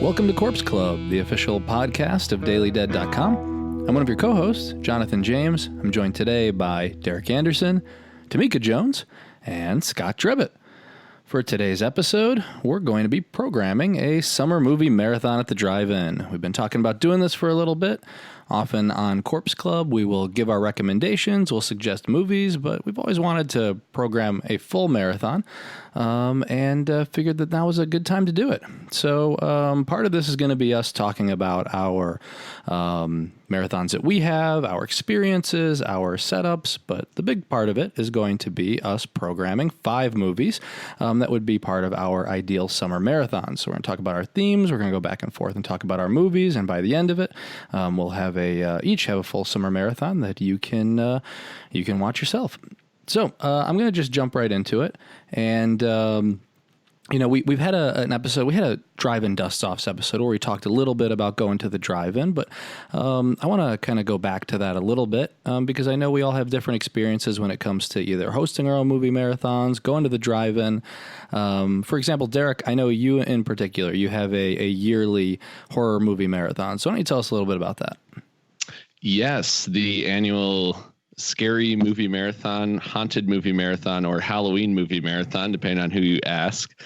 Welcome to Corpse Club, the official podcast of dailydead.com. I'm one of your co-hosts, Jonathan James. I'm joined today by Derek Anderson, Tamika Jones, and Scott Drebit. For today's episode, we're going to be programming a summer movie marathon at the drive-in. We've been talking about doing this for a little bit. Often on Corpse Club, we will give our recommendations, we'll suggest movies, but we've always wanted to program a full marathon and figured that now was a good time to do it. So part of this is going to be us talking about our marathons that we have, our experiences, our setups, but the big part of it is going to be us programming 5 movies that would be part of our ideal summer marathon. So we're going to talk about our themes, we're going to go back and forth and talk about our movies, and by the end of it, we'll have each have a full summer marathon that you can watch yourself. So I'm going to just jump right into it, and we've had an episode. We had a drive-in dust-offs episode where we talked a little bit about going to the drive-in, but I want to kind of go back to that a little bit because I know we all have different experiences when it comes to either hosting our own movie marathons, going to the drive-in. For example, Derek, I know you in particular, you have a yearly horror movie marathon. So why don't you tell us a little bit about that? Yes, the annual scary movie marathon, haunted movie marathon, or Halloween movie marathon, depending on who you ask.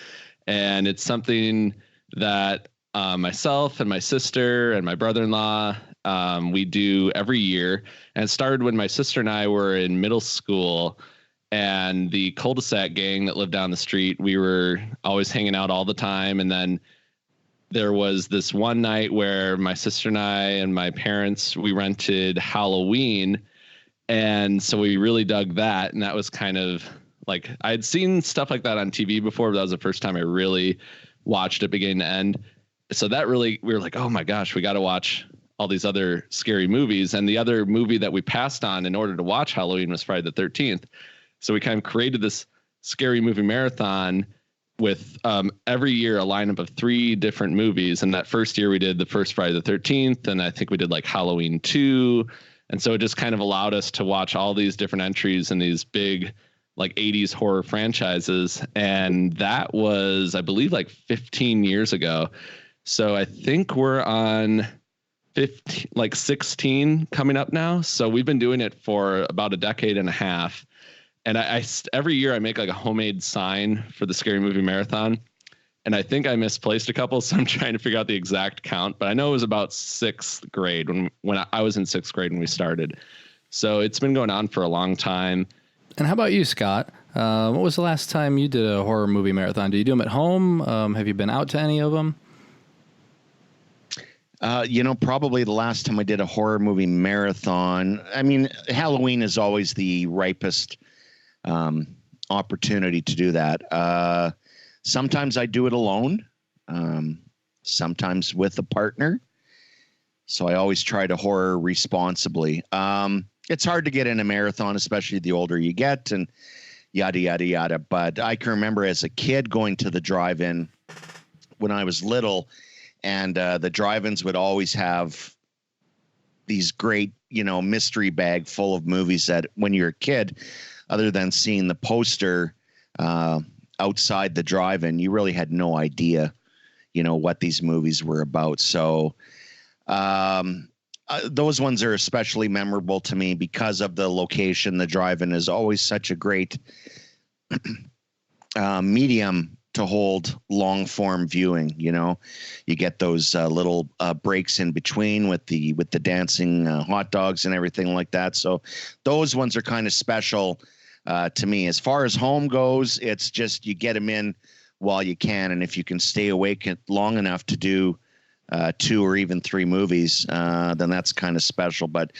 And it's something that myself and my sister and my brother-in-law, we do every year. And it started when my sister and I were in middle school, and the cul-de-sac gang that lived down the street, we were always hanging out all the time. And then there was this one night where my sister and I and my parents, we rented Halloween. And so we really dug that. And that was kind of like, I'd seen stuff like that on TV before, but that was the first time I really watched it beginning to end. So that really, we were like, oh my gosh, we got to watch all these other scary movies. And the other movie that we passed on in order to watch Halloween was Friday the 13th. So we kind of created this scary movie marathon with every year a lineup of 3 different movies. And that first year we did the first Friday the 13th. And I think we did like Halloween 2. And so it just kind of allowed us to watch all these different entries in these big like 80s horror franchises. And that was, I believe, like 15 years ago. So I think we're on 16 coming up now. So we've been doing it for about a decade and a half. And I every year I make like a homemade sign for the Scary Movie Marathon. And I think I misplaced a couple, so I'm trying to figure out the exact count. But I know it was about 6th grade when I was in 6th grade when we started. So it's been going on for a long time. And how about you, Scott? What was the last time you did a horror movie marathon? Do you do them at home? Have you been out to any of them? Probably the last time I did a horror movie marathon. I mean, Halloween is always the ripest opportunity to do that. Sometimes I do it alone, sometimes with a partner. So I always try to horror responsibly. It's hard to get in a marathon, especially the older you get and yada, yada, yada. But I can remember as a kid going to the drive-in when I was little, and the drive-ins would always have these great, mystery bag full of movies that when you're a kid, other than seeing the poster outside the drive-in, you really had no idea, what these movies were about. So those ones are especially memorable to me because of the location. The drive-in is always such a great medium to hold long-form viewing. You get those little breaks in between with the dancing hot dogs and everything like that. So those ones are kind of special to me. As far as home goes, it's just you get them in while you can, and if you can stay awake long enough to do 2 or even 3 movies, then that's kind of special. But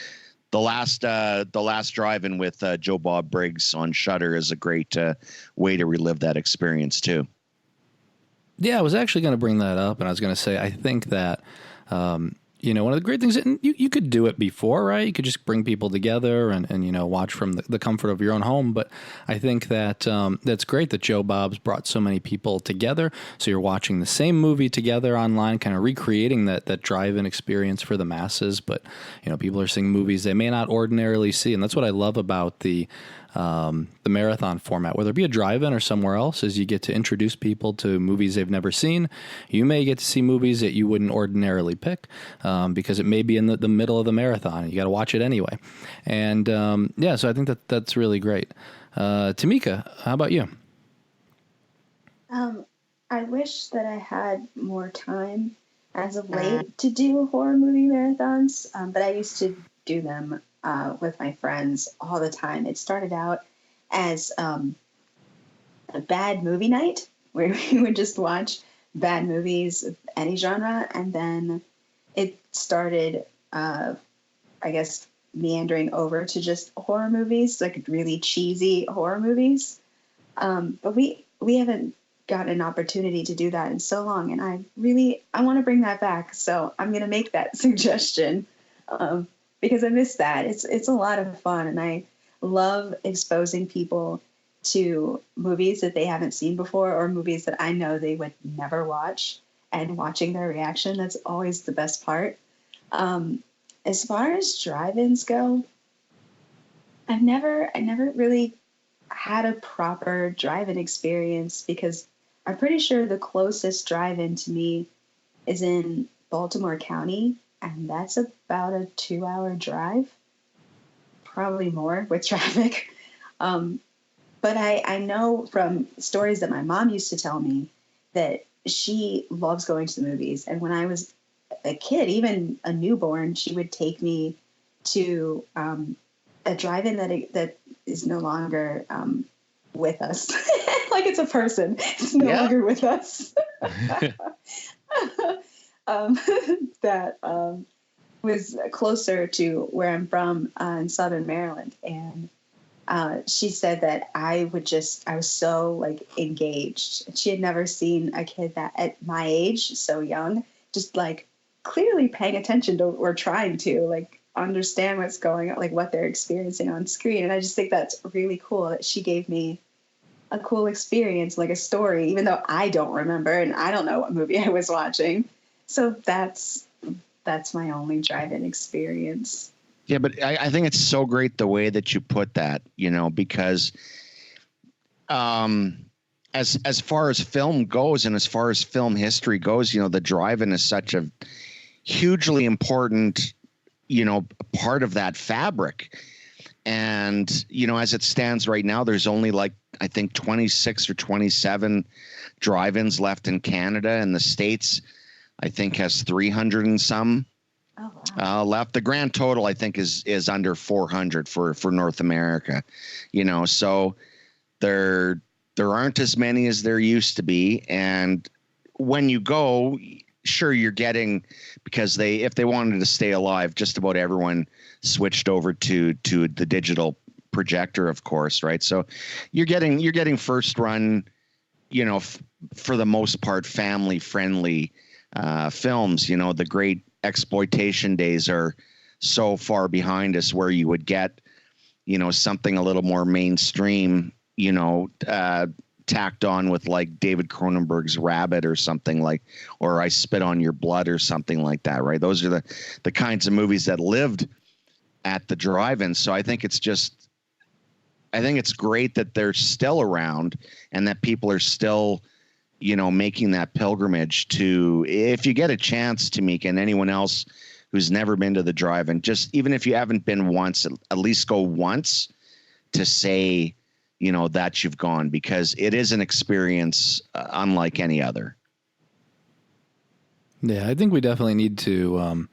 the last drive-in with Joe Bob Briggs on Shudder is a great way to relive that experience too. Yeah, I was actually going to bring that up, and I was going to say I think that one of the great things, and you could do it before, right? You could just bring people together and watch from the comfort of your own home. But I think that that's great that Joe Bob's brought so many people together. So you're watching the same movie together online, kind of recreating that drive-in experience for the masses. But, people are seeing movies they may not ordinarily see. And that's what I love about the the marathon format, whether it be a drive-in or somewhere else, is you get to introduce people to movies they've never seen. You may get to see movies that you wouldn't ordinarily pick because it may be in the middle of the marathon and you got to watch it anyway. And so I think that's really great. Tamika, how about you? I wish that I had more time as of late to do horror movie marathons, but I used to do them with my friends all the time. It started out as a bad movie night where we would just watch bad movies of any genre, and then it started, I guess, meandering over to just horror movies, like really cheesy horror movies. But we haven't gotten an opportunity to do that in so long, and I want to bring that back. So I'm going to make that suggestion because I miss that. It's a lot of fun, and I love exposing people to movies that they haven't seen before or movies that I know they would never watch, and watching their reaction. That's always the best part. As far as drive-ins go, I never really had a proper drive-in experience because I'm pretty sure the closest drive-in to me is in Baltimore County, and that's about a 2-hour drive, probably more with traffic. But I know from stories that my mom used to tell me that she loves going to the movies. And when I was a kid, even a newborn, she would take me to a drive-in that is no longer with us. Like it's a person. It's no longer with us. That was closer to where I'm from in Southern Maryland. And she said that I was so like engaged. She had never seen a kid that at my age, so young, just like clearly paying attention to or trying to like understand what's going on, like what they're experiencing on screen. And I just think that's really cool that she gave me a cool experience, like a story, even though I don't remember and I don't know what movie I was watching. So that's my only drive-in experience. Yeah, but I think it's so great the way that you put that, because as far as film goes and as far as film history goes, the drive-in is such a hugely important, part of that fabric. And, as it stands right now, there's only like, I think 26 or 27 drive-ins left in Canada, and the States, I think, has 300 and some. Oh, wow. Left. The grand total, I think, is under 400 for North America. So there aren't as many as there used to be. And when you go, sure, you're getting, because if they wanted to stay alive, just about everyone switched over to the digital projector, of course, right? So you're getting first run, for the most part, family friendly films. The great exploitation days are so far behind us where you would get, something a little more mainstream, tacked on with like David Cronenberg's Rabbit or something like, or I Spit on Your Blood or something like that, right? Those are the kinds of movies that lived at the drive-in. So I think it's great that they're still around and that people are still, making that pilgrimage to, if you get a chance, Tamika, and anyone else who's never been to the drive-in, just even if you haven't been once, at least go once to say, that you've gone, because it is an experience unlike any other. Yeah, I think we definitely need to,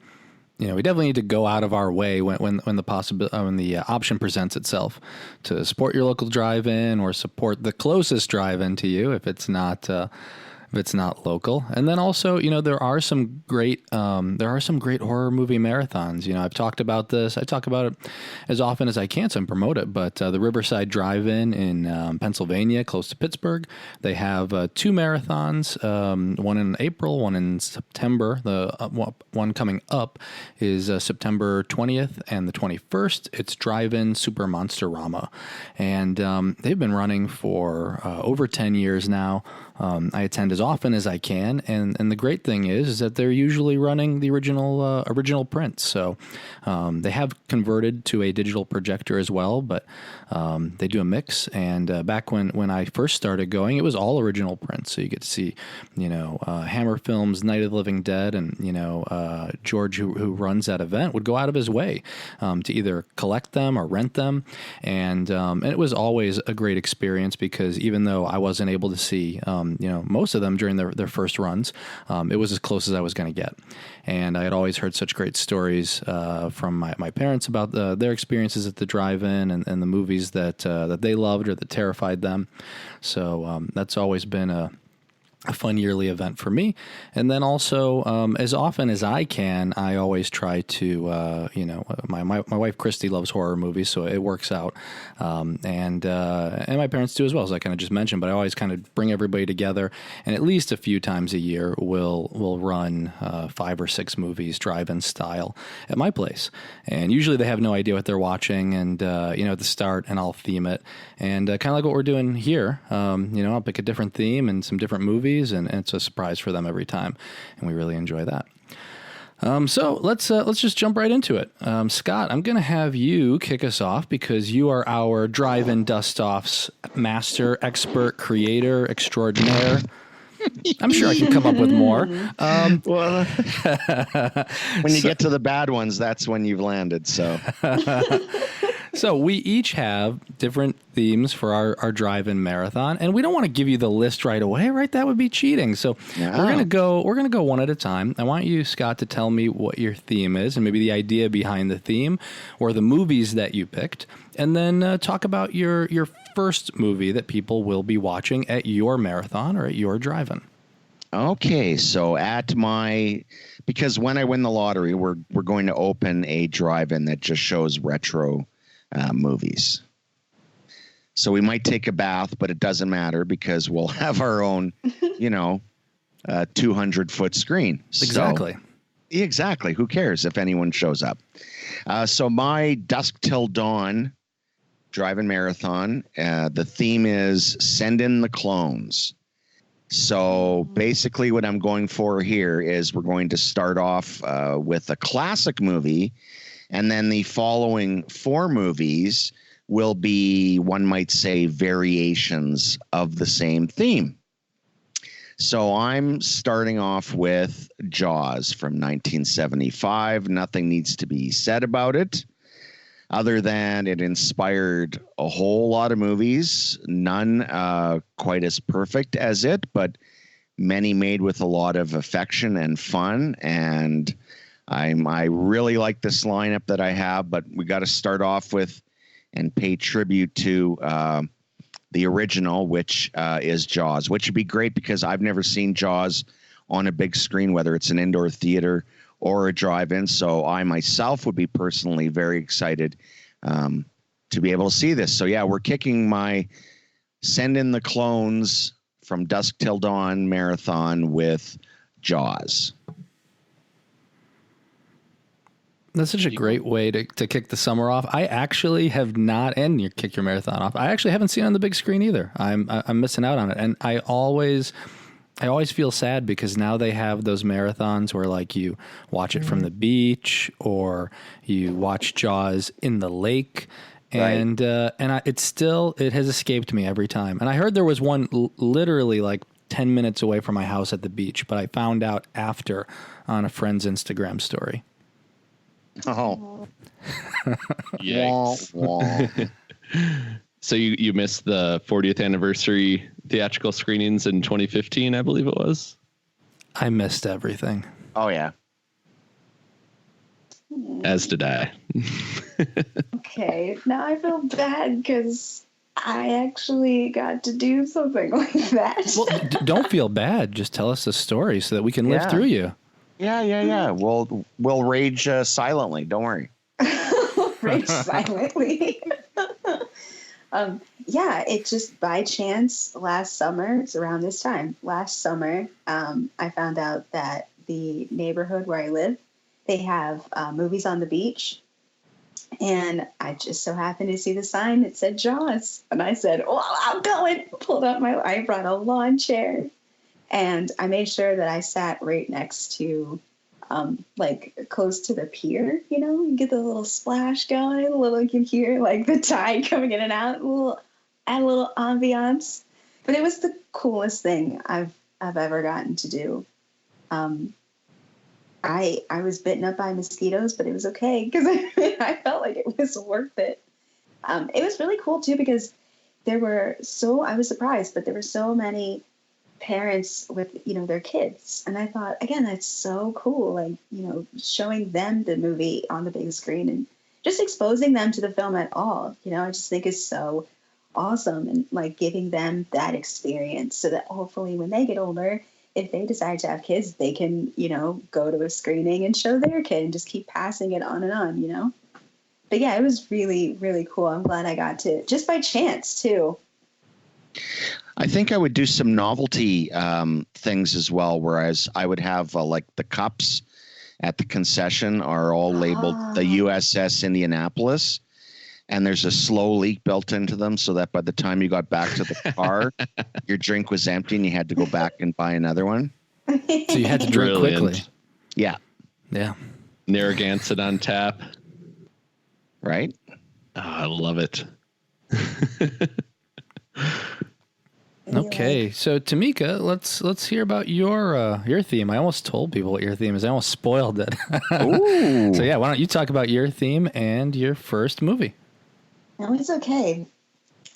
go out of our way when the option presents itself to support your local drive-in or support the closest drive-in to you if it's not local. And then also, there are some great horror movie marathons. I've talked about this. I talk about it as often as I can, so I promote it. But the Riverside Drive-In in Pennsylvania, close to Pittsburgh, they have 2 marathons, one in April, one in September. The one coming up is September 20th and the 21st. It's Drive-In Super Monsterama. And they've been running for over 10 years now. I attend as often as I can. And the great thing is that they're usually running the original prints. So they have converted to a digital projector as well, but they do a mix. And back when I first started going, it was all original prints. So you get to see, Hammer Films, Night of the Living Dead, and George, who runs that event, would go out of his way to either collect them or rent them, and it was always a great experience because even though I wasn't able to see most of them during their first runs, it was as close as I was going to get. And I had always heard such great stories from my parents about their experiences at the drive-in and the movies that they loved or that terrified them. So that's always been a fun yearly event for me. And then also, as often as I can, I always try to, my wife Christy loves horror movies, so it works out. And my parents do as well, as I kind of just mentioned, but I always kind of bring everybody together, and at least a few times a year we'll run 5 or 6 movies drive-in style at my place. And usually they have no idea what they're watching, and at the start, and I'll theme it. And kind of like what we're doing here, I'll pick a different theme and some different movies, and it's a surprise for them every time, and we really enjoy that. So let's just jump right into it. Scott, I'm going to have you kick us off because you are our drive-in dust-offs master, expert, creator, extraordinaire. I'm sure I can come up with more. Well, when you get to the bad ones, that's when you've landed. So we each have different themes for our drive-in marathon, and we don't want to give you the list right away, right? That would be cheating. So we're gonna go one at a time. I want you, Scott, to tell me what your theme is and maybe the idea behind the theme or the movies that you picked, and then talk about your first movie that people will be watching at your marathon or at your drive-in. Okay, so because when I win the lottery, we're going to open a drive-in that just shows retro movies. So we might take a bath, but it doesn't matter because we'll have our own, 200-foot screen. Exactly. So, exactly. Who cares if anyone shows up? So my Dusk Till Dawn drive-in marathon, the theme is Send in the Clones. So basically what I'm going for here is we're going to start off with a classic movie, and then the following 4 movies will be, one might say, variations of the same theme. So I'm starting off with Jaws from 1975. Nothing needs to be said about it, other than it inspired a whole lot of movies, none quite as perfect as it, but many made with a lot of affection and fun. And I really like this lineup that I have, but we got to start off with and pay tribute to the original, which is Jaws, which would be great because I've never seen Jaws on a big screen, whether it's an indoor theater or a drive-in. So I myself would be personally very excited to be able to see this. So yeah, we're kicking my Send in the Clones from Dusk Till Dawn marathon with Jaws. That's such a great way to kick the summer off. I actually have not, and you kick your marathon off. I actually haven't seen it on the big screen either. I'm missing out on it, and I always feel sad because now they have those marathons where like you watch it from the beach or you watch Jaws in the lake, and it has escaped me every time. And I heard there was one literally like 10 minutes away from my house at the beach, but I found out after on a friend's Instagram story. Oh. Yikes. So you missed the 40th anniversary theatrical screenings in 2015, I believe it was? I missed everything. Oh, yeah. As did I. Okay, now I feel bad because I actually got to do something like that. Well, don't feel bad. Just tell us the story so that we can live through you. Yeah. We'll rage silently. Don't worry. Rage silently. It just by chance last summer, it's around this time, last summer, I found out that the neighborhood where I live, they have movies on the beach. And I just so happened to see the sign that said Jaws. And I said, well, I'm going. I brought a lawn chair. And I made sure that I sat right next to, like close to the pier, you get the little splash going, you can hear like the tide coming in and out, add a little ambiance. But it was the coolest thing I've ever gotten to do. I was bitten up by mosquitoes, but it was okay because I felt like it was worth it. It was really cool too because I was surprised, but there were so many parents with, their kids. And I thought, again, that's so cool. Like, showing them the movie on the big screen and just exposing them to the film at all, I just think is so awesome. And like giving them that experience so that hopefully when they get older, if they decide to have kids, they can, go to a screening and show their kid and just keep passing it on and on, But yeah, it was really, really cool. I'm glad I got to, just by chance too. I think I would do some novelty things as well, whereas I would have like the cups at the concession are all labeled the USS Indianapolis, and there's a slow leak built into them so that by the time you got back to the car, your drink was empty and you had to go back and buy another one. So you had to drink quickly. Yeah. Yeah. Narragansett on tap. Right? Oh, I love it. Okay, so Tamika, let's hear about your theme. I almost told people what your theme is. I almost spoiled it. Ooh. So yeah, why don't you talk about your theme and your first movie? No, it's okay.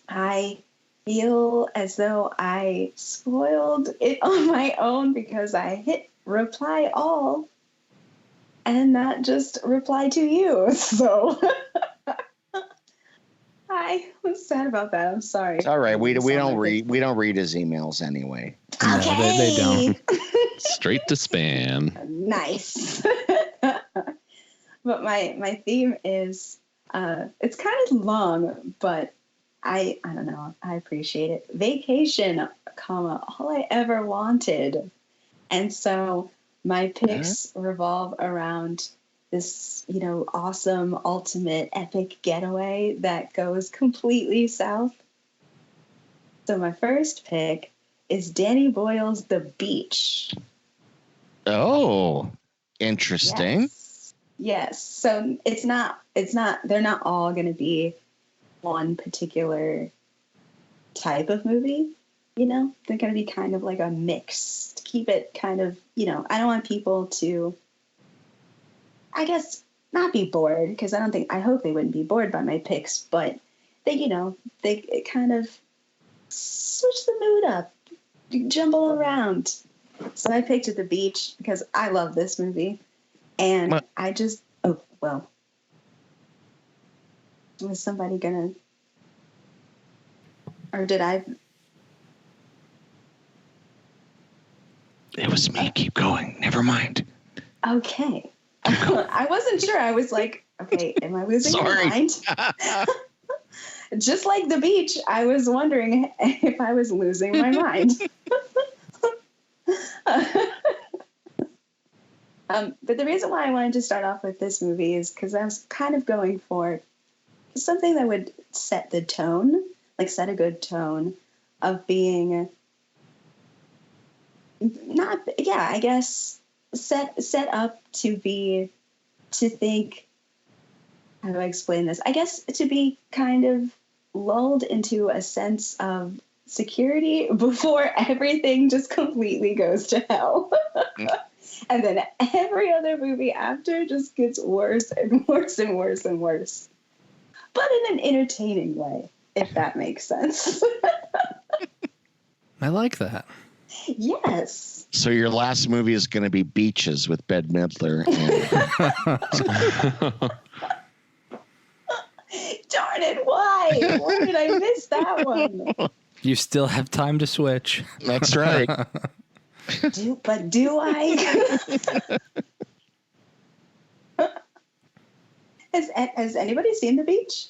I feel as though I spoiled it on my own because I hit reply all and not just reply to you. So I was sad about that. I'm sorry. It's all right. We don't read his emails anyway. Okay. No, they don't. Straight to spam. Nice. But my theme is it's kind of long, but I don't know. I appreciate it. Vacation, all I ever wanted. And so my picks revolve around this, awesome, ultimate, epic getaway that goes completely south. So my first pick is Danny Boyle's The Beach. Oh, interesting. Yes. So they're not all going to be one particular type of movie, they're going to be kind of like a mix to keep it kind of, I don't want people to, I guess, not be bored because I hope they wouldn't be bored by my picks, but they kind of switch the mood up, jumble around. So I picked The Beach because I love this movie. And I just, was somebody gonna, or did I? It was me. Keep going. Never mind. Okay. I wasn't sure. I was like, okay, am I losing my mind? Just like The Beach, I was wondering if I was losing my mind. But the reason why I wanted to start off with this movie is because I was kind of going for something that would set the tone, like set a good tone of being set up to think, how do I explain this? I guess to be kind of lulled into a sense of security before everything just completely goes to hell. And then every other movie after just gets worse and worse and worse and worse. But in an entertaining way, if that makes sense. I like that. Yes. So your last movie is going to be Beaches with Bette Midler. Darn it, why? Why did I miss that one? You still have time to switch. That's right. Do I? Has anybody seen The Beach?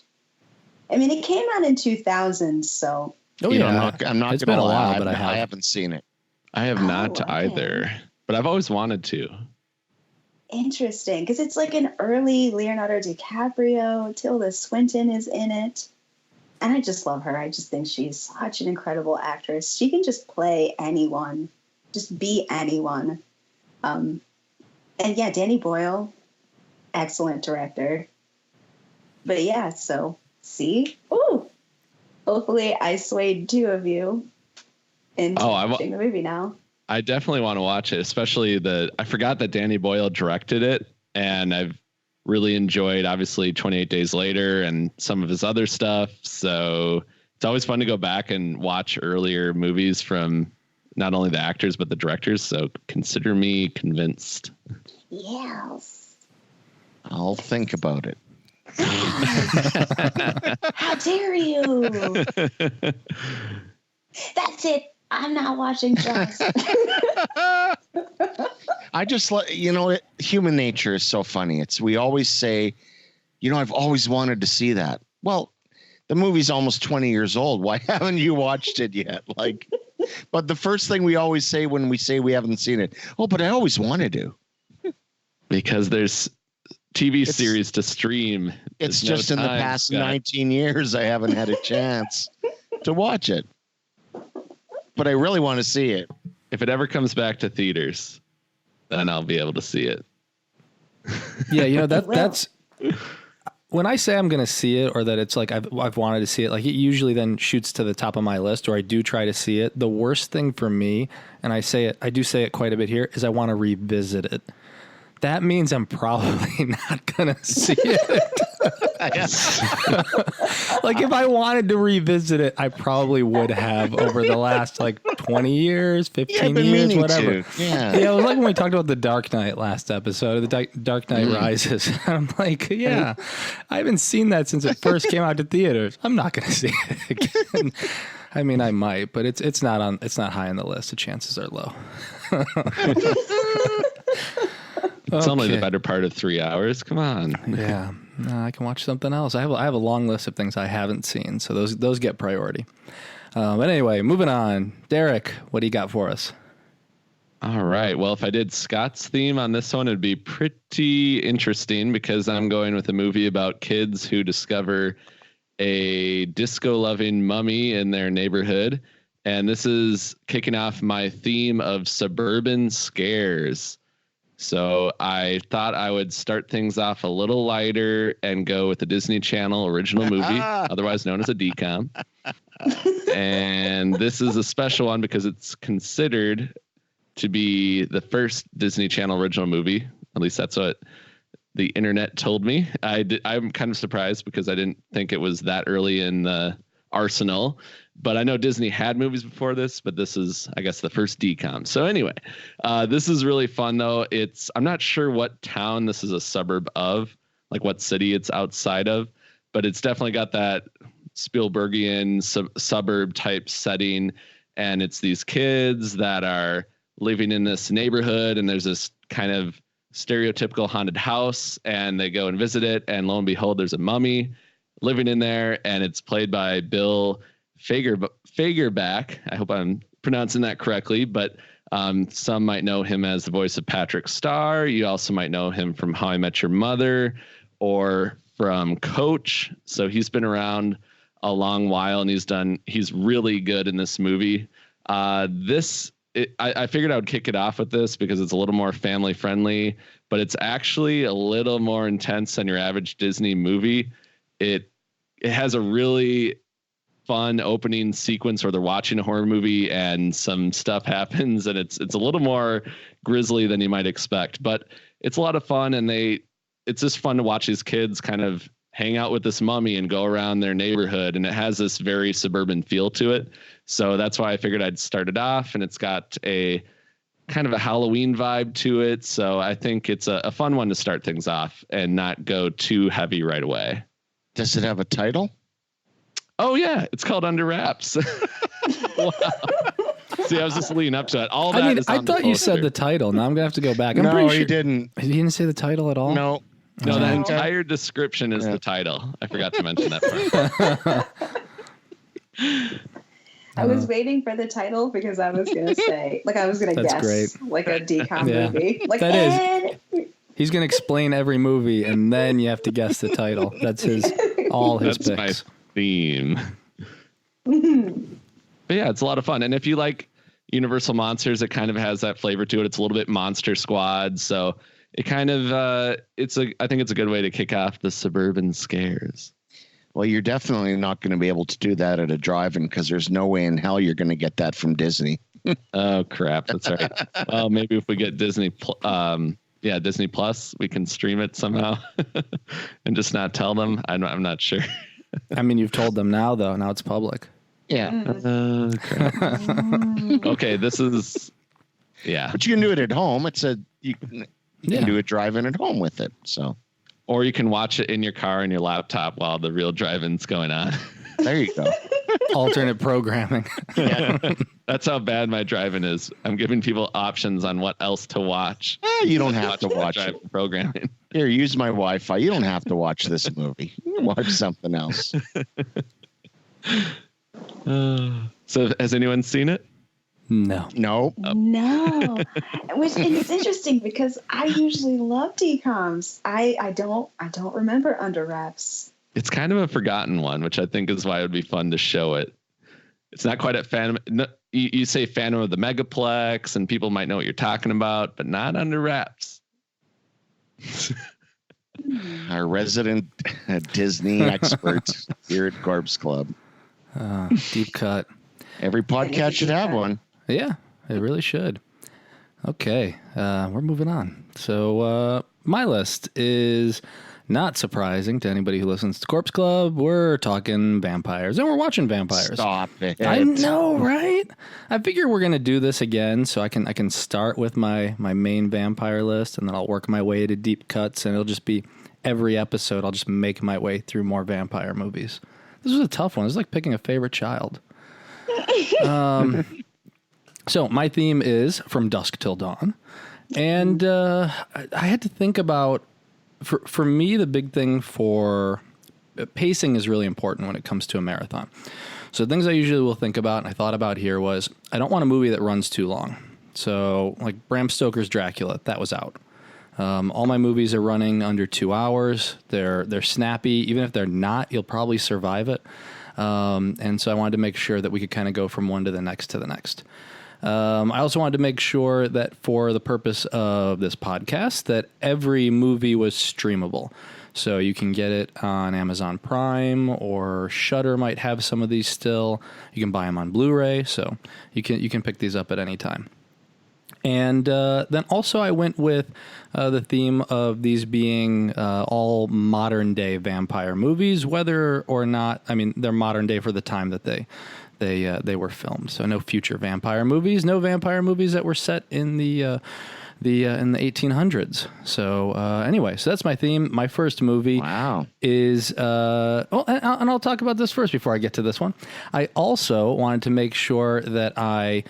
I mean, it came out in 2000, so. Oh yeah, I'm not it's going been to a lie, while, but I haven't seen it. I have not okay. either, but I've always wanted to. Interesting, because it's like an early Leonardo DiCaprio. Tilda Swinton is in it. And I just love her. I just think she's such an incredible actress. She can just play anyone. just be anyone. And yeah, Danny Boyle, excellent director. But yeah, so see, hopefully I swayed two of you into watching the movie now. I definitely want to watch it, especially I forgot that Danny Boyle directed it, and I've really enjoyed, obviously, 28 Days Later and some of his other stuff. So it's always fun to go back and watch earlier movies from not only the actors, but the directors. So consider me convinced. Yes. I'll think about it. How dare you? That's it. I'm not watching Jaws. I just human nature is so funny. We always say, I've always wanted to see that. Well, the movie's almost 20 years old. Why haven't you watched it yet? But the first thing we always say when we say we haven't seen it, but I always wanted to. Because there's TV series to stream. It's just in the past 19 years I haven't had a chance to watch it. But I really want to see it. If it ever comes back to theaters, then I'll be able to see it. Yeah, that's when I say I'm going to see it, or that it's like I've wanted to see it, like it usually then shoots to the top of my list, or I do try to see it. The worst thing for me, and I do say it quite a bit here, is I want to revisit it. That means I'm probably not going to see it. Like if I wanted to revisit it, I probably would have over the last 20 years, 15 years, whatever. Yeah, it was like when we talked about The Dark Knight last episode, the Dark Knight Rises. I'm like, I haven't seen that since it first came out to theaters. I'm not going to see it again. I mean, I might, but it's not high on the list. The chances are low. It's only the better part of 3 hours. Come on. Yeah. No, I can watch something else. I have a long list of things I haven't seen, so those get priority. But anyway, moving on. Derek, what do you got for us? All right. Well, if I did Scott's theme on this one, it'd be pretty interesting because I'm going with a movie about kids who discover a disco-loving mummy in their neighborhood. And this is kicking off my theme of suburban scares. So I thought I would start things off a little lighter and go with the Disney Channel original movie, otherwise known as a DCOM. And this is a special one because it's considered to be the first Disney Channel original movie. At least that's what the internet told me. I'm kind of surprised because I didn't think it was that early in the arsenal. But I know Disney had movies before this, but this is, I guess, the first DCOM. So anyway, this is really fun, though. I'm not sure what town this is a suburb of, like what city it's outside of, but it's definitely got that Spielbergian suburb type setting. And it's these kids that are living in this neighborhood, and there's this kind of stereotypical haunted house, and they go and visit it. And lo and behold, there's a mummy living in there, and it's played by Bill Fagerback. I hope I'm pronouncing that correctly, but some might know him as the voice of Patrick Star. You also might know him from How I Met Your Mother or from Coach. So he's been around a long while, and he's really good in this movie. I figured I would kick it off with this because it's a little more family friendly, but it's actually a little more intense than your average Disney movie. It has a really fun opening sequence where they're watching a horror movie and some stuff happens, and it's a little more grisly than you might expect, but it's a lot of fun. And it's just fun to watch these kids kind of hang out with this mummy and go around their neighborhood. And it has this very suburban feel to it. So that's why I figured I'd start it off, and it's got a kind of a Halloween vibe to it. So I think it's a fun one to start things off and not go too heavy right away. Does it have a title? Oh, yeah. It's called Under Wraps. Wow. See, I was just leading up to it. I thought you said the title. Now I'm going to have to go back. I'm pretty sure he didn't. He didn't say the title at all? No. No, the entire description is the title. I forgot to mention that part. I was waiting for the title because I was going to say, I was going to guess, great. Like a DCOM movie. He's going to explain every movie, and then you have to guess the title. That's his picks. My theme. But yeah, it's a lot of fun. And if you like Universal Monsters, it kind of has that flavor to it. It's a little bit Monster Squad. So it kind of, I think it's a good way to kick off the suburban scares. Well, you're definitely not going to be able to do that at a drive-in because there's no way in hell you're going to get that from Disney. Oh, crap. That's right. Well, maybe if we get Disney Plus, we can stream it somehow and just not tell them. I'm not sure. I mean, you've told them now, though. Now it's public. Yeah. Okay, this is... Yeah. But you can do it at home. You can do a drive-in at home with it. So, or you can watch it in your car and your laptop while the real drive-in's going on. There you go. Alternate programming. Yeah. That's how bad my drive-in is. I'm giving people options on what else to watch. You don't have to watch it. Programming. Here, use my Wi-Fi. You don't have to watch this movie. You can watch something else. So has anyone seen it? No. No. No. Which and it's interesting because I usually love DComs. I don't remember Under Wraps. It's kind of a forgotten one, which I think is why it would be fun to show it. It's not quite at Phantom. No, you say Phantom of the Megaplex, and people might know what you're talking about, but not Under Wraps. Our resident Disney expert here at Gorbs Club. Deep cut. Every podcast should have one. Yeah, it really should. Okay, we're moving on. So my list is not surprising to anybody who listens to Corpse Club. We're talking vampires, and we're watching vampires. Stop it. I know, right? I figure we're gonna do this again, so I can start with my main vampire list, and then I'll work my way to deep cuts, and it'll just be every episode. I'll just make my way through more vampire movies. This was a tough one. It's like picking a favorite child. So my theme is From Dusk Till Dawn, and I had to think about. For me, the big thing for pacing is really important when it comes to a marathon. So things I usually will think about, and I thought about here, was I don't want a movie that runs too long. So like Bram Stoker's Dracula, that was out. All my movies are running under 2 hours. They're snappy. Even if they're not, you'll probably survive it. And so I wanted to make sure that we could kind of go from one to the next to the next. I also wanted to make sure that for the purpose of this podcast, that every movie was streamable. So you can get it on Amazon Prime, or Shudder might have some of these still. You can buy them on Blu-ray, so you can pick these up at any time. And then also I went with the theme of these being all modern day vampire movies, whether or not, I mean, they're modern day for the time that they were filmed. So no future vampire movies, no vampire movies that were set in the 1800s. So anyway, so that's my theme. My first movie is and I'll talk about this first before I get to this one. I also wanted to make sure that I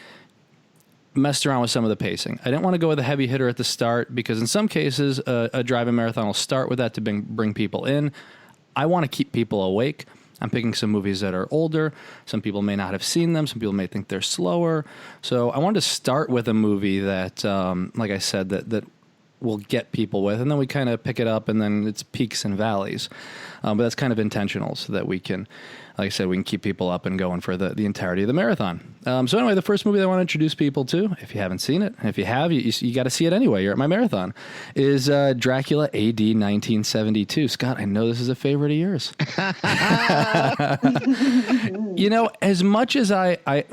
messed around with some of the pacing. I didn't want to go with a heavy hitter at the start, because in some cases a drive-in marathon will start with that to bring people in. I want to keep people awake. I'm picking some movies that are older. Some people may not have seen them. Some people may think they're slower. So I wanted to start with a movie that, like I said, that will get people with, and then we kind of pick it up, and then it's peaks and valleys. But that's kind of intentional, so that we can, like I said, we can keep people up and going for the entirety of the marathon. So anyway, the first movie that I want to introduce people to, if you haven't seen it, and if you have, you got to see it anyway. You're at my marathon. Is Dracula A.D. 1972. Scott, I know this is a favorite of yours. You know, as much as I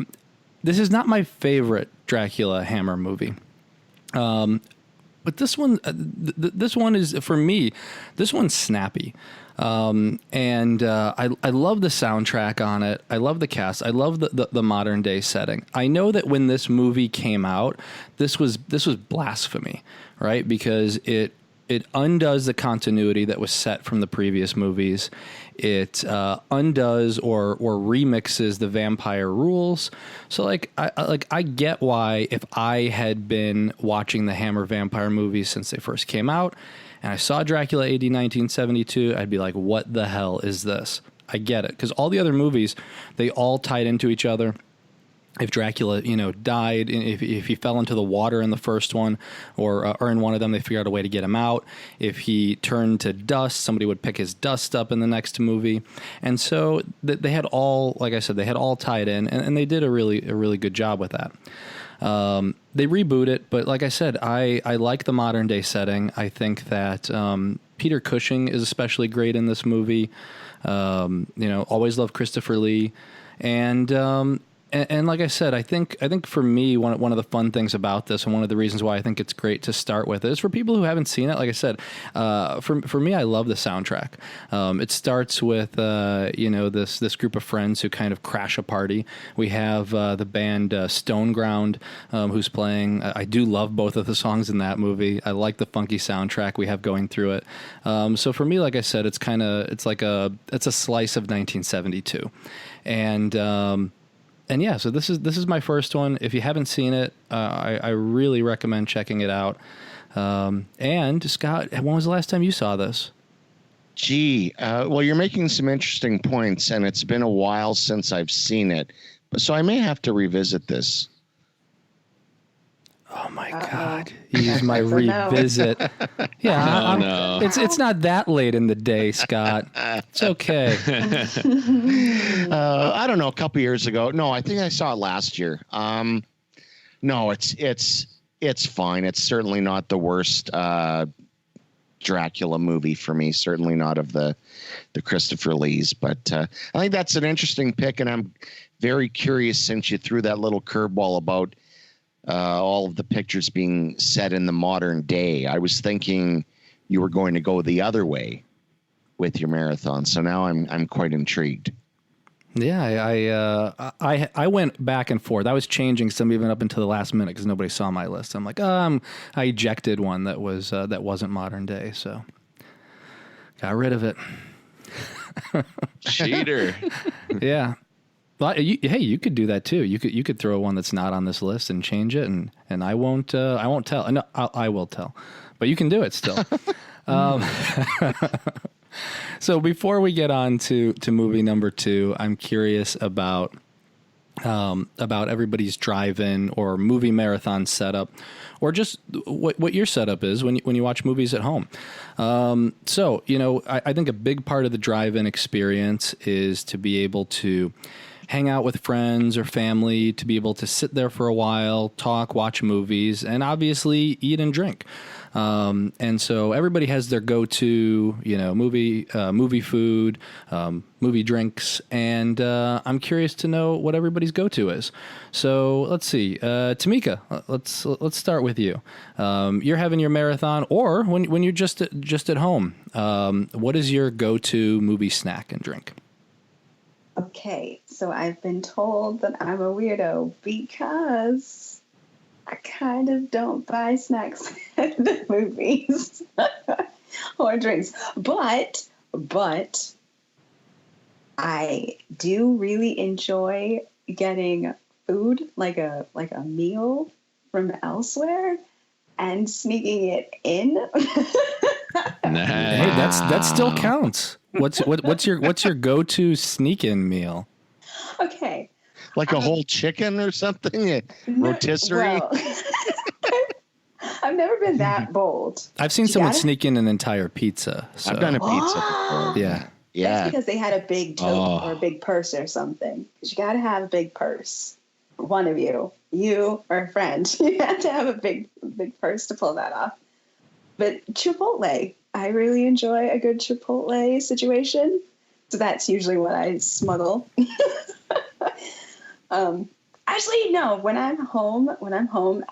this is not my favorite Dracula Hammer movie. But this one, this one is, for me, this one's snappy. And I love the soundtrack on it. I love the cast. I love the modern day setting. I know that when this movie came out, this was blasphemy, right? Because it undoes the continuity that was set from the previous movies. It undoes or remixes the vampire rules. So I get why, if I had been watching the Hammer vampire movies since they first came out, and I saw Dracula A.D. 1972, I'd be like, what the hell is this? I get it. Because all the other movies, they all tied into each other. if Dracula, died, if he fell into the water in the first one, or in one of them, they figured out a way to get him out. If he turned to dust, somebody would pick his dust up in the next movie. And so they had all, like I said, they had all tied in, and they did a really good job with that. They reboot it, but like I said, I like the modern day setting. I think that Peter Cushing is especially great in this movie. Always loved Christopher Lee, and like I said, I think for me, one of the fun things about this, and one of the reasons why I think it's great to start with, is for people who haven't seen it. Like I said, for me, I love the soundtrack. It starts with this group of friends who kind of crash a party. We have the band Stoneground, who's playing. I do love both of the songs in that movie. I like the funky soundtrack we have going through it. So for me, like I said, it's a slice of 1972, and yeah, so this is my first one. If you haven't seen it, I really recommend checking it out. And Scott, when was the last time you saw this? Well, you're making some interesting points, and it's been a while since I've seen it, so I may have to revisit this. Oh my God! Use my revisit. Yeah, no. It's not that late in the day, Scott. It's okay. I don't know. A couple years ago. No, I think I saw it last year. No, it's fine. It's certainly not the worst Dracula movie for me. Certainly not of the Christopher Lees. But I think that's an interesting pick, and I'm very curious since you threw that little curveball about all of the pictures being set in the modern day. I was thinking you were going to go the other way with your marathon, so now I'm quite intrigued. Yeah, I went back and forth. I was changing some even up until the last minute because nobody saw my list. I'm like, I ejected one that wasn't modern day, so got rid of it. Cheater. Yeah. But you could do that too. You could throw one that's not on this list and change it, and I won't tell. No, I will tell, but you can do it still. So before we get on to movie number 2, I'm curious about everybody's drive-in or movie marathon setup, or just what your setup is when you watch movies at home. So I think a big part of the drive-in experience is to be able to hang out with friends or family, to be able to sit there for a while, talk, watch movies, and obviously eat and drink. And so everybody has their go-to, movie food, movie drinks, and I'm curious to know what everybody's go-to is. So let's see, Tamika, let's start with you. You're having your marathon, or when you're just at home, what is your go-to movie snack and drink? Okay, so I've been told that I'm a weirdo because I kind of don't buy snacks at the movies or drinks, but I do really enjoy getting food like a meal from elsewhere and sneaking it in. Nice. Hey, that still counts. What's your go-to sneak-in meal? Okay. Like a whole chicken or something? Rotisserie? Well, I've never been that bold. I've seen someone sneak in an entire pizza. So. I've done a pizza before. Yeah. That's because they had a big tote or a big purse or something. Because you got to have a big purse. One of you or a friend, you have to have a big purse to pull that off. But Chipotle, I really enjoy a good Chipotle situation. So that's usually what I smuggle. Actually, no, when I'm home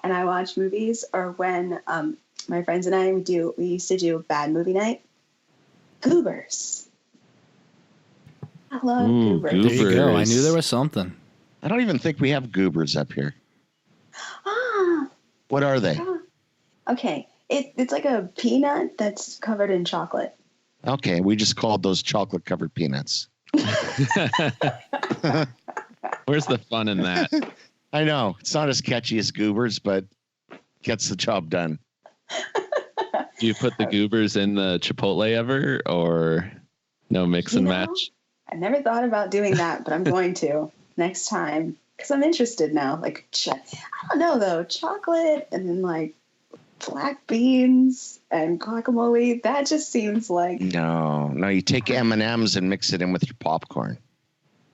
and I watch movies, or when my friends and I we used to do a bad movie night, Goobers. I love Goobers. There you go. I knew there was something. I don't even think we have Goobers up here. What are they? Okay. It's like a peanut that's covered in chocolate. Okay, we just called those chocolate-covered peanuts. Where's the fun in that? I know. It's not as catchy as Goobers, but gets the job done. Do you put the Goobers in the Chipotle ever, or no mix and match? I never thought about doing that, but I'm going to next time. because I'm interested now. Like, I don't know though, chocolate and then like black beans and guacamole. That just seems like No, you take M&Ms and mix it in with your popcorn.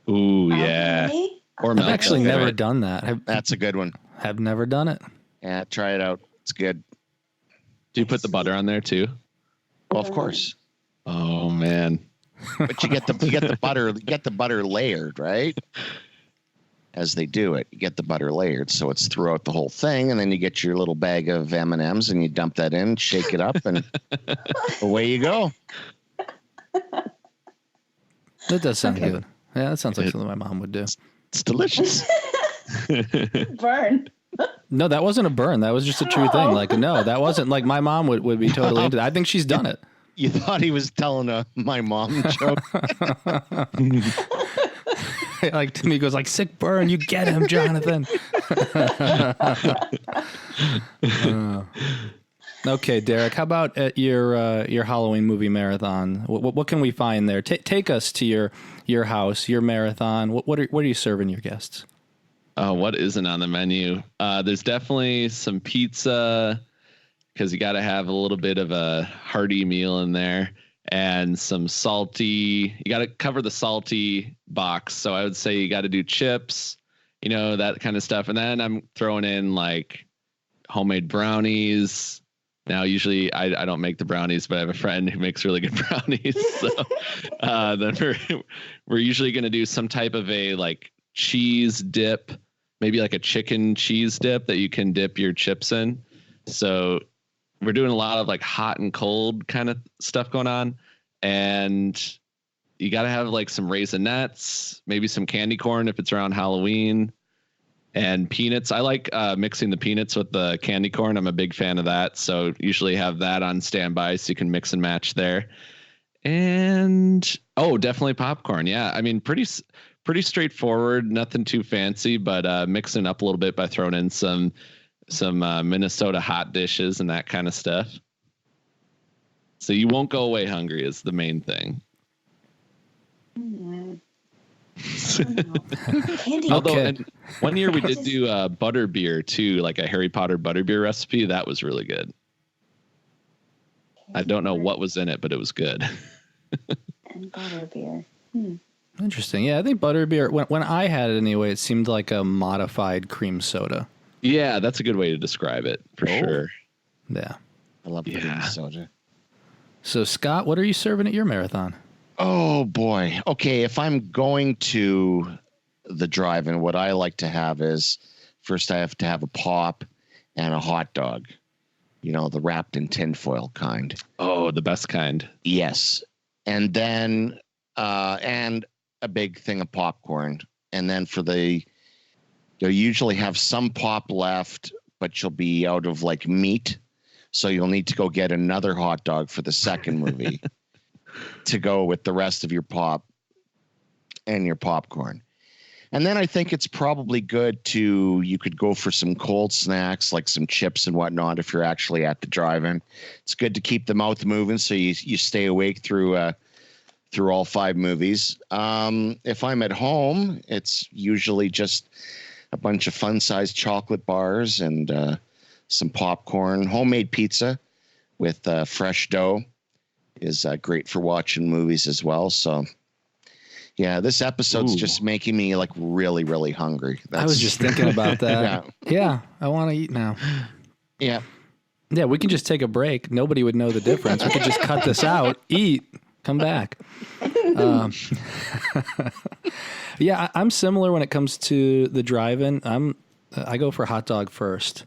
Ooh, yeah. okay. Or I've milk actually chocolate. never done that. That's a good one. Have never done it. Yeah, try it out. It's good. Do you put the butter on there too? Well, of course. Oh man. But you get the butter layered, right? As they do it, you get the butter layered, so it's throughout the whole thing, and then you get your little bag of M&Ms and you dump that in, shake it up, and away you go. That does sound good. Yeah, that sounds like something my mom would do. It's delicious. Burn. No, that wasn't a burn. That was just a true thing. Like, no, that wasn't like my mom would be totally into that. I think she's done it. You thought he was telling my mom joke? Like Tamika's like, sick burn. You get him, Jonathan. Okay, Derek. How about at your Halloween movie marathon? What can we find there? Take us to your house, your marathon. What are you serving your guests? What isn't on the menu? There's definitely some pizza because you got to have a little bit of a hearty meal in there, and some salty. You got to cover the salty box. So I would say you got to do chips, that kind of stuff. And then I'm throwing in like homemade brownies. Now, usually I don't make the brownies, but I have a friend who makes really good brownies. So then we're usually going to do some type of a like cheese dip, maybe like a chicken cheese dip that you can dip your chips in. So we're doing a lot of like hot and cold kind of stuff going on. And you got to have like some Raisinets, maybe some candy corn if it's around Halloween. And peanuts. I like mixing the peanuts with the candy corn. I'm a big fan of that. So usually have that on standby so you can mix and match there. And definitely popcorn. Yeah. I mean, pretty straightforward, nothing too fancy, but mixing up a little bit by throwing in some Minnesota hot dishes and that kind of stuff. So you won't go away hungry is the main thing. Mm. Although and one year we did do butter beer too, like a Harry Potter butter beer recipe. That was really good. I don't know what was in it, but it was good. And butter beer. Interesting. Yeah, I think butter beer, when I had it anyway, it seemed like a modified cream soda. Yeah, that's a good way to describe it for sure. Yeah. I love cream soda. So, Scott, what are you serving at your marathon? Oh, boy. Okay, if I'm going to the drive-in, what I like to have is first I have to have a pop and a hot dog. The wrapped in tinfoil kind. Oh, the best kind. Yes. And then and a big thing of popcorn. And then you'll usually have some pop left, but you'll be out of like meat. So you'll need to go get another hot dog for the second movie to go with the rest of your pop and your popcorn. And then I think it's probably good you could go for some cold snacks, like some chips and whatnot, if you're actually at the drive-in. It's good to keep the mouth moving so you stay awake through all 5 movies. If I'm at home, it's usually just a bunch of fun-sized chocolate bars and some popcorn. Homemade pizza with fresh dough is great for watching movies as well. So, yeah, this episode's just making me like really, really hungry. I was just thinking about that. Yeah, I want to eat now. Yeah. Yeah, we can just take a break. Nobody would know the difference. We could just cut this out, eat, come back. Yeah, I'm similar when it comes to the drive-in. I go for hot dog first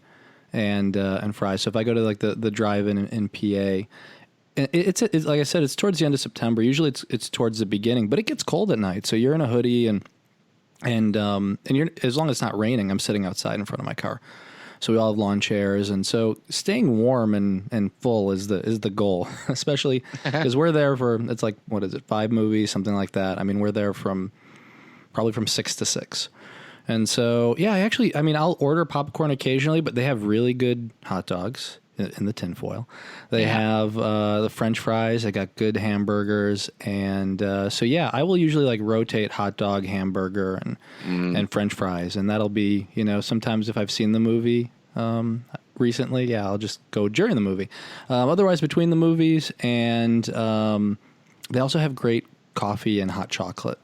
and fries. So if I go to like the drive-in in PA, it's like I said, it's towards the end of September. Usually it's towards the beginning, but it gets cold at night. So you're in a hoodie and you're, as long as it's not raining, I'm sitting outside in front of my car. So we all have lawn chairs, and so staying warm and full is the goal, especially because we're there for, it's like, what is it, 5 movies, something like that. I mean, we're there probably from 6 to 6. And so, yeah, I'll order popcorn occasionally, but they have really good hot dogs. in the tinfoil. They have the French fries. They got good hamburgers, and so yeah, I will usually like rotate hot dog, hamburger, and French fries, and that'll be sometimes if I've seen the movie recently, yeah, I'll just go during the movie. Otherwise, between the movies, and they also have great coffee and hot chocolate.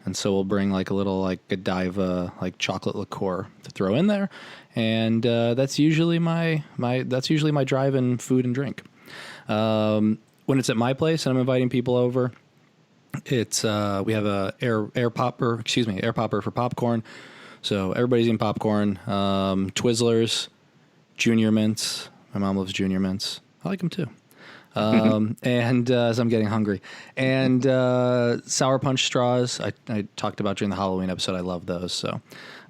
And so we'll bring like a little like Godiva like chocolate liqueur to throw in there, and that's usually my drive-in food and drink. When it's at my place and I'm inviting people over, it's we have a air popper for popcorn. So everybody's eating popcorn, Twizzlers, Junior Mints. My mom loves Junior Mints. I like them too. And as I'm getting hungry, and sour punch straws. I talked about during the Halloween episode. I love those, so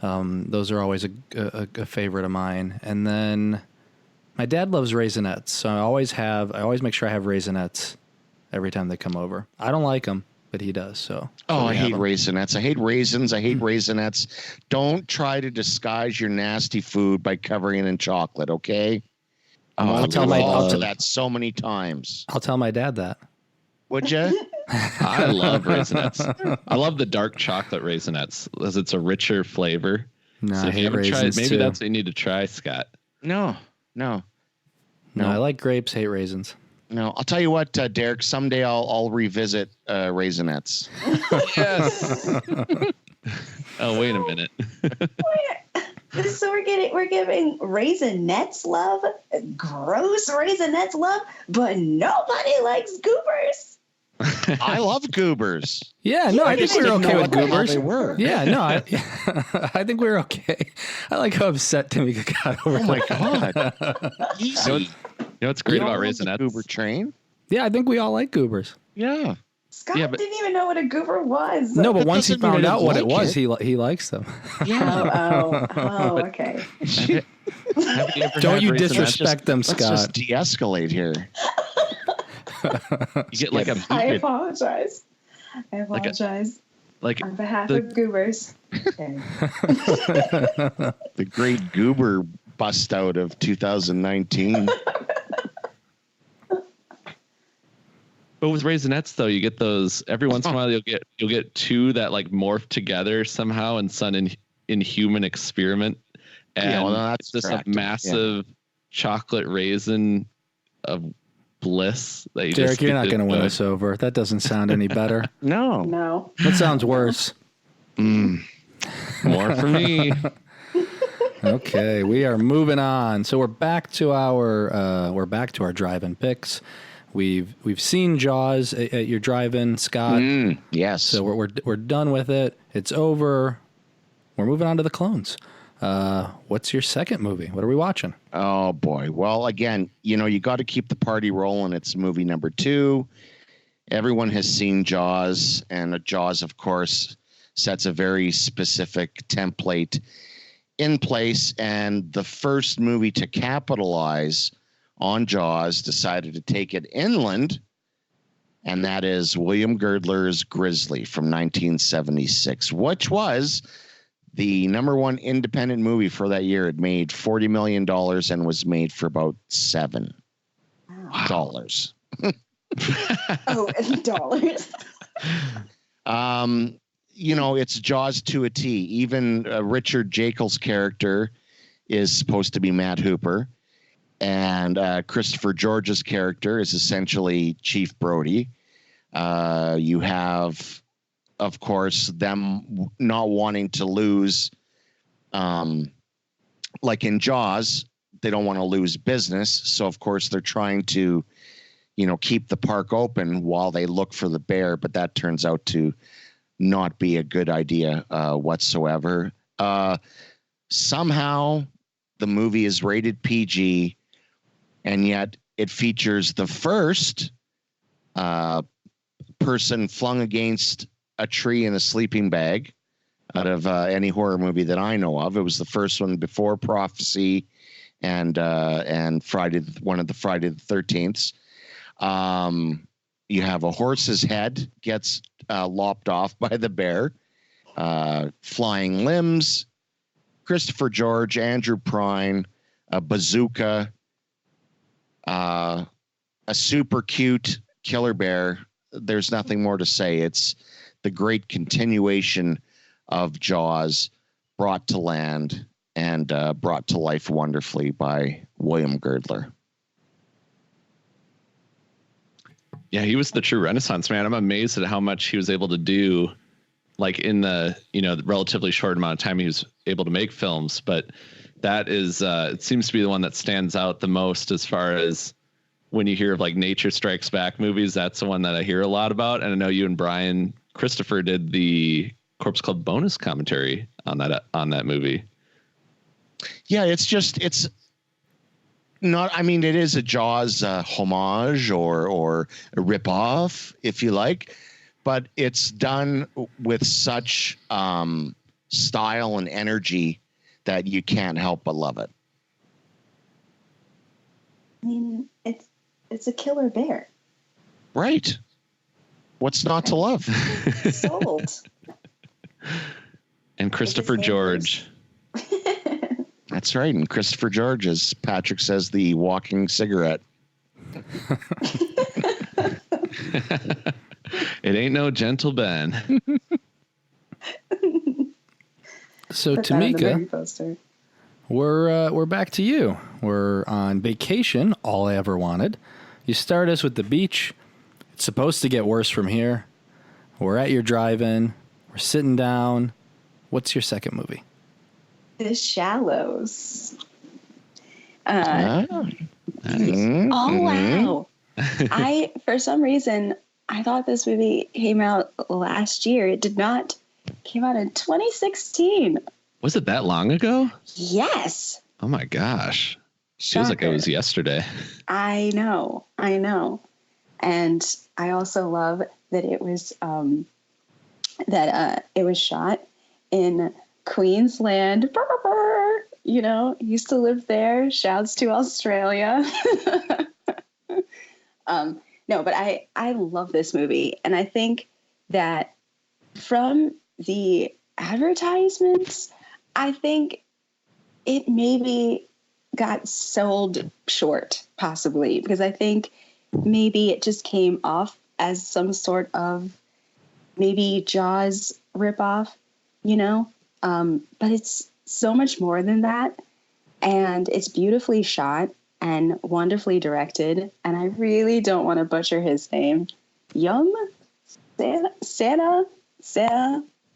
those are always a favorite of mine. And then my dad loves Raisinets, so I always make sure I have Raisinets every time they come over. I don't like them, but he does. So I hate Raisinets. I hate raisins. I hate Raisinets. Don't try to disguise your nasty food by covering it in chocolate. Okay. I'll tell that so many times. I'll tell my dad that. Would you? I love Raisinets. I love the dark chocolate Raisinets because it's a richer flavor. No, so I hate raisins maybe too. that's what you need to try, Scott. No. I like grapes, hate raisins. No, I'll tell you what, Derek. Someday I'll revisit Raisinets. Yes. Oh, wait a minute. So we're giving Raisinets love, gross Raisinets love, but nobody likes Goobers. I love Goobers. Yeah, no, I think we were okay with Goobers. They were. Yeah, no, I think we were okay. I like how upset Tamika got over. Oh my god! Easy. You know what's great about Raisinets? Goober train. Yeah, I think we all like Goobers. Yeah. Scott didn't even know what a Goober was. No, but once he found out what it like was, he likes them. Yeah. Oh, okay. Don't you disrespect them, Scott. Let's just de-escalate here. You get like I apologize. Like on behalf of Goobers. Okay. The great Goober bust out of 2019. But with Raisinets, though, you get those every once in a while. You'll get two that like morph together somehow in some inhuman experiment, and that's it's just a massive chocolate raisin of bliss that you Derek, just you're not going to win us over. That doesn't sound any better. No. That sounds worse. More for me. Okay, we are moving on. So we're back to our drive-in picks. We've seen Jaws at your drive-in, Scott. Yes. So we're done with it. It's over. We're moving on to the clones. What's your second movie? What are we watching? Oh boy. Well, again, you got to keep the party rolling. It's movie number 2. Everyone has seen Jaws, and Jaws, of course, sets a very specific template in place. And the first movie to capitalize on Jaws decided to take it inland, and that is William Girdler's Grizzly from 1976, which was the number 1 independent movie for that year. It made $40 million and was made for about $7. Dollars. Dollars. It's Jaws to a T. Even Richard Jekyll's character is supposed to be Matt Hooper. And Christopher George's character is essentially Chief Brody. You have, of course, them not wanting to lose. Like in Jaws, they don't want to lose business. So, of course, they're trying to, keep the park open while they look for the bear. But that turns out to not be a good idea whatsoever. Somehow, the movie is rated PG. And yet it features the first person flung against a tree in a sleeping bag out of any horror movie that I know of. It was the first one before Prophecy and Friday, one of the Friday the 13th. You have a horse's head gets lopped off by the bear, flying limbs, Christopher George, Andrew Prine, a bazooka, a super cute killer bear. There's nothing more to say. It's the great continuation of Jaws brought to land and brought to life wonderfully by William Girdler. Yeah, he was the true Renaissance man. I'm amazed at how much he was able to do, like in the, the relatively short amount of time he was able to make films. But that is, it seems to be the one that stands out the most as far as when you hear of like Nature Strikes Back movies. That's the one that I hear a lot about. And I know you and Brian Christopher did the Corpse Club bonus commentary on that movie. Yeah, it's not, I mean, it is a Jaws homage or a ripoff, if you like, but it's done with such style and energy that you can't help but love it. I mean, it's a killer bear. Right. What's not to love? Sold. And Christopher George. That's right. And Christopher George, as Patrick says, the walking cigarette. It ain't no gentle Ben. So Put that on the movie Tamika, poster. we're back to you. We're on vacation, all I ever wanted. You start us with the beach. It's supposed to get worse from here. We're at your drive-in. We're sitting down. What's your second movie? The Shallows. Mm-hmm. Oh, wow. For some reason, I thought this movie came out last year. It did not. It came out in 2016. Was it that long ago? Yes. Oh my gosh. Feels like it was yesterday. I know. And I also love that it was it was shot in Queensland. Used to live there. Shouts to Australia. No, but I love this movie. And I think that from the advertisements, I think it maybe got sold short, possibly, because I think maybe it just came off as some sort of maybe Jaws ripoff, but it's so much more than that. And it's beautifully shot and wonderfully directed. And I really don't want to butcher his name.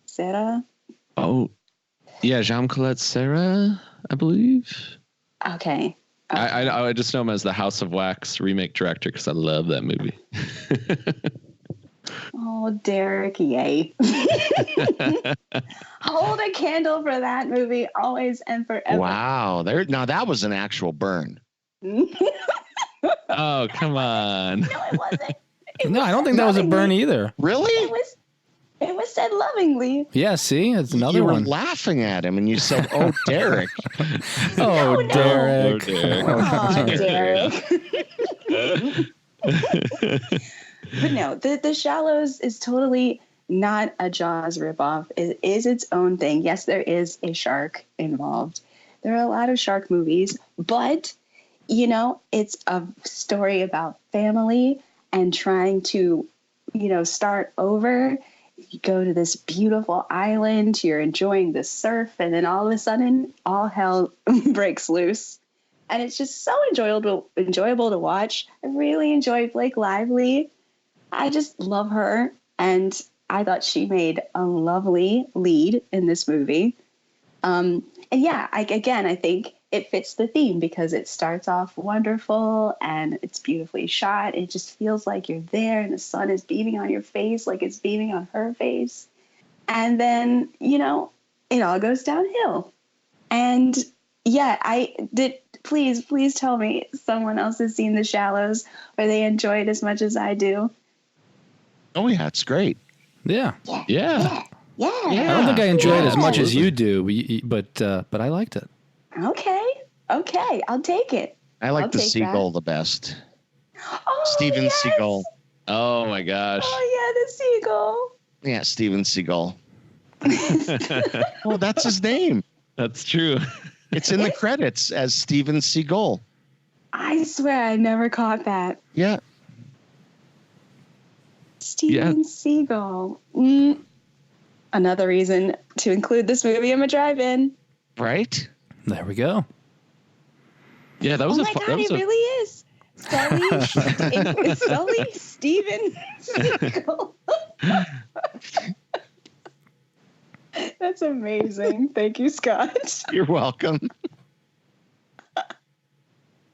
Sarah. Oh, yeah. Jean-Claude Serra, I believe. Okay. I just know him as the House of Wax remake director because I love that movie. Oh, Derek, yay. Hold a candle for that movie always and forever. Wow. Now that was an actual burn. Oh, come on. No, it wasn't. No, I don't think that was a burn either. Really? It was said lovingly. Yeah, see? It's another You were one. laughing at him and you said, "Oh, Derek." Oh, No. Derek. Oh, Derek. But no, the Shallows is totally not a Jaws ripoff. It is its own thing. Yes, there is a shark involved. There are a lot of shark movies, but, it's a story about family and trying to, start over. You go to this beautiful island, you're enjoying the surf, and then all of a sudden, all hell breaks loose. And it's just so enjoyable to watch. I really enjoy Blake Lively. I just love her. And I thought she made a lovely lead in this movie. And yeah, I think it fits the theme because it starts off wonderful and it's beautifully shot. It just feels like you're there and the sun is beaming on your face like it's beaming on her face. And then, it all goes downhill. And yeah, please tell me someone else has seen The Shallows or they enjoy it as much as I do. Oh yeah, it's great. Yeah. Yeah. I don't think I enjoy it as much as you do, but I liked it. Okay, I'll take it. I like the seagull the best. Oh, Steven yes. Seagal. Oh my gosh. Oh yeah, the seagull. Yeah, Steven Seagal. Well, that's his name. That's true. It's in the credits as Steven Seagal. I swear I never caught that. Yeah. Steven Seagal. Another reason to include this movie in my drive-in. Right? There we go. Yeah, that was he really is. Sully Steven Seagal. That's amazing. Thank you, Scott. You're welcome.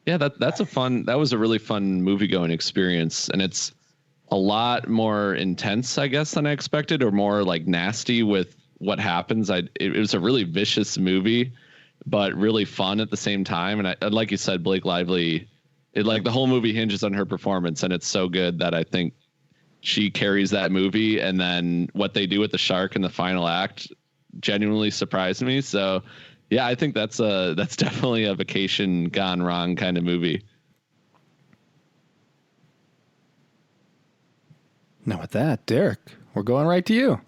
Yeah, that was a really fun movie-going experience, and it's a lot more intense, I guess, than I expected, or more like nasty with what happens. It was a really vicious movie, but really fun at the same time. And like you said, Blake Lively, the whole movie hinges on her performance, and it's so good that I think she carries that movie. And then what they do with the shark in the final act genuinely surprised me. So yeah, I think that's definitely a vacation gone wrong kind of movie. Now with that, Derek, we're going right to you.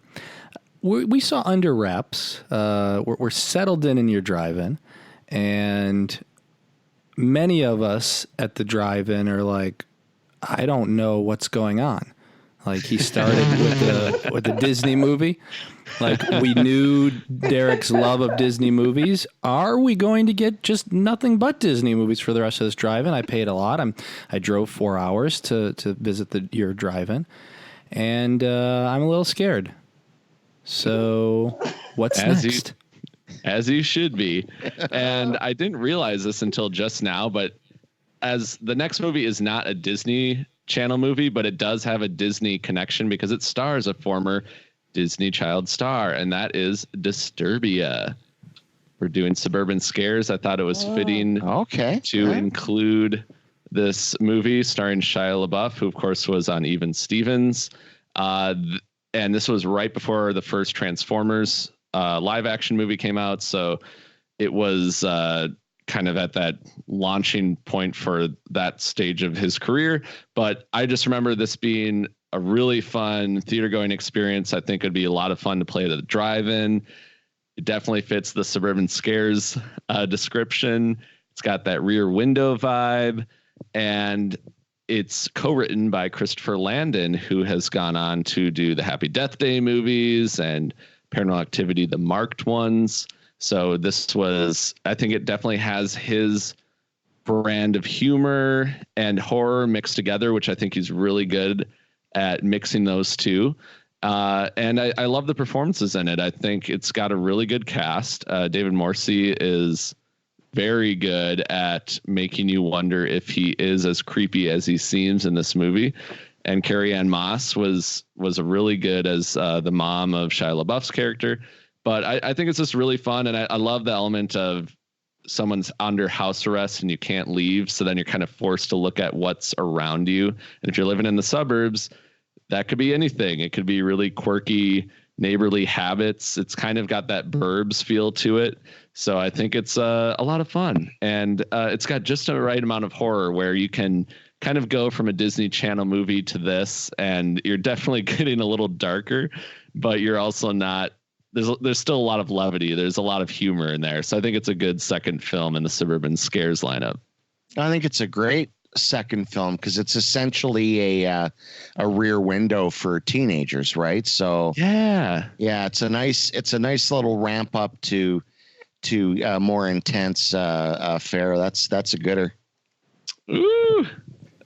We saw Under Wraps. We're settled in your drive-in, and many of us at the drive-in are like, I don't know what's going on. Like, he started with the Disney movie. Like, we knew Derek's love of Disney movies. Are we going to get just nothing but Disney movies for the rest of this drive-in? I paid a lot. I drove 4 hours to visit your drive-in, and I'm a little scared. So what's next? As you should be. And I didn't realize this until just now, but as the next movie is not a Disney Channel movie, but it does have a Disney connection because it stars a former Disney child star, and that is Disturbia. We're doing Suburban Scares. I thought it was fitting to include this movie starring Shia LaBeouf, who of course was on Even Stevens. And this was right before the first Transformers live action movie came out. So it was kind of at that launching point for that stage of his career. But I just remember this being a really fun theater going experience. I think it'd be a lot of fun to play at the drive-in. It definitely fits the Suburban Scares description. It's got that Rear Window vibe, and it's co-written by Christopher Landon, who has gone on to do the Happy Death Day movies and Paranormal Activity, the marked ones. So this was, I think it definitely has his brand of humor and horror mixed together, which I think he's really good at mixing those two. And I love the performances in it. I think it's got a really good cast. David Morse is very good at making you wonder if he is as creepy as he seems in this movie. And Carrie Ann Moss was a really good as the mom of Shia LaBeouf's character. But I think it's just really fun. And I love the element of someone's under house arrest and you can't leave. So then you're kind of forced to look at what's around you. And if you're living in the suburbs, that could be anything. It could be really quirky neighborly habits. It's kind of got that Burbs feel to it. So I think it's a lot of fun. And it's got just the right amount of horror where you can kind of go from a Disney Channel movie to this, and you're definitely getting a little darker, but you're also not, there's still a lot of levity. There's a lot of humor in there. So I think it's a good second film in the Suburban Scares lineup. I think it's a great second film because it's essentially a Rear Window for teenagers, right? So yeah, it's a nice little ramp up to more intense fare. That's a gooder. Ooh,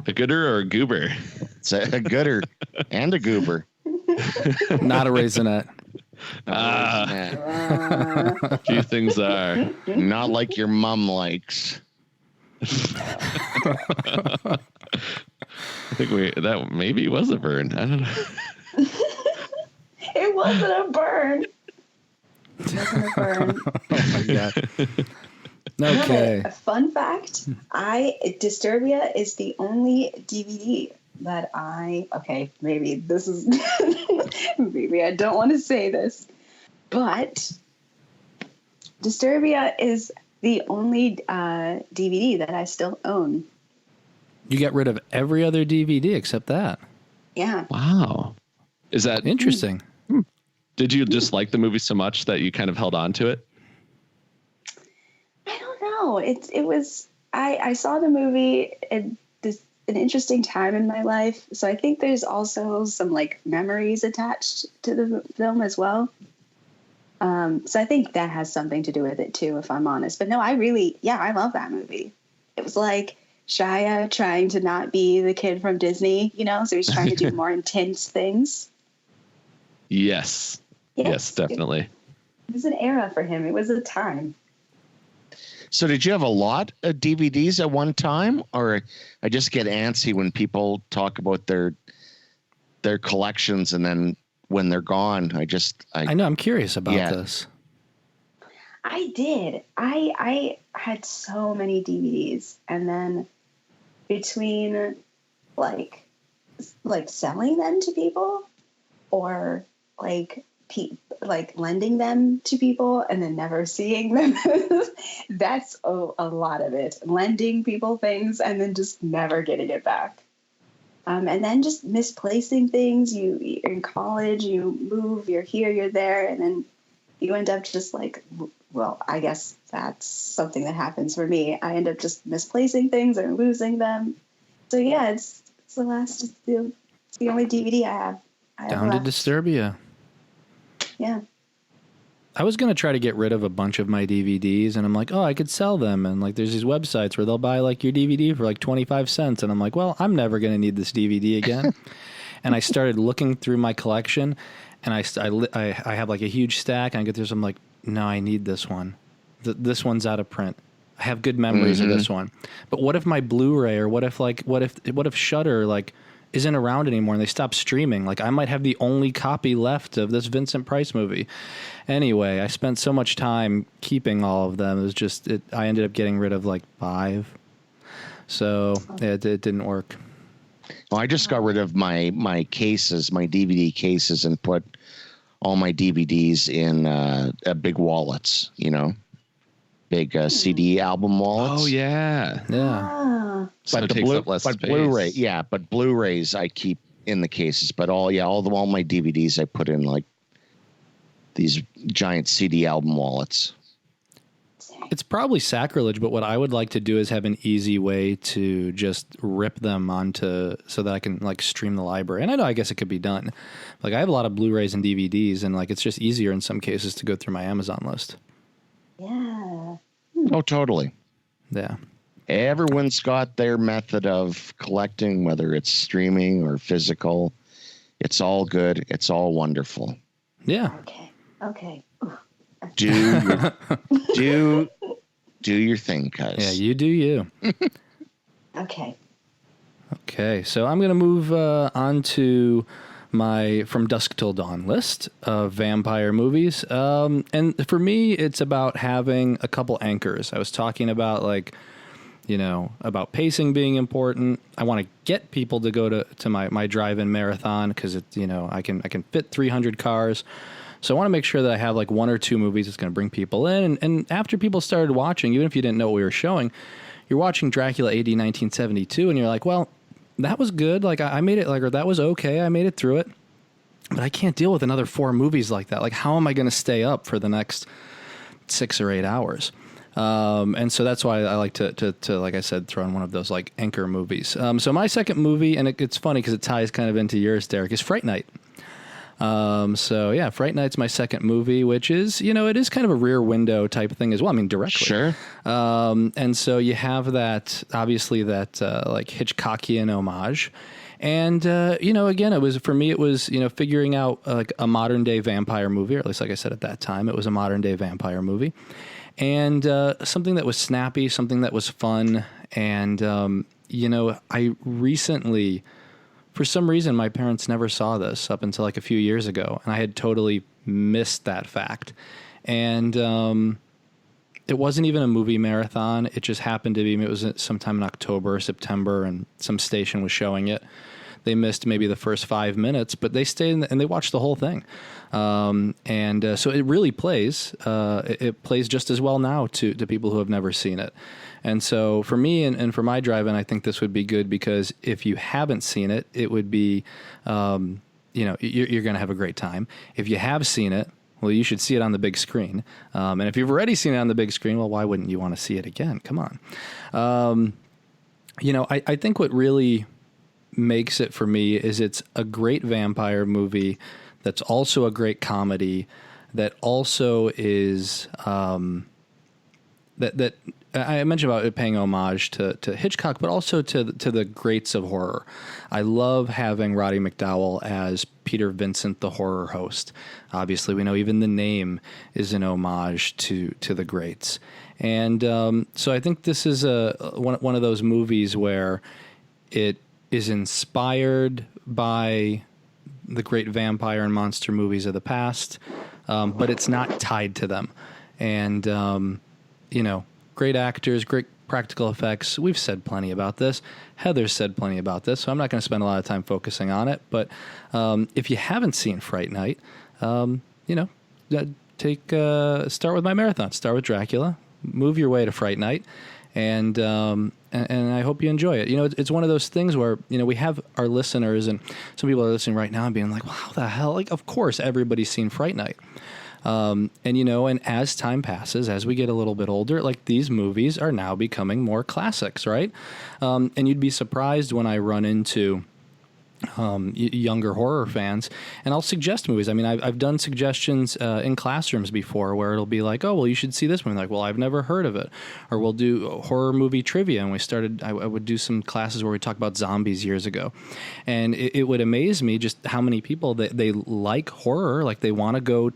a gooder or a goober? It's a gooder and a goober. Not a raisinette. Few things are. Not like your mom likes. I think that maybe was a burn. I don't know. It wasn't a burn. It wasn't a burn. Oh my god. Okay. A fun fact: Disturbia is the only DVD that maybe this is maybe I don't want to say this, but Disturbia is the only DVD that I still own. You got rid of every other DVD except that. Yeah. Wow. Is that interesting? Did you just like the movie so much that you kind of held on to it? I don't know. It was I saw the movie at an interesting time in my life. So I think there's also some like memories attached to the film as well. So I think that has something to do with it too, if I'm honest. But no, I love that movie. It was like Shia trying to not be the kid from Disney, so he's trying to do more intense things. Yes. Yes, definitely. It was an era for him. It was a time. So did you have a lot of DVDs at one time? Or I just get antsy when people talk about their collections, and then when they're gone, I know. I'm curious about this. I did. I had so many DVDs, and then between like selling them to people, or like lending them to people and then never seeing them. That's a lot of it. Lending people things and then just never getting it back. And then just misplacing things. You're in college, you move, you're here, you're there, and then you end up just I guess that's something that happens for me. I end up just misplacing things or losing them. So yeah, it's the only DVD I have. Down to Disturbia. Yeah. I was going to try to get rid of a bunch of my DVDs, and I'm like, I could sell them. And there's these websites where they'll buy your DVD for 25 cents. And I'm like, well, I'm never going to need this DVD again. And I started looking through my collection, and I have a huge stack, and I get through some no, I need this one. This one's out of print. I have good memories of this one. But what if my Blu-ray, or what if Shudder, isn't around anymore and they stop streaming? I might have the only copy left of this Vincent Price movie. Anyway, I spent so much time keeping all of them. It was just, I ended up getting rid of 5. So it didn't work. Well, I just got rid of my cases, my DVD cases, and put all my DVDs in big wallets, big CD album wallets. Oh, yeah. Yeah. So it takes up less space. Blu-ray, but Blu-rays I keep in the cases, but all my DVDs I put in these giant CD album wallets. It's probably sacrilege, but what I would like to do is have an easy way to just rip them onto, so that I can stream the library. And I guess it could be done. I have a lot of Blu-rays and DVDs, and it's just easier in some cases to go through my Amazon list. Yeah. Oh, totally. Yeah. Everyone's got their method of collecting, whether it's streaming or physical. It's all good. It's all wonderful. Yeah. Okay. Do your thing, cuz. Yeah, you do you. Okay. Okay, so I'm going to move on to my From Dusk Till Dawn list of vampire movies. And for me, it's about having a couple anchors. I was talking about about pacing being important. I want to get people to go to my drive-in marathon because I can fit 300 cars. So I want to make sure that I have 1 or 2 movies that's going to bring people in. And after people started watching, even if you didn't know what we were showing, you're watching Dracula A.D. 1972, and you're like, well, that was good. I made it, or that was okay. I made it through it. But I can't deal with another 4 movies like that. How am I going to stay up for the next 6 or 8 hours? And so that's why I like to like I said, throw in one of those anchor movies. So my second movie, and it's funny because it ties kind of into yours, Derek, is Fright Night. So yeah, Fright Night's my second movie, which is, it is kind of a Rear Window type of thing as well. I mean, directly. Sure. And so you have that, obviously that, Hitchcockian homage. And, again, for me, it was, figuring out a modern day vampire movie, or at least, like I said, at that time, it was a modern day vampire movie. And, something that was snappy, something that was fun. And, I recently, for some reason, my parents never saw this up until a few years ago, and I had totally missed that fact. And it wasn't even a movie marathon. It just happened to be, it was sometime in October or September, and some station was showing it. They missed maybe the first 5 minutes, but they stayed and they watched the whole thing. So it really plays. It plays just as well now to people who have never seen it. And so for me and for my drive-in, I think this would be good because if you haven't seen it, it would be, you're going to have a great time. If you have seen it, well, you should see it on the big screen. And if you've already seen it on the big screen, well, why wouldn't you want to see it again? Come on. I think what really makes it for me is it's a great vampire movie that's also a great comedy that also is that I mentioned about it paying homage to Hitchcock, but also to the greats of horror. I love having Roddy McDowall as Peter Vincent, the horror host. Obviously, we know even the name is an homage to the greats. And so I think this is one of those movies where it is inspired by the great vampire and monster movies of the past, but it's not tied to them. And, great actors, great practical effects. We've said plenty about this. Heather's said plenty about this, so I'm not going to spend a lot of time focusing on it. But if you haven't seen Fright Night, start with my marathon. Start with Dracula. Move your way to Fright Night. And I hope you enjoy it. It's one of those things where, we have our listeners, and some people are listening right now and being like, well, how the hell? Like, of course, everybody's seen Fright Night. And as time passes, as we get a little bit older, like these movies are now becoming more classics, right? And you'd be surprised when I run into younger horror fans, and I'll suggest movies. I mean, I've done suggestions in classrooms before where it'll be like, oh, well, you should see this one. Like, well, I've never heard of it. Or we'll do horror movie trivia, and I would do some classes where we talk about zombies years ago, and it would amaze me just how many people they like horror, like they want to go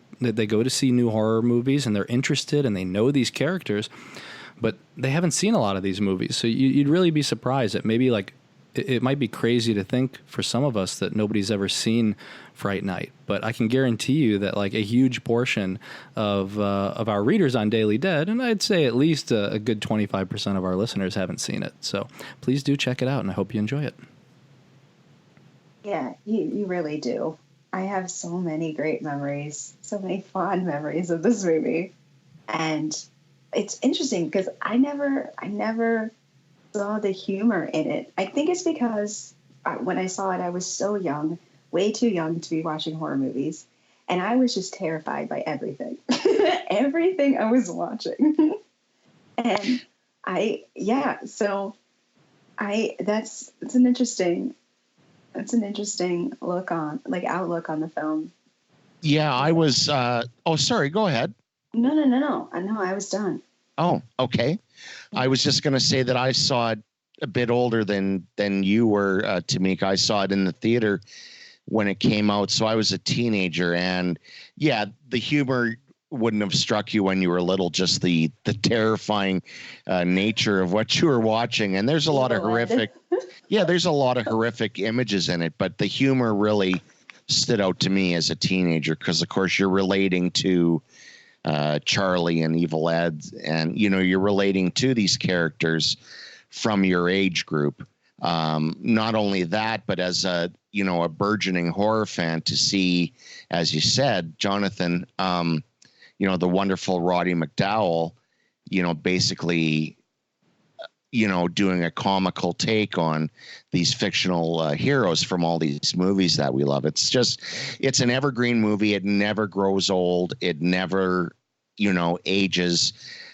to see new horror movies, and they're interested and they know these characters, but they haven't seen a lot of these movies. So you'd really be surprised that maybe like. It might be crazy to think for some of us that nobody's ever seen Fright Night, but I can guarantee you that like a huge portion of our readers on Daily Dead, and I'd say at least a good 25% of our listeners haven't seen it. So please do check it out, and I hope you enjoy it. Yeah, you really do. I have so many great memories, so many fond memories of this movie, and it's interesting because I never saw the humor in it. I think it's because when I saw it, I was so young, way too young to be watching horror movies. And I was just terrified by everything, everything I was watching. And it's an interesting outlook on the film. Yeah, I was, sorry, go ahead. No, I was done. Oh, okay. I was just going to say that I saw it a bit older than you were, Tamika. I saw it in the theater when it came out. So I was a teenager, and yeah, the humor wouldn't have struck you when you were little, just the terrifying nature of what you were watching. And there's a lot of horrific images in it, but the humor really stood out to me as a teenager because, of course, you're relating to Charlie and Evil Ed, and you're relating to these characters from your age group. Not only that, but as a burgeoning horror fan, to see, as you said, Jonathan, the wonderful Roddy McDowall, basically doing a comical take on these fictional heroes from all these movies that we love. It's an evergreen movie. It never grows old. It never, ages.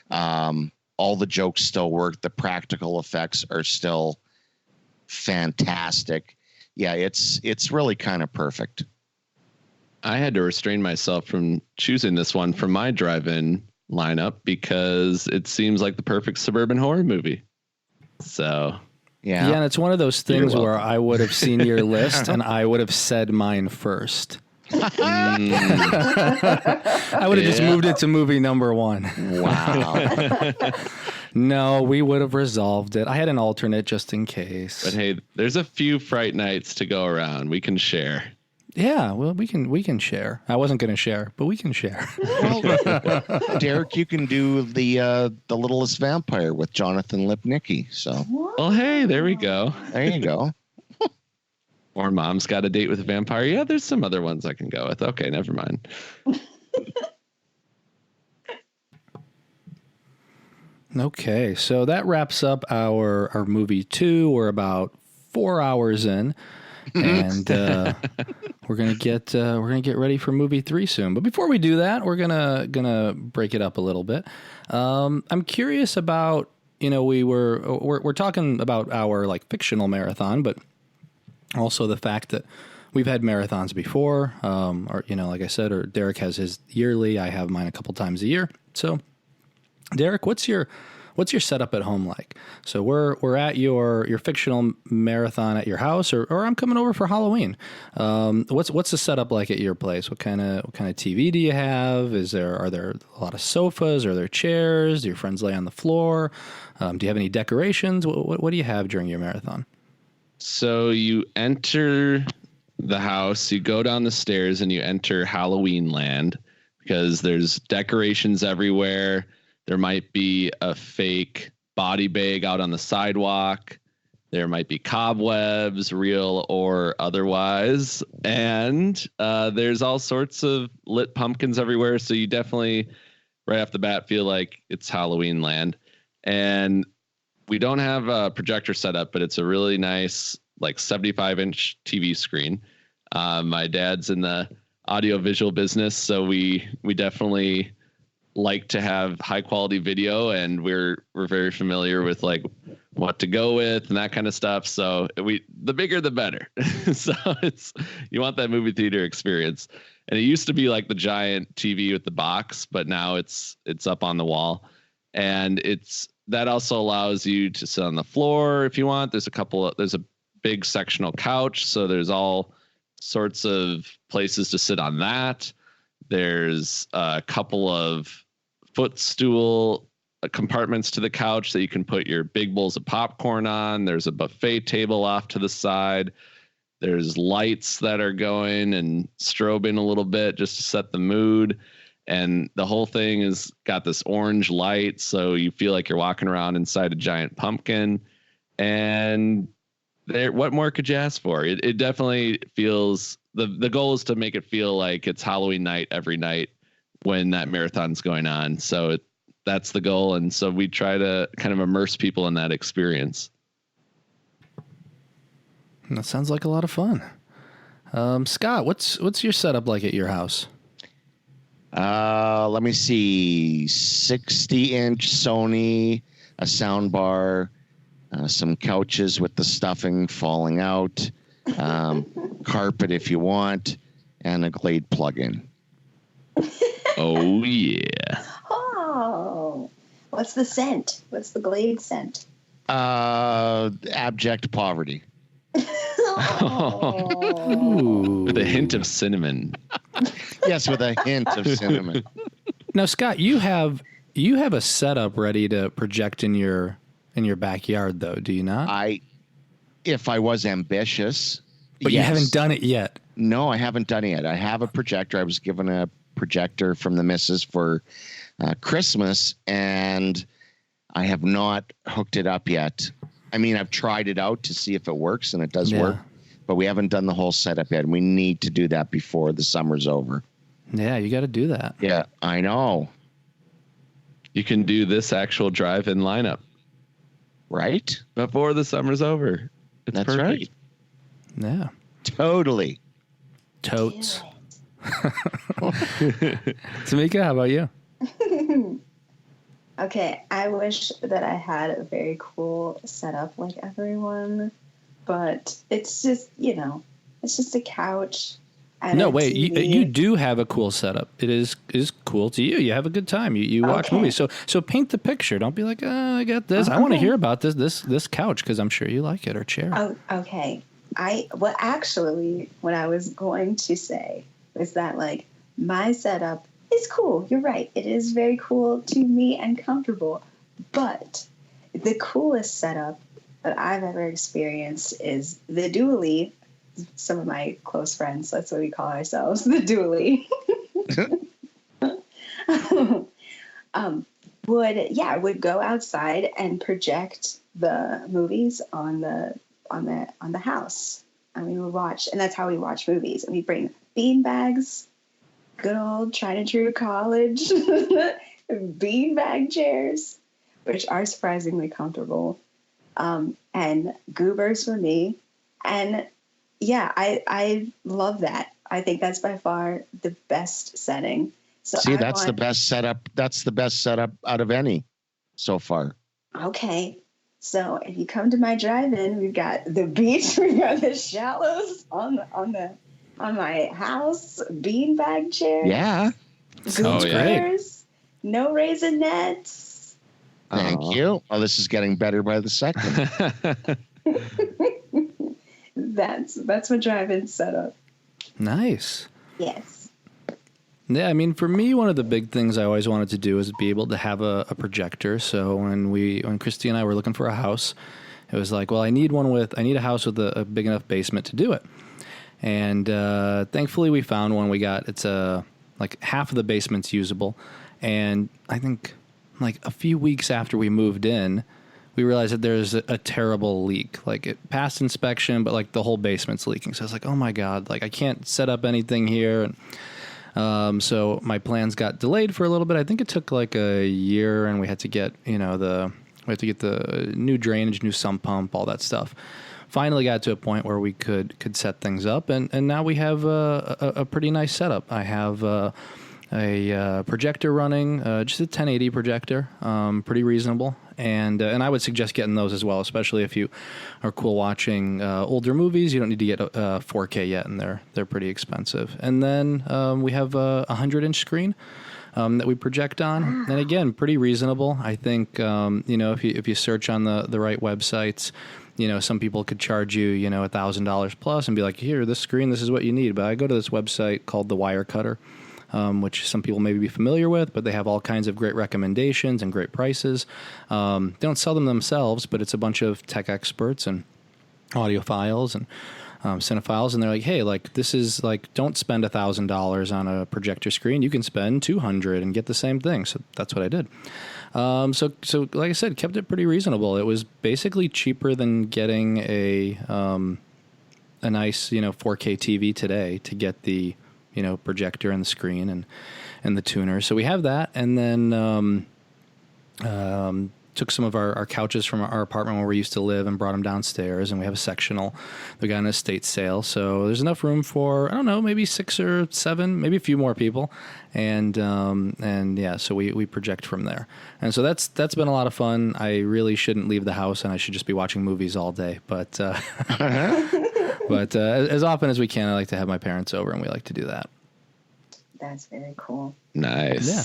All the jokes still work. The practical effects are still fantastic. Yeah, it's really kind of perfect. I had to restrain myself from choosing this one for my drive-in lineup because it seems like the perfect suburban horror movie. So, yeah, and it's one of those things where I would have seen your list and I would have said mine first. I would have just moved it to movie number one. Wow. No, we would have resolved it. I had an alternate just in case. But hey, there's a few Fright Nights to go around. We can share. Yeah, well, we can share. I wasn't going to share, but we can share. Well, Derek, you can do the Littlest Vampire with Jonathan Lipnicki. So, well, hey, there we go. There you go. Or Mom's Got a Date with a Vampire. Yeah, there's some other ones I can go with. Okay, never mind. Okay, so that wraps up our movie 2. We're about 4 hours in. and we're gonna get ready for movie 3 soon. But before we do that, we're gonna break it up a little bit. I'm curious about, we're talking about our like fictional marathon, but also the fact that we've had marathons before, or like I said, or Derek has his yearly. I have mine a couple times a year. So, Derek, what's your setup at home like? So we're at your fictional marathon at your house, or I'm coming over for Halloween. What's the setup like at your place? What kind of TV do you have? Are there a lot of sofas? Are there chairs? Do your friends lay on the floor? Do you have any decorations? What do you have during your marathon? So you enter the house, you go down the stairs, and you enter Halloween land because there's decorations everywhere. There might be a fake body bag out on the sidewalk. There might be cobwebs, real or otherwise. And there's all sorts of lit pumpkins everywhere. So you definitely, right off the bat, feel like it's Halloween land. And we don't have a projector set up, but it's a really nice, like 75-inch TV screen. My dad's in the audio-visual business, so we definitely like to have high quality video, and we're very familiar with like what to go with and that kind of stuff. So the bigger the better. So you want that movie theater experience. And it used to be like the giant TV with the box, but now it's up on the wall. And that also allows you to sit on the floor if you want. There's a big sectional couch, so there's all sorts of places to sit on that. There's a couple of footstool compartments to the couch that you can put your big bowls of popcorn on. There's a buffet table off to the side. There's lights that are going and strobing a little bit just to set the mood. And the whole thing has got this orange light, so you feel like you're walking around inside a giant pumpkin. And what more could you ask for? It definitely feels, the goal is to make it feel like it's Halloween night every night when that marathon's going on. So that's the goal. And so we try to kind of immerse people in that experience. That sounds like a lot of fun. Scott, what's your setup like at your house? Let me see. 60-inch Sony, a sound bar, some couches with the stuffing falling out, carpet if you want, and a Glade plug-in. Oh, yeah. Oh, what's the scent? What's the Glade scent? Abject poverty. Ooh. With a hint of cinnamon. Yes, with a hint of cinnamon. Now, Scott, you have a setup ready to project in your backyard, though, do you not? If I was ambitious. But yes. You haven't done it yet. No, I haven't done it yet. I have a projector. I was given a projector from the missus for Christmas, and I have not hooked it up yet. I mean, I've tried it out to see if it works, and it does work, but we haven't done the whole setup yet. We need to do that before the summer's over. Yeah, you got to do that. Yeah, I know. You can do this actual drive-in lineup. Right? Before the summer's over. That's perfect. right. Yeah. Totally. Totes. Tamika, how about you? Okay, I wish that I had a very cool setup like everyone, but it's just, it's just a couch. And no, wait, you do have a cool setup. It is cool to you. You have a good time. You watch movies. So paint the picture. Don't be like, I got this. I want to hear about this couch because I'm sure you like it, or chair. Oh, okay. Actually, what I was going to say was that like my setup is cool. You're right. It is very cool to me and comfortable. But the coolest setup that I've ever experienced is the dually. Some of my close friends, that's what we call ourselves, the dually. Would go outside and project the movies on the house. And we would watch, and that's how we watch movies. And we bring bean bags, good old tried and true college bean bag chairs, which are surprisingly comfortable, and goobers for me. And Yeah, I love that. I think that's by far the best setting. So See, that's the best setup. That's the best setup out of any so far. Okay. So if you come to my drive-in, we've got the beach, we've got the shallows on my house, beanbag chair. Yeah. Sounds great. No raisinets. Thank you. Oh, this is getting better by the second. That's my drive-in setup. Nice. Yes. Yeah, I mean, for me, one of the big things I always wanted to do is be able to have a projector. So when Christy and I were looking for a house, it was like, well, I need a house with a big enough basement to do it. And thankfully, we found one. It's like half of the basement's usable. And I think like a few weeks after we moved in, we realized that there's a terrible leak. Like it passed inspection, but like the whole basement's leaking. So I was like, oh my God, like I can't set up anything here. And so my plans got delayed for a little bit. I think it took like a year, and we had to get, the new drainage, new sump pump, all that stuff. Finally got to a point where we could set things up, and now we have a pretty nice setup. I have a projector running, just a 1080 projector, pretty reasonable. And I would suggest getting those as well, especially if you are cool watching older movies. You don't need to get 4K yet, and they're pretty expensive. And then we have a 100-inch screen that we project on, and again, pretty reasonable. I think if you search on the right websites, some people could charge you $1,000 plus and be like, here, this screen, this is what you need. But I go to this website called the Wirecutter, which some people may be familiar with, but they have all kinds of great recommendations and great prices. They don't sell them themselves, but it's a bunch of tech experts and audiophiles and cinephiles, and they're like, hey, like this is like, don't spend $1,000 on a projector screen. You can spend $200 and get the same thing. So that's what I did. So like I said, kept it pretty reasonable. It was basically cheaper than getting a nice 4K TV today to get the projector and the screen and the tuner. So we have that, and then took some of our couches from our apartment where we used to live and brought them downstairs, and we have a sectional. We got an estate sale, so there's enough room for, I don't know, maybe 6 or 7, maybe a few more people, and yeah, so we project from there. And so that's been a lot of fun. I really shouldn't leave the house, and I should just be watching movies all day, but but as often as we can, I like to have my parents over, and we like to do that. That's very cool. Nice. Yeah.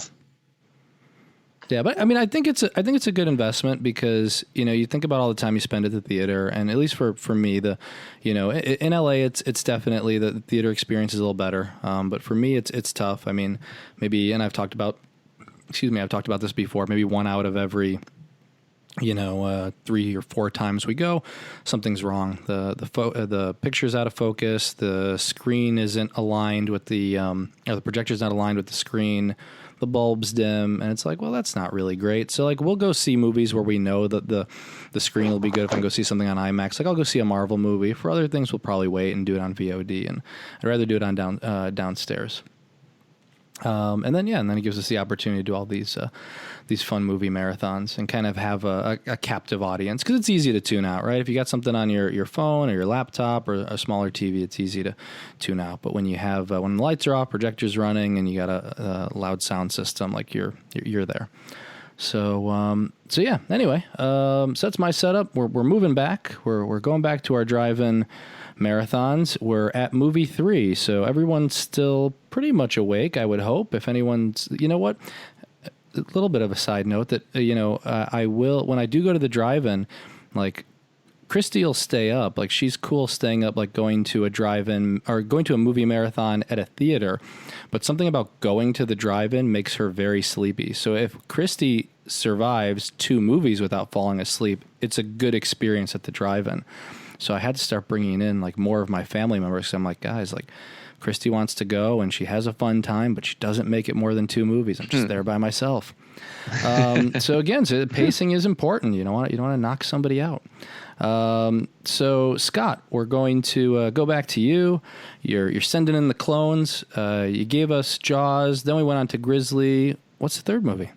Yeah, but I mean, I think it's a good investment because you think about all the time you spend at the theater, and at least for me, in LA, it's definitely the theater experience is a little better. But for me, it's tough. I mean, maybe, and I've talked about this before. Maybe 1 out of every 3 or 4 times we go, something's wrong. The picture's out of focus. The screen isn't aligned with the projector's not aligned with the screen. The bulb's dim, and it's like, well, that's not really great. So like, we'll go see movies where we know that the screen will be good. If I can go see something on IMAX, like I'll go see a Marvel movie. For other things, we'll probably wait and do it on VOD, and I'd rather do it on downstairs. And then it gives us the opportunity to do all these fun movie marathons and kind of have a captive audience, because it's easy to tune out, right? If you got something on your phone or your laptop or a smaller TV, it's easy to tune out. But when you have when the lights are off, projector's running, and you got a loud sound system, like you're there. So yeah. Anyway, so that's my setup. We're moving back. We're going back to our drive-in marathons. We're at movie 3, so everyone's still pretty much awake, I would hope. If anyone's, what, a little bit of a side note that I will, when I do go to the drive-in, like Christy will stay up, like she's cool staying up, like going to a drive-in or going to a movie marathon at a theater, but something about going to the drive-in makes her very sleepy. So if Christy survives 2 movies without falling asleep, it's a good experience at the drive-in. So I had to start bringing in like more of my family members. So I'm like, guys, like Christy wants to go and she has a fun time, but she doesn't make it more than 2 movies. I'm just there by myself. So again, so pacing is important. You don't want to knock somebody out. So Scott, we're going to go back to you. You're sending in the clones. You gave us Jaws. Then we went on to Grizzly. What's the 3rd movie?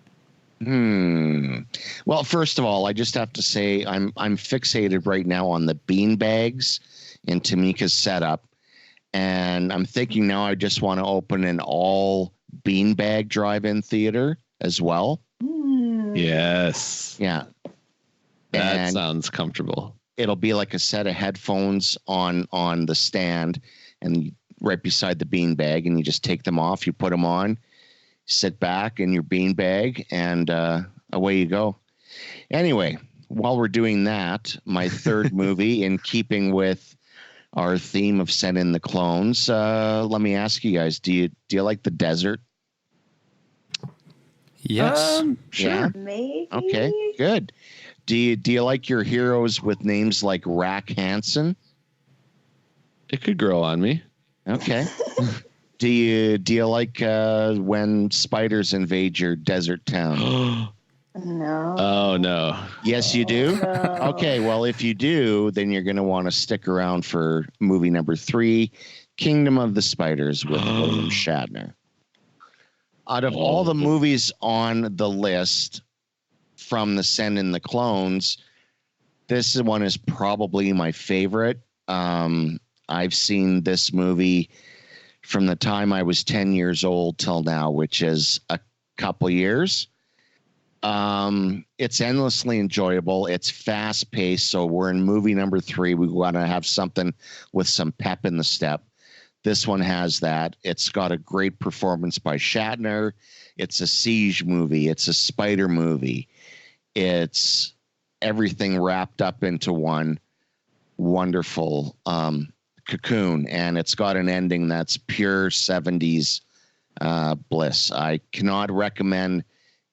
Well, first of all, I just have to say I'm fixated right now on the bean bags in Tamika's setup. And I'm thinking now I just want to open an all beanbag drive-in theater as well. Yes. Yeah. That sounds comfortable. It'll be like a set of headphones on the stand and right beside the beanbag, and you just take them off, you put them on, sit back in your beanbag, and away you go. Anyway, while we're doing that, my third movie, in keeping with our theme of Send in the Clones, let me ask you guys, do you like the desert? Yes. Sure. Yeah. Maybe. Okay, good. Do you like your heroes with names like Rack Hansen? It could grow on me. Okay. Do you like when spiders invade your desert town? No. Oh, no. Yes, you do? No. Okay, well, if you do, then you're going to want to stick around for movie number 3, Kingdom of the Spiders with William Shatner. Out of all the movies on the list from the Send in the Clones, this one is probably my favorite. I've seen this movie from the time I was 10 years old till now, which is a couple years. It's endlessly enjoyable. It's fast paced. So we're in movie number 3. We want to have something with some pep in the step. This one has that. It's got a great performance by Shatner. It's a siege movie. It's a spider movie. It's everything wrapped up into one wonderful cocoon. And it's got an ending that's pure 70s bliss. I cannot recommend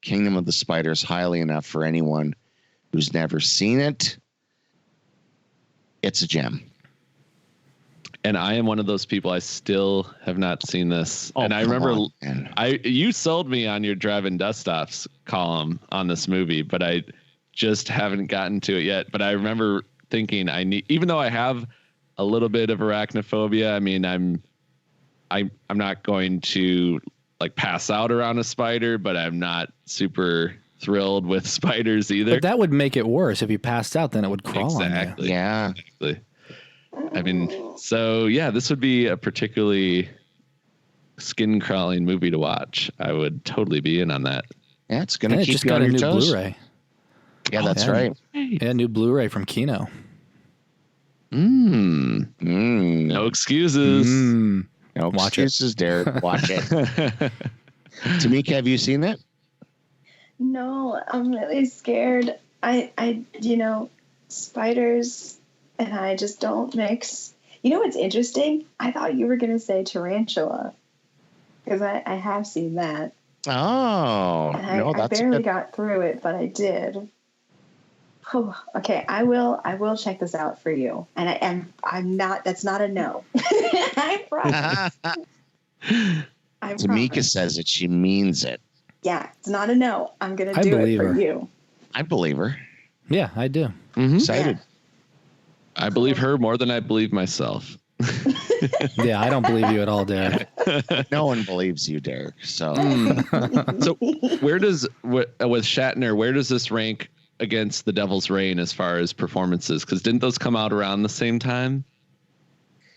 Kingdom of the Spiders highly enough for anyone who's never seen it. It's a gem. And I am one of those people. I still have not seen this. Oh, and I remember on, you sold me on your drive-in dust-offs column on this movie, but I just haven't gotten to it yet. But I remember thinking even though I have a little bit of arachnophobia, I mean, I'm not going to like pass out around a spider, but I'm not super thrilled with spiders either. But that would make it worse. If you passed out, then it would crawl on you. Yeah. Exactly. I mean, so yeah, this would be a particularly skin crawling movie to watch. I would totally be in on that. Yeah, it's going to keep just you got on a your new toes. Blu-ray. Yeah, that's right. Yeah, new Blu-ray from Kino. No excuses. No Watch it. excuses, Derek. Watch it. Tamika, have you seen it? No, I'm really scared. I spiders and I just don't mix. You know what's interesting? I thought you were going to say tarantula because I have seen that. Oh, And no, I that's barely good. got through it, but I did. Oh, okay, I will check this out for you. And I'm not. That's not a no. I promise. Tamika says it. She means it. Yeah, it's not a no. I'm gonna I do it believe for her. you. I believe her. Yeah, I do. Excited. I believe her more than I believe myself. Yeah, I don't believe you at all, Derek. No one believes you, Derek. So So where does with Shatner, where does this rank against The Devil's Reign as far as performances? Because didn't those come out around the same time?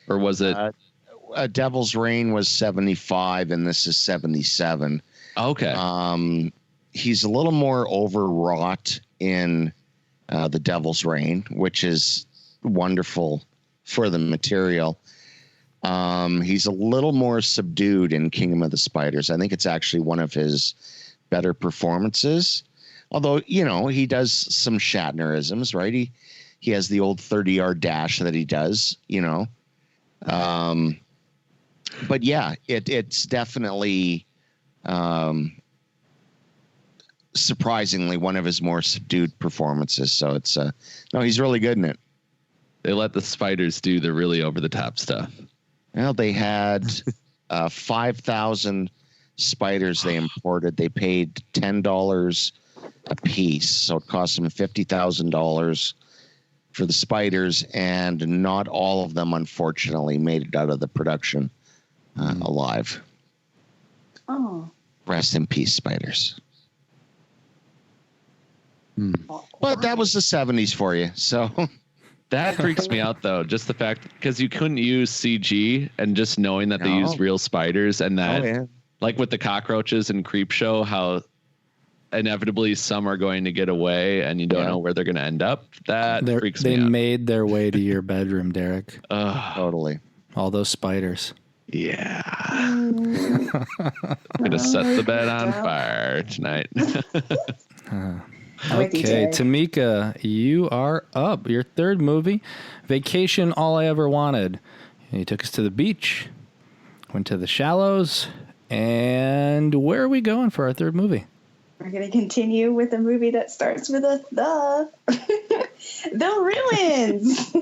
Or was it? Devil's Reign was 75 and this is 77. Okay. He's a little more overwrought in The Devil's Reign, which is wonderful for the material. He's a little more subdued in Kingdom of the Spiders. I think it's actually one of his better performances. Although, he does some Shatnerisms, right? He has the old 30-yard dash that he does, But yeah, it's definitely surprisingly one of his more subdued performances. So it's no, he's really good in it. They let the spiders do the really over-the-top stuff. Well, they had 5,000 spiders they imported. They paid $10 a piece, so it cost them $50,000 for the spiders, and not all of them, unfortunately, made it out of the production alive. Oh. Rest in peace, spiders. But that was the 70s for you, so That freaks me out, though. Just the fact, because you couldn't use CG, and just knowing that they used real spiders, and that, like with the cockroaches in Creepshow, how inevitably some are going to get away, and you don't know where they're going to end up. That freaks me out. They made their way to your bedroom, Derek. Totally. All those spiders. Yeah. I'm going to set the bed on fire tonight. Okay, Tamika, you are up. Your third movie, Vacation, All I Ever Wanted. You took us to the beach, went to the Shallows, and where are we going for our third movie? We're going to continue with a movie that starts with a the. The Ruins.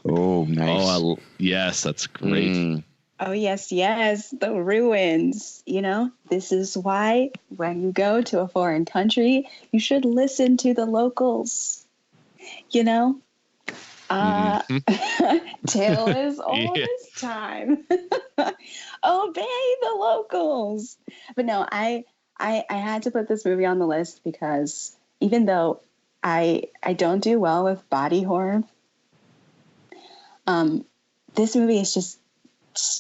Oh, nice. Yes, that's great. Oh, yes, The Ruins. You know, this is why when you go to a foreign country, you should listen to the locals. You know? Tale as old as time. Obey the locals. But no, I had to put this movie on the list because even though I don't do well with body horror, this movie is just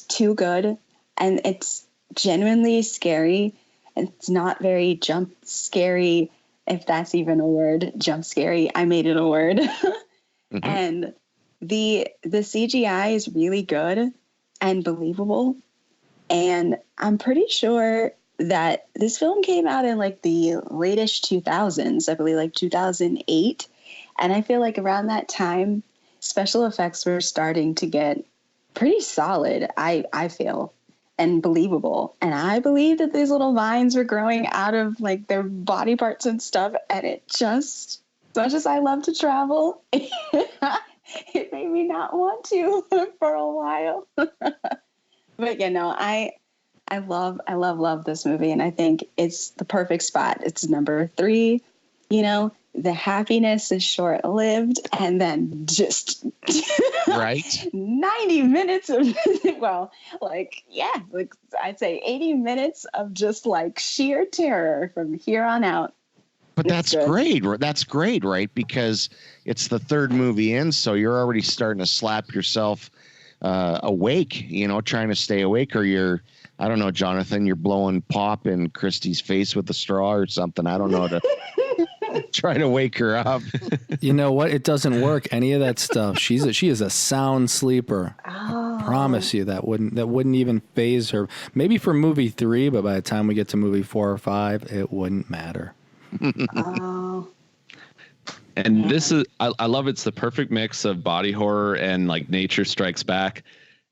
too good, and it's genuinely scary. It's not very jump scary, if that's even a word. Jump scary. I made it a word. And the CGI is really good and believable. And I'm pretty sure that this film came out in like the latest 2000s, I believe like 2008. And I feel like around that time, special effects were starting to get pretty solid, I feel, and believable. And I believe that these little vines were growing out of like their body parts and stuff. And it just, as much as I love to travel, it made me not want to for a while. But you know, I love this movie, and I think it's the perfect spot. It's number 3. You know, the happiness is short-lived, and then just right 90 minutes of I'd say 80 minutes of just like sheer terror from here on out. But that's great. That's great, right? Because it's the third movie in, so you're already starting to slap yourself awake, you know, trying to stay awake, or you're, I don't know, Jonathan, you're blowing pop in Christy's face with a straw or something. I don't know, to try to wake her up. You know what? It doesn't work. Any of that stuff. She is a sound sleeper. I promise you that wouldn't even faze her. Maybe for movie 3, but by the time we get to movie 4 or 5, it wouldn't matter. And this is, I love it's the perfect mix of body horror and like Nature Strikes Back.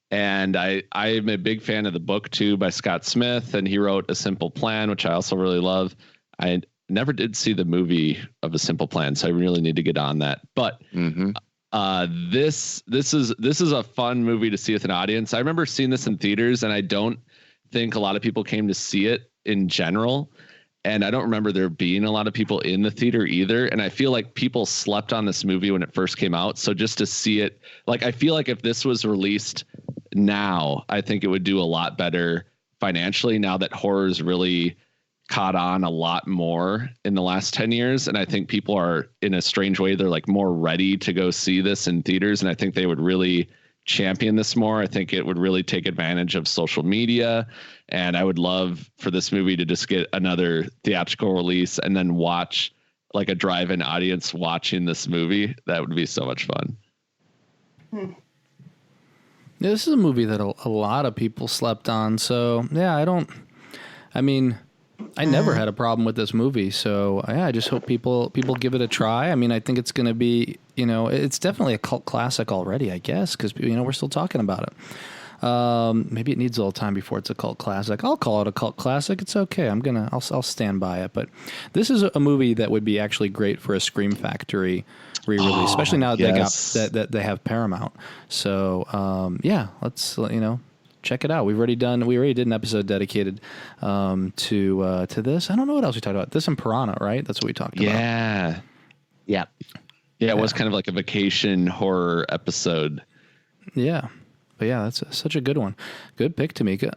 And I'm a big fan of the book too by Scott Smith, and he wrote A Simple Plan, which I also really love. I never did see the movie of A Simple Plan, so I really need to get on that. But this is a fun movie to see with an audience. I remember seeing this in theaters, and I don't think a lot of people came to see it in general. And I don't remember there being a lot of people in the theater either. And I feel like people slept on this movie when it first came out. So just to see it, like, I feel like if this was released now, I think it would do a lot better financially now that horror's really caught on a lot more in the last 10 years. And I think people are, in a strange way, they're like more ready to go see this in theaters. And I think they would really champion this more. I think it would really take advantage of social media. And I would love for this movie to just get another theatrical release and then watch like a drive-in audience watching this movie. That would be so much fun. Yeah, this is a movie that a lot of people slept on. So yeah, I never had a problem with this movie. So yeah, I just hope people give it a try. I mean, I think it's going to be, you know, it's definitely a cult classic already, I guess, because, you know, we're still talking about it. Maybe it needs a little time before it's a cult classic. I'll call it a cult classic. It's okay. I'll stand by it. But this is a movie that would be actually great for a Scream Factory re-release, especially now that they have Paramount. So yeah, let's, you know, check it out. We already did an episode dedicated to this. I don't know what else we talked about. This and Piranha, right? That's what we talked about. Yeah. Yeah, it was kind of like a vacation horror episode. Yeah. But yeah, that's such a good one. Good pick, Tamika.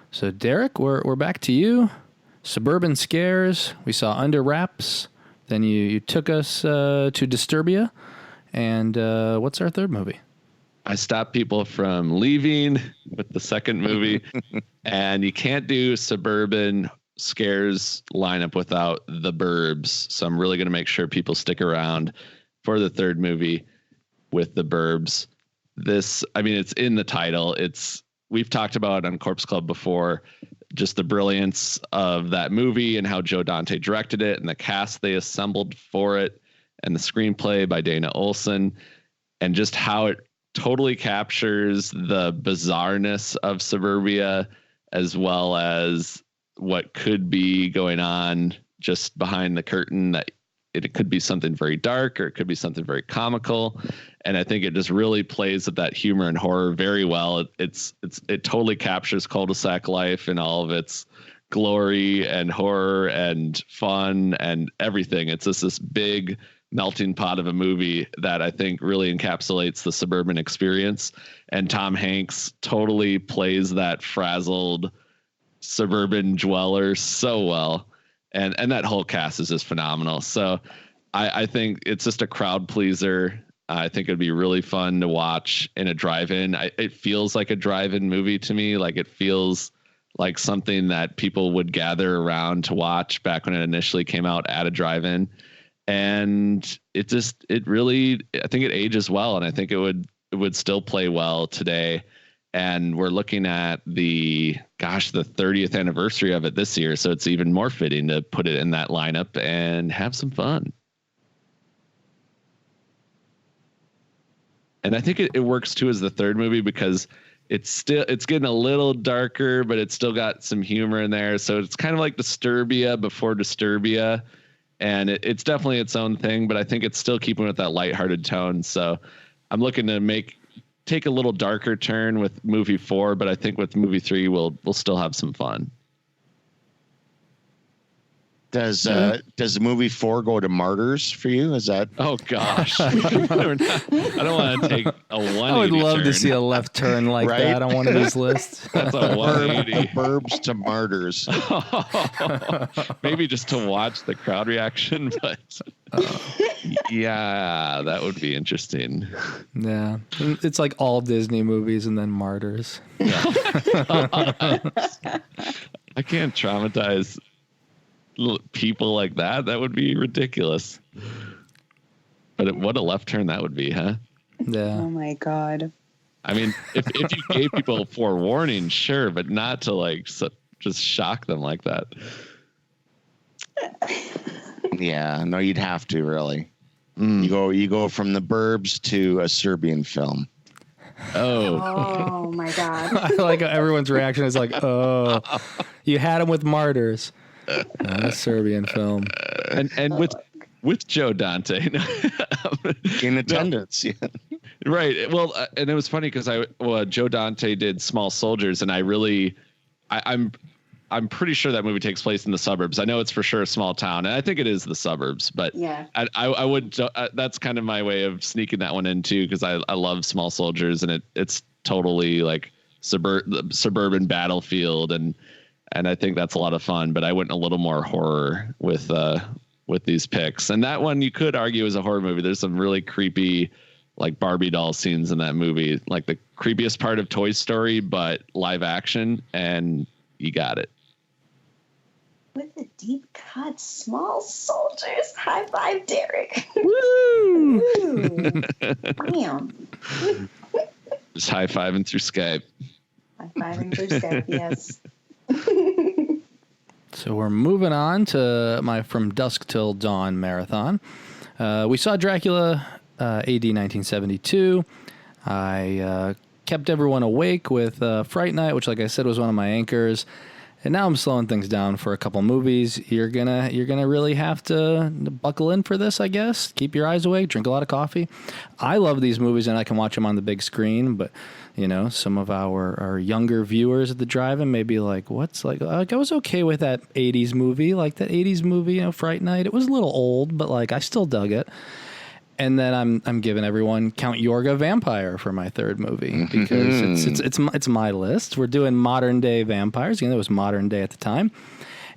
So Derek, we're back to you. Suburban Scares. We saw Under Wraps, Then you took us to Disturbia. And what's our third movie? I stopped people from leaving with the second movie. And you can't do suburban scares lineup without The Burbs. So I'm really going to make sure people stick around for the third movie with The Burbs. This, I mean, it's in the title. We've talked about it on Corpse Club before, just the brilliance of that movie and how Joe Dante directed it and the cast they assembled for it and the screenplay by Dana Olson and just how it totally captures the bizarreness of suburbia as well as what could be going on just behind the curtain, that it could be something very dark or it could be something very comical. And I think it just really plays with that humor and horror very well. It totally captures cul-de-sac life in all of its glory and horror and fun and everything. It's just this big melting pot of a movie that I think really encapsulates the suburban experience. And Tom Hanks totally plays that frazzled suburban dweller so well. And that whole cast is just phenomenal. So I think it's just a crowd pleaser. I think it'd be really fun to watch in a drive-in. It feels like a drive-in movie to me. Like it feels like something that people would gather around to watch back when it initially came out at a drive-in. And it really, I think it ages well. And I think it would still play well today. And we're looking at the 30th anniversary of it this year. So it's even more fitting to put it in that lineup and have some fun. And I think it works too as the third movie because it's getting a little darker, but it's still got some humor in there. So it's kind of like Disturbia before Disturbia. And it's definitely its own thing, but I think it's still keeping with that lighthearted tone. So I'm looking to take a little darker turn with movie 4, but I think with movie 3, we'll still have some fun. Does movie 4 go to Martyrs for you? Is that? Oh gosh, I don't want to take a 180. I would love turn. to see a left turn like Right? that on one of these lists. That's a 180. Burbs to Martyrs. Maybe just to watch the crowd reaction, but yeah, that would be interesting. Yeah, it's like all Disney movies and then Martyrs. Yeah. I can't traumatize people like that. That would be ridiculous. But what a left turn that would be, huh? Yeah. Oh my God. I mean, if you gave people forewarning, sure, but not to just shock them like that. Yeah, no, you'd have to really. You go from The Burbs to a Serbian film. Oh my God. I like how everyone's reaction is like, oh, you had him with Martyrs. A Serbian film. And with Joe Dante. In attendance, yeah. Right. Well, and it was funny because Joe Dante did Small Soldiers, and I'm pretty sure that movie takes place in the suburbs. I know it's for sure a small town, and I think it is the suburbs. But yeah, I would. That's kind of my way of sneaking that one in too, because I love Small Soldiers, and it's totally like suburban battlefield, and I think that's a lot of fun. But I went a little more horror with these picks, and that one you could argue is a horror movie. There's some really creepy, like Barbie doll scenes in that movie, like the creepiest part of Toy Story, but live action, and you got it. with a deep cut, Small Soldiers. High five, Derek. Woo! Woo. Bam. Just high fiving through Skype. High fiving through Skype, yes. So we're moving on to my From Dusk Till Dawn marathon. We saw Dracula AD 1972. I kept everyone awake with Fright Night, which, like I said, was one of my anchors. And now I'm slowing things down for a couple movies. You're gonna really have to buckle in for this, I guess. Keep your eyes awake, drink a lot of coffee. I love these movies, and I can watch them on the big screen. But some of our younger viewers at the drive-in may be like, "What's like?" I was okay with that '80s movie, like that '80s movie, Fright Night. It was a little old, but like I still dug it. And then I'm giving everyone Count Yorga Vampire for my third movie because it's my list. We're doing modern day vampires. It was modern day at the time,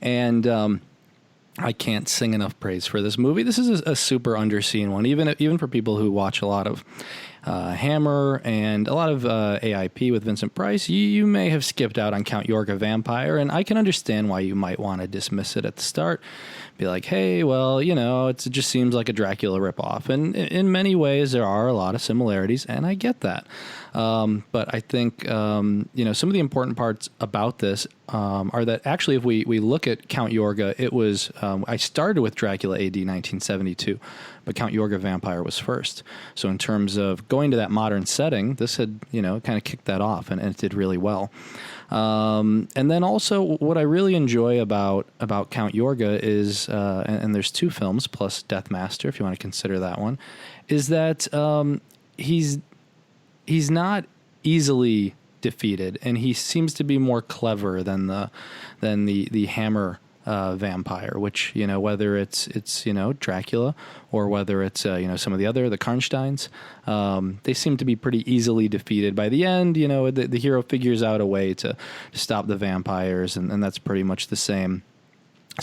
and I can't sing enough praise for this movie. This is a super underseen one, even for people who watch a lot of Hammer and a lot of AIP with Vincent Price. You may have skipped out on Count Yorga Vampire, and I can understand why you might want to dismiss it at the start. Be like, hey, well, it just seems like a Dracula ripoff. And in many ways, there are a lot of similarities, and I get that. But I think, some of the important parts about this are that actually, if we look at Count Yorga, it was, I started with Dracula A.D. 1972, but Count Yorga Vampire was first. So in terms of going to that modern setting, this had, kind of kicked that off, and it did really well. And then also what I really enjoy about Count Yorga is, and there's two films plus Deathmaster, if you want to consider that one, is that he's not easily defeated, and he seems to be more clever than the Hammer vampire, which, whether it's Dracula or whether it's some of the Karnsteins, they seem to be pretty easily defeated by the end. The hero figures out a way to stop the vampires, and that's pretty much the same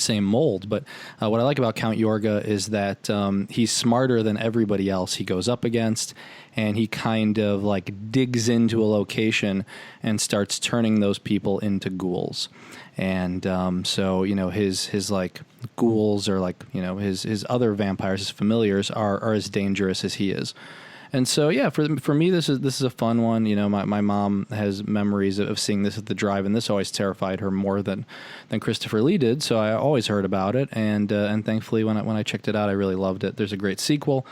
mold. But what I like about Count Yorga is that he's smarter than everybody else he goes up against, and he kind of like digs into a location and starts turning those people into ghouls. And so his like ghouls, or like his other vampires, his familiars, are as dangerous as he is. And so, yeah, for me, this is a fun one. My mom has memories of seeing this at the drive, and this always terrified her more than Christopher Lee did. So I always heard about it, and thankfully when I checked it out, I really loved it. There's a great sequel,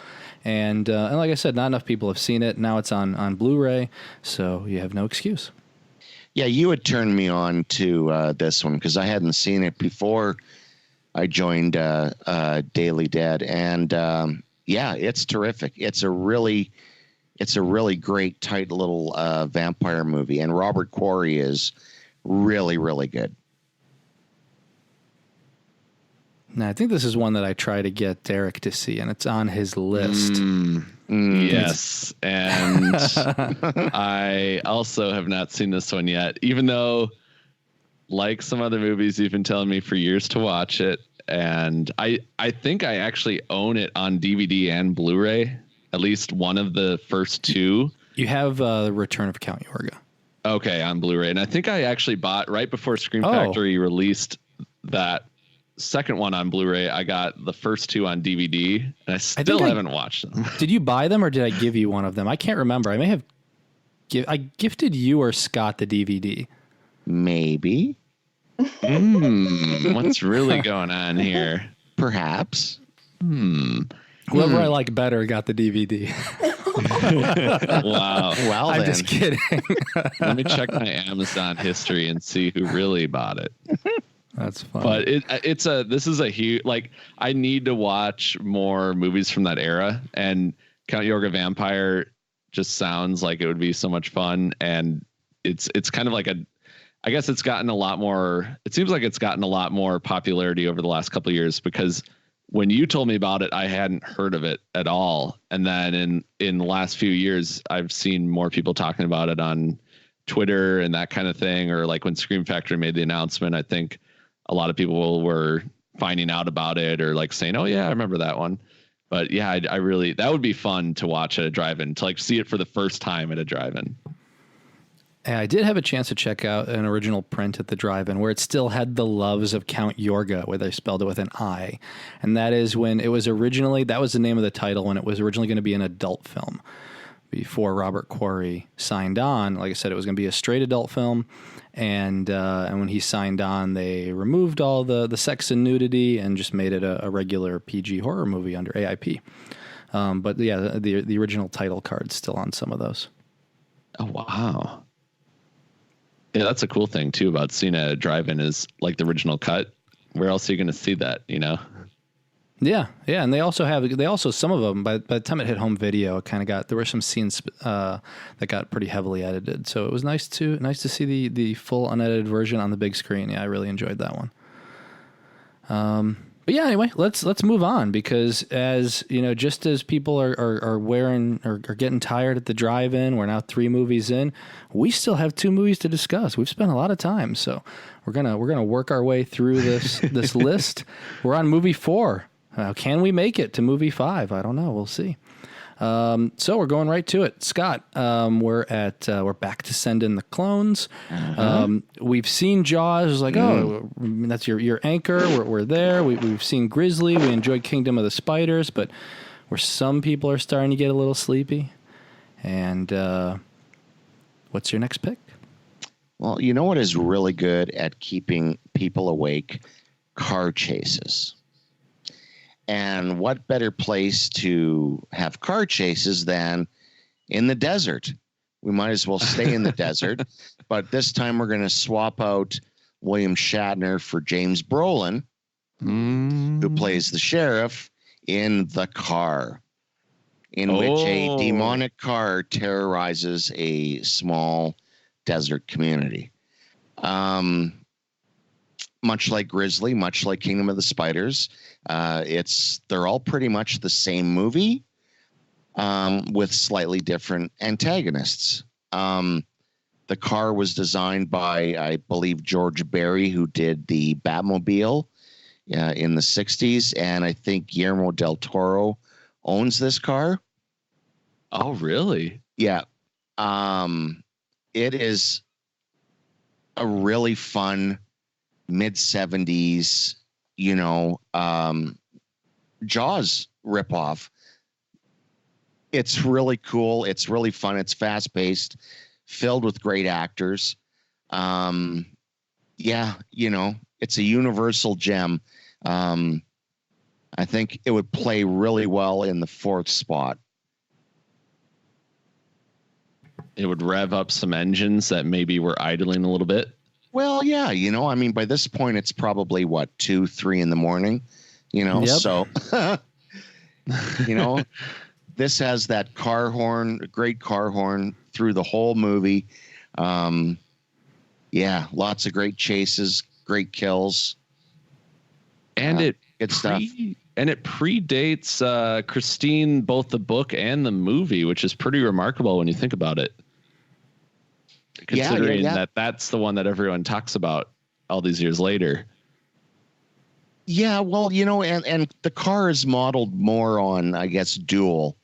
and like I said, not enough people have seen it. Now it's on Blu-ray, so you have no excuse. Yeah, you had turned me on to this one because I hadn't seen it before I joined Daily Dead, and yeah, it's terrific. It's a really great, tight little vampire movie, and Robert Quarry is really, really good. Now, I think this is one that I try to get Derek to see, and it's on his list. Yes, and I also have not seen this one yet, even though, like some other movies, you've been telling me for years to watch it. And I think I actually own it on DVD and Blu-ray, at least one of the first two. You have The Return of Count Yorga. Okay, on Blu-ray. And I think I actually bought, right before Scream Factory released that second one on Blu-ray, I got the first two on DVD, and I still haven't watched them. Did you buy them, or did I give you one of them? I can't remember. I may have I gifted you or Scott the DVD. Maybe. What's really going on here? Perhaps. Whoever I like better got the DVD. Wow. Well, I'm just kidding. Let me check my Amazon history and see who really bought it. That's fun. But this is a huge, like, I need to watch more movies from that era, and Count Yorga Vampire just sounds like it would be so much fun. And it's kind of like I guess it's gotten a lot more, it seems like it's gotten a lot more popularity over the last couple of years, because when you told me about it, I hadn't heard of it at all. And then in the last few years, I've seen more people talking about it on Twitter and that kind of thing. Or like when Scream Factory made the announcement, I think a lot of people were finding out about it, or like saying, oh yeah, I remember that one. But yeah, I really, that would be fun to watch at a drive-in, to like see it for the first time at a drive-in. And I did have a chance to check out an original print at the drive-in where it still had the loves of Count Yorga, where they spelled it with an I. And that is when it was originally, that was the name of the title when it was originally going to be an adult film. Before Robert Quarry signed on, like I said, it was going to be a straight adult film. And when he signed on, they removed all the sex and nudity and just made it a regular PG horror movie under AIP. But yeah, the original title card's still on some of those. Oh, wow. Yeah, that's a cool thing too about seeing a drive-in is like the original cut. Where else are you going to see that, you know? Yeah, and they also some of them by the time it hit home video, it kind of there were some scenes that got pretty heavily edited. So it was nice to see the full unedited version on the big screen. Yeah, I really enjoyed that one. But yeah, anyway, let's move on, because as you know, just as people are wearing or are getting tired at the drive-in, we're now 3 movies in. We still have 2 movies to discuss. We've spent a lot of time, so we're gonna work our way through this list. We're on movie 4. Can we make it to movie 5? I don't know. We'll see. So we're going right to it. Scott, we're back to Send in the Clones. We've seen Jaws. It's like, oh, that's your anchor. We're there. We've seen Grizzly. We enjoyed Kingdom of the Spiders, but where some people are starting to get a little sleepy. And what's your next pick? Well, you know what is really good at keeping people awake? Car chases. And what better place to have car chases than in the desert? We might as well stay in the desert. But this time we're going to swap out William Shatner for James Brolin, who plays the sheriff in The Car, in which a demonic car terrorizes a small desert community. Much like Grizzly, much like Kingdom of the Spiders, they're all pretty much the same movie, with slightly different antagonists. The Car was designed by, I believe, George Barry, who did the Batmobile in the 60s, and I think Guillermo del Toro owns this car. Oh, really? Yeah. It is a really fun mid-70s, Jaws ripoff. It's really cool. It's really fun. It's fast-paced, filled with great actors. It's a universal gem. I think it would play really well in the 4th spot. It would rev up some engines that maybe were idling a little bit. Well, yeah, by this point, it's probably 2, 3 in the morning, Yep. So, this has that car horn, great car horn through the whole movie. Lots of great chases, great kills. And it predates Christine, both the book and the movie, which is pretty remarkable when you think about it. Considering that's the one that everyone talks about all these years later. Yeah, well, and the Car is modeled more on, I guess, Duel,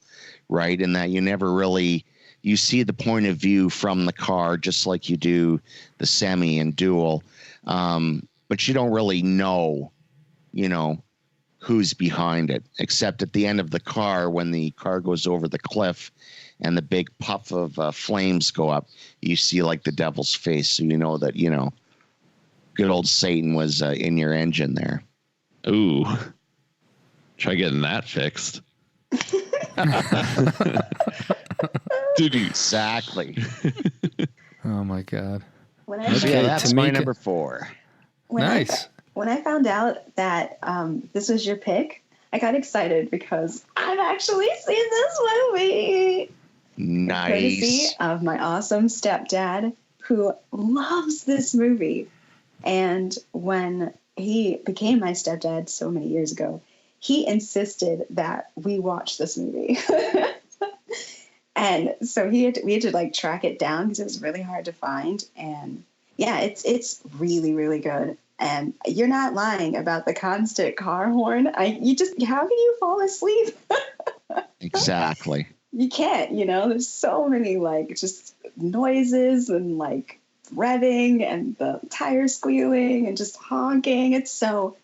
right? In that you see the point of view from the car, just like you do the Semi and Duel. But you don't really know, who's behind it, except at the end of the Car, when the car goes over the cliff and the big puff of flames go up, you see like the devil's face. So you know that, good old Satan was in your engine there. Ooh, try getting that fixed. Dude, exactly. Oh my God. That's my number 4. Nice. When I found out that this was your pick, I got excited because I've actually seen this movie. Nice. Courtesy of my awesome stepdad, who loves this movie. And when he became my stepdad so many years ago, he insisted that we watch this movie. And so we had to track it down because it was really hard to find. And yeah, it's really, really good. And you're not lying about the constant car horn. How can you fall asleep? Exactly. You can't, there's so many just noises and revving and the tire squealing and just honking. It's such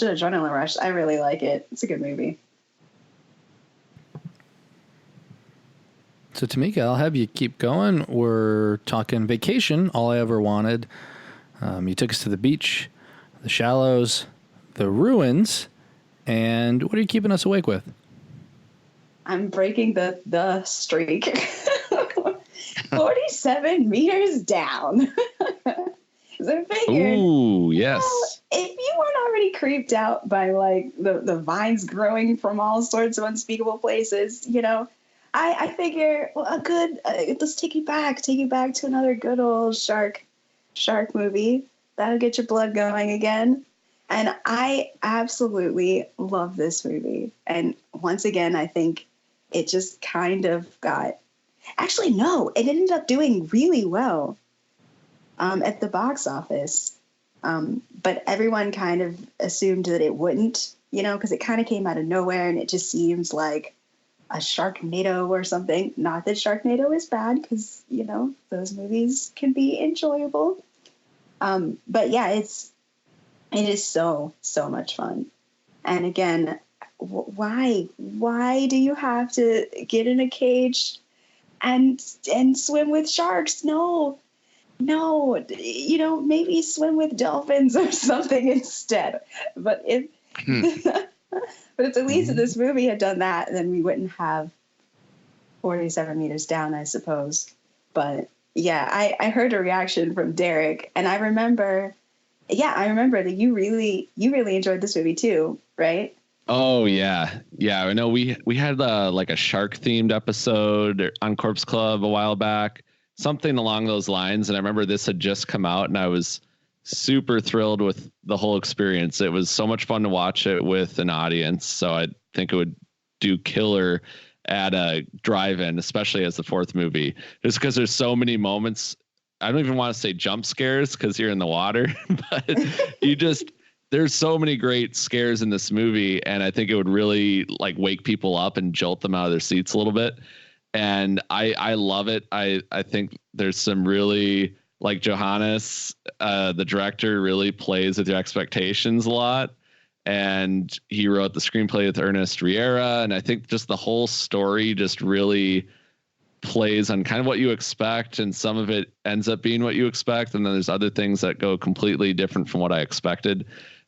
an adrenaline rush. I really like it. It's a good movie. So Tamika, I'll have you keep going. We're talking vacation. All I ever wanted. You took us to the beach, the Shallows, the ruins, and what are you keeping us awake with? I'm breaking the streak. 47 meters down. So I figured, ooh, yes. If you weren't already creeped out by the vines growing from all sorts of unspeakable places, I figure, let's take you back to another good old shark movie. That'll get your blood going again. And I absolutely love this movie. And once again, I think it just kind of got, actually, no, it ended up doing really well at the box office. But everyone kind of assumed that it wouldn't, because it kind of came out of nowhere and it just seems like a Sharknado or something. Not that Sharknado is bad, because, those movies can be enjoyable. But yeah, it is so, so much fun. And again, why do you have to get in a cage and swim with sharks? No, maybe swim with dolphins or something instead. But if at least if this movie had done that, then we wouldn't have 47 meters down, I suppose. But yeah, I heard a reaction from Derek, and I remember that you really enjoyed this movie too, right? Oh yeah. I know we had like a shark themed episode on Corpse Club a while back, something along those lines. And I remember this had just come out, and I was super thrilled with the whole experience. It was so much fun to watch it with an audience. So I think it would do killer at a drive-in, especially as the fourth movie, just because there's so many moments. I don't even want to say jump scares because you're in the water, but there's so many great scares in this movie. And I think it would really like wake people up and jolt them out of their seats a little bit. And I love it. I think there's some really, like, Johannes, the director, really plays with your expectations a lot. And he wrote the screenplay with Ernest Riera. And I think just the whole story just really plays on kind of what you expect. And some of it ends up being what you expect. And then there's other things that go completely different from what I expected.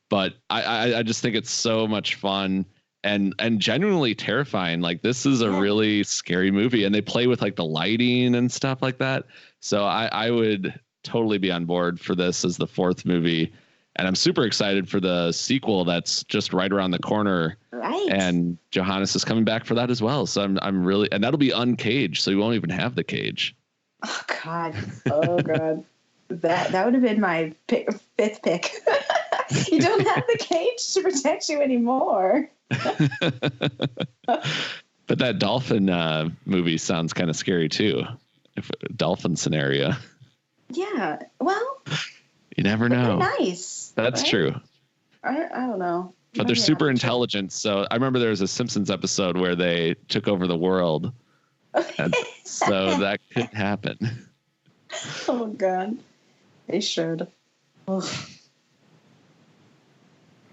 But I just think it's so much fun and genuinely terrifying. Like, this is a really scary movie, and they play with like the lighting and stuff like that. So I would totally be on board for this as the fourth movie. And I'm super excited for the sequel that's just right around the corner. Right. And Johannes is coming back for that as well. So I'm really, and that'll be uncaged. So you won't even have the cage. Oh God. That would have been my fifth pick. You don't have the cage to protect you anymore. But that dolphin movie sounds kind of scary too. If a dolphin scenario. Yeah. Well, you never know. Nice. That's right? true. I don't know. But they're super intelligent. So I remember there was a Simpsons episode where they took over the world. And so that could happen. Oh God. They should. Ugh.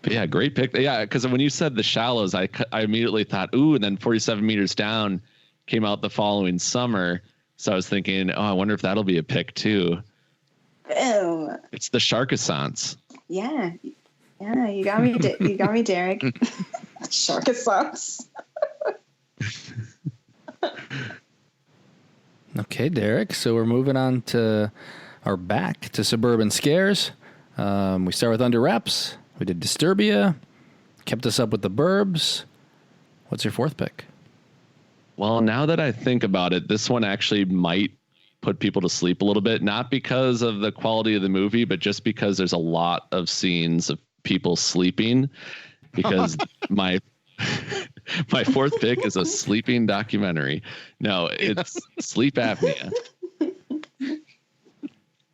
But yeah, great pick. Yeah, because when you said The Shallows, I immediately thought, ooh, and then 47 Meters Down came out the following summer. So I was thinking, oh, I wonder if that'll be a pick too. Boom. It's the Sharkassance. Yeah. Yeah, you got me. You got me, Derek. Sharkassance. Okay, Derek. So we're moving on to back to suburban scares. We start with Under Wraps. We did Disturbia. Kept us up with The Burbs. What's your fourth pick? Well, now that I think about it, this one actually might put people to sleep a little bit, not because of the quality of the movie, but just because there's a lot of scenes of people sleeping. Because my fourth pick is a sleeping documentary. No, it's sleep apnea.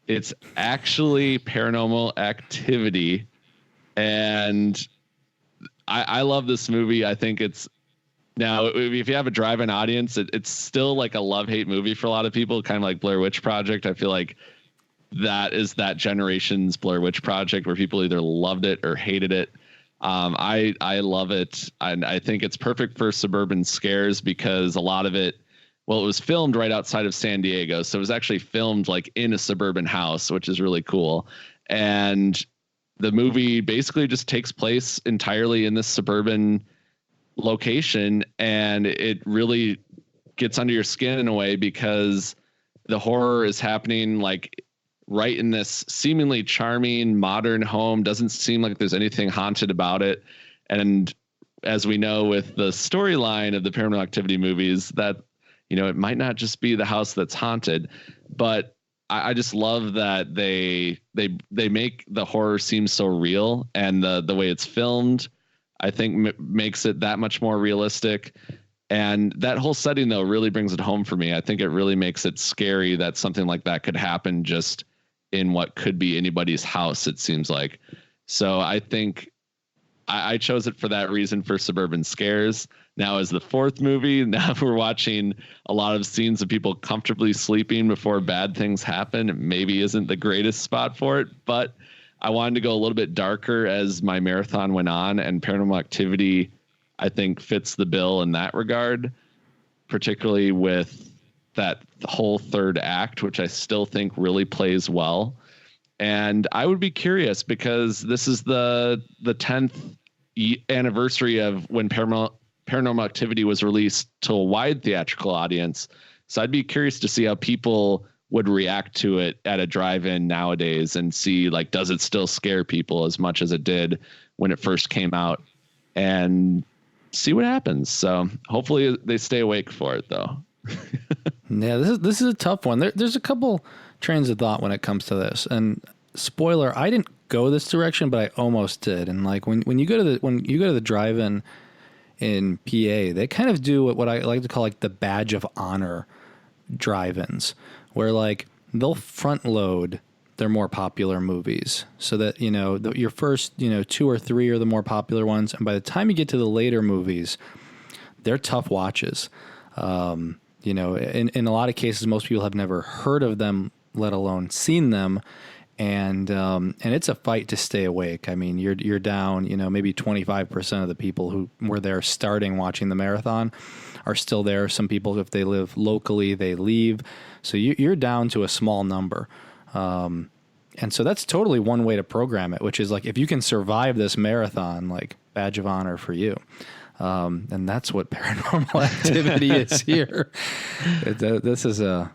It's actually Paranormal Activity. And I love this movie. I think it's, now, if you have a drive-in audience, it's still like a love-hate movie for a lot of people, kind of like Blair Witch Project. I feel like that is that generation's Blair Witch Project, where people either loved it or hated it. I love it, and I think it's perfect for suburban scares because a lot of it, well, it was filmed right outside of San Diego, so it was actually filmed like in a suburban house, which is really cool. And the movie basically just takes place entirely in this suburban location, and it really gets under your skin in a way because the horror is happening like right in this seemingly charming modern home. Doesn't seem like there's anything haunted about it. And as we know with the storyline of the Paranormal Activity movies, that, you know, it might not just be the house that's haunted, but I just love that they make the horror seem so real, and the way it's filmed, I think makes it that much more realistic. And that whole setting, though, really brings it home for me. I think it really makes it scary that something like that could happen just in what could be anybody's house, it seems like. So I think I chose it for that reason, for suburban scares. Now, as the fourth movie, now we're watching a lot of scenes of people comfortably sleeping before bad things happen. It maybe isn't the greatest spot for it, but I wanted to go a little bit darker as my marathon went on, and Paranormal Activity, I think, fits the bill in that regard, particularly with that whole third act, which I still think really plays well. And I would be curious, because this is the 10th anniversary of when Paranormal Activity was released to a wide theatrical audience. So I'd be curious to see how people would react to it at a drive-in nowadays, and see, like, does it still scare people as much as it did when it first came out, and see what happens. So hopefully they stay awake for it, though. Yeah, this is a tough one. There's a couple trains of thought when it comes to this. And spoiler, I didn't go this direction, but I almost did. And like when you go to the drive-in in PA, they kind of do what I like to call like the badge of honor drive-ins, where like they'll front load their more popular movies, so that, you know, your first, you know, 2 or 3 are the more popular ones, and by the time you get to the later movies, they're tough watches. You know, in a lot of cases, most people have never heard of them, let alone seen them, and it's a fight to stay awake. I mean, you're down, you know, maybe 25% of the people who were there starting watching the marathon are still there. Some people, if they live locally, they leave, so you're down to a small number. And so that's totally one way to program it, which is like, if you can survive this marathon, like, badge of honor for you. And that's what Paranormal Activity is here. This is a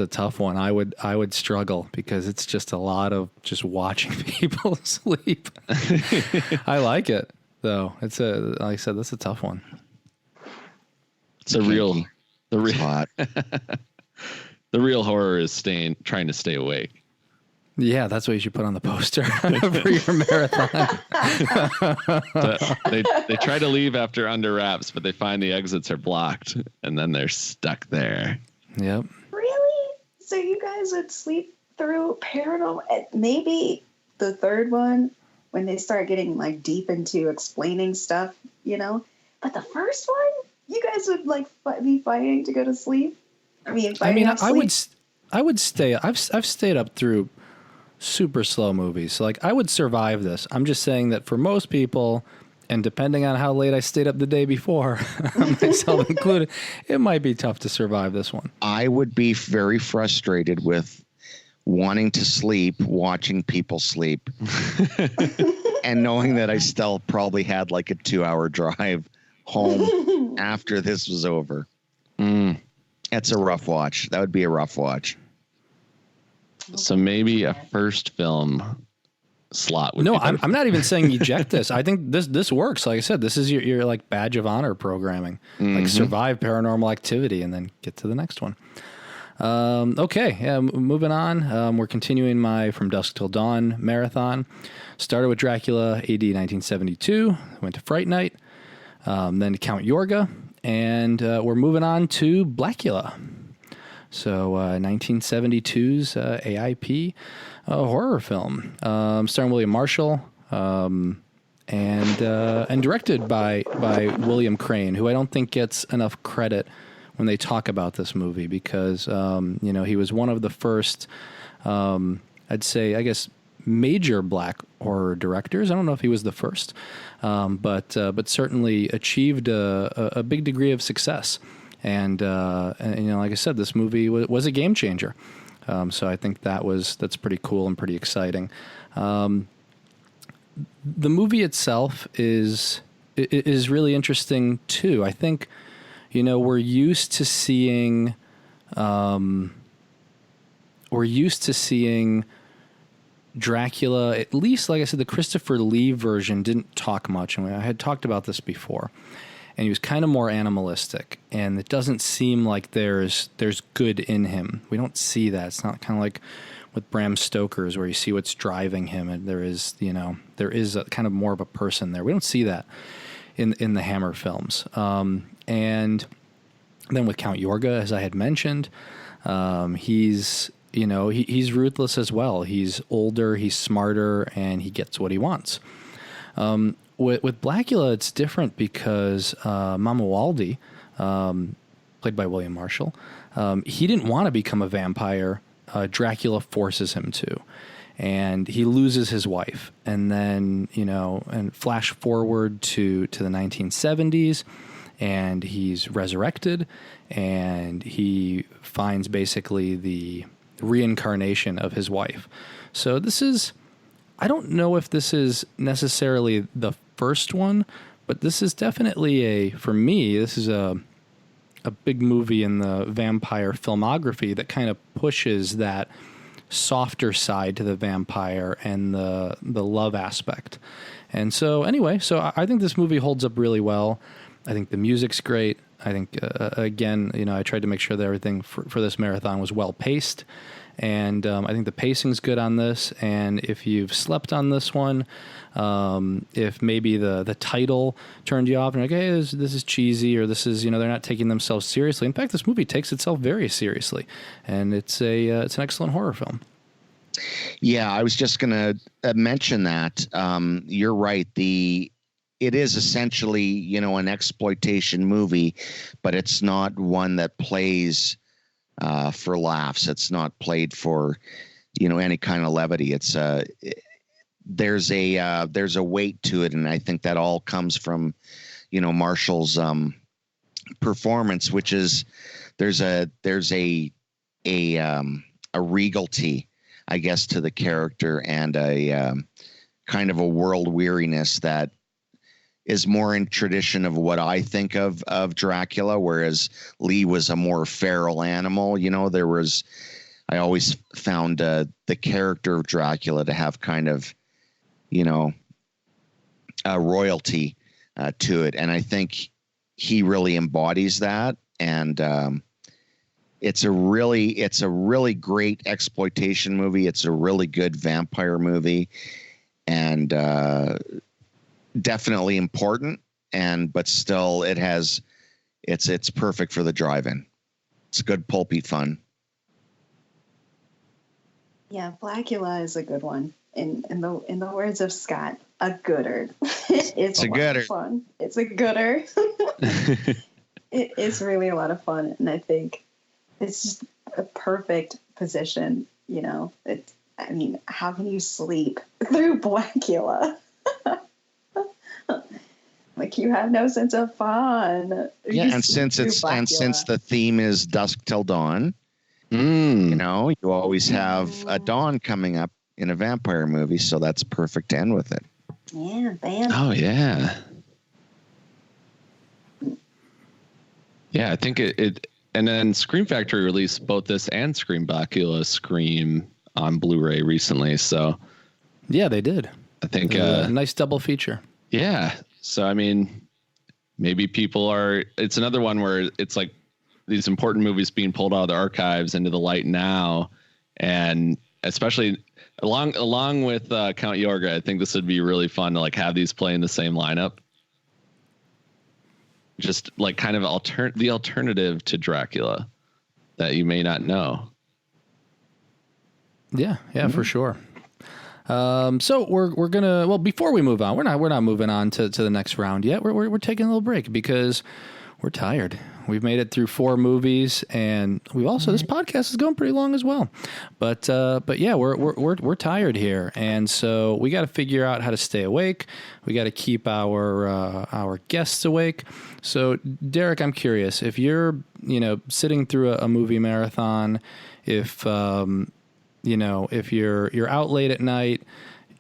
tough one. I would struggle, because it's just a lot of just watching people sleep. I like it, though. Like I said, that's a tough one. It's the real horror is trying to stay awake. Yeah, that's what you should put on the poster for your marathon. They try to leave after Under Wraps, but they find the exits are blocked, and then they're stuck there. Yep. Really? So you guys would sleep through Paranormal? Maybe the third one, when they start getting like deep into explaining stuff, you know? But the first one, you guys would like be fighting to go to sleep? I mean, I would stay. I've stayed up through super slow movies. So, like, I would survive this. I'm just saying that for most people, and depending on how late I stayed up the day before, myself included, it might be tough to survive this one. I would be very frustrated with wanting to sleep, watching people sleep, and knowing that I still probably had like a 2-hour drive home after this was over. That's a rough watch. That would be a rough watch. So maybe a first film slot would No, be I'm not even saying eject this. I think this works. Like I said, this is your like badge of honor programming. Like, survive Paranormal Activity and then get to the next one. Okay, yeah, moving on. We're continuing my From Dusk Till Dawn marathon. Started with Dracula AD 1972. Went to Fright Night. Then Count Yorga. And we're moving on to Blackula. So 1972's AIP horror film, starring William Marshall, and directed by William Crane, who I don't think gets enough credit when they talk about this movie, because you know, he was one of the first, I'd say, I guess, major black horror directors. I don't know if he was the first, but certainly achieved a big degree of success. And you know, like I said, this movie was a game changer. So I think that's pretty cool and pretty exciting. The movie itself is really interesting too. I think, you know, we're used to seeing Dracula, at least, like I said, the Christopher Lee version didn't talk much, and I had talked about this before. and he was kind of more animalistic, and it doesn't seem like there's good in him. We don't see that. It's not kind of like with Bram Stoker's where you see what's driving him, and there is a kind of more of a person there. We don't see that in the Hammer films. And then with Count Yorga, as I had mentioned, he's ruthless as well. He's older, he's smarter, and he gets what he wants. With Blackula, it's different because Mama Waldy, played by William Marshall, he didn't want to become a vampire. Dracula forces him to, and he loses his wife. And then, and flash forward to the 1970s, and he's resurrected, and he finds basically the reincarnation of his wife. So I don't know if this is necessarily the first one, but this is definitely for me, this is a big movie in the vampire filmography that kind of pushes that softer side to the vampire and the love aspect. And so anyway, I think this movie holds up really well. I think the music's great. I think, again, I tried to make sure that everything for this marathon was well paced. And I think the pacing's good on this. And if you've slept on this one, if maybe the title turned you off and you're like, hey, this is cheesy, or this is, they're not taking themselves seriously. In fact, this movie takes itself very seriously, and it's an excellent horror film. Yeah, I was just going to mention that. You're right. It is essentially, an exploitation movie, but it's not one that plays for laughs. It's not played for, any kind of levity. It's there's a weight to it, and I think that all comes from, Marshall's performance, which is there's a regality, I guess, to the character, and a kind of a world weariness that is more in tradition of what I think of Dracula, whereas Lee was a more feral animal. I always found the character of Dracula to have kind of, a royalty to it. And I think he really embodies that. And it's a really great exploitation movie. It's a really good vampire movie, and definitely important. But still, it's perfect for the drive-in. It's good pulpy fun. Yeah, Blackula is a good one. In the words of Scott, a gooder. It's a gooder. Fun. It's a gooder. It's really a lot of fun, and I think it's just a perfect position. How can you sleep through Blackula? Like, you have no sense of fun. Yeah, and since the theme is dusk till dawn, you always have a dawn coming up in a vampire movie, so that's perfect to end with it. Yeah, bam. Oh yeah. Yeah, I think it and then Scream Factory released both this and Scream Blackula Scream on Blu-ray recently, so yeah, they did. I think a nice double feature. Yeah. So maybe it's another one where it's like these important movies being pulled out of the archives into the light now, and especially along with Count Yorga, I think this would be really fun to like have these play in the same lineup. Just like kind of the alternative to Dracula that you may not know. Yeah, for sure. So we're gonna, before we move on, we're not moving on to the next round yet. We're taking a little break because we're tired. We've made it through 4 movies, and we've also, this podcast is going pretty long as well. But yeah, we're tired here, and so we got to figure out how to stay awake. We got to keep our guests awake. So Derek, I'm curious if you're sitting through a movie marathon, if you're out late at night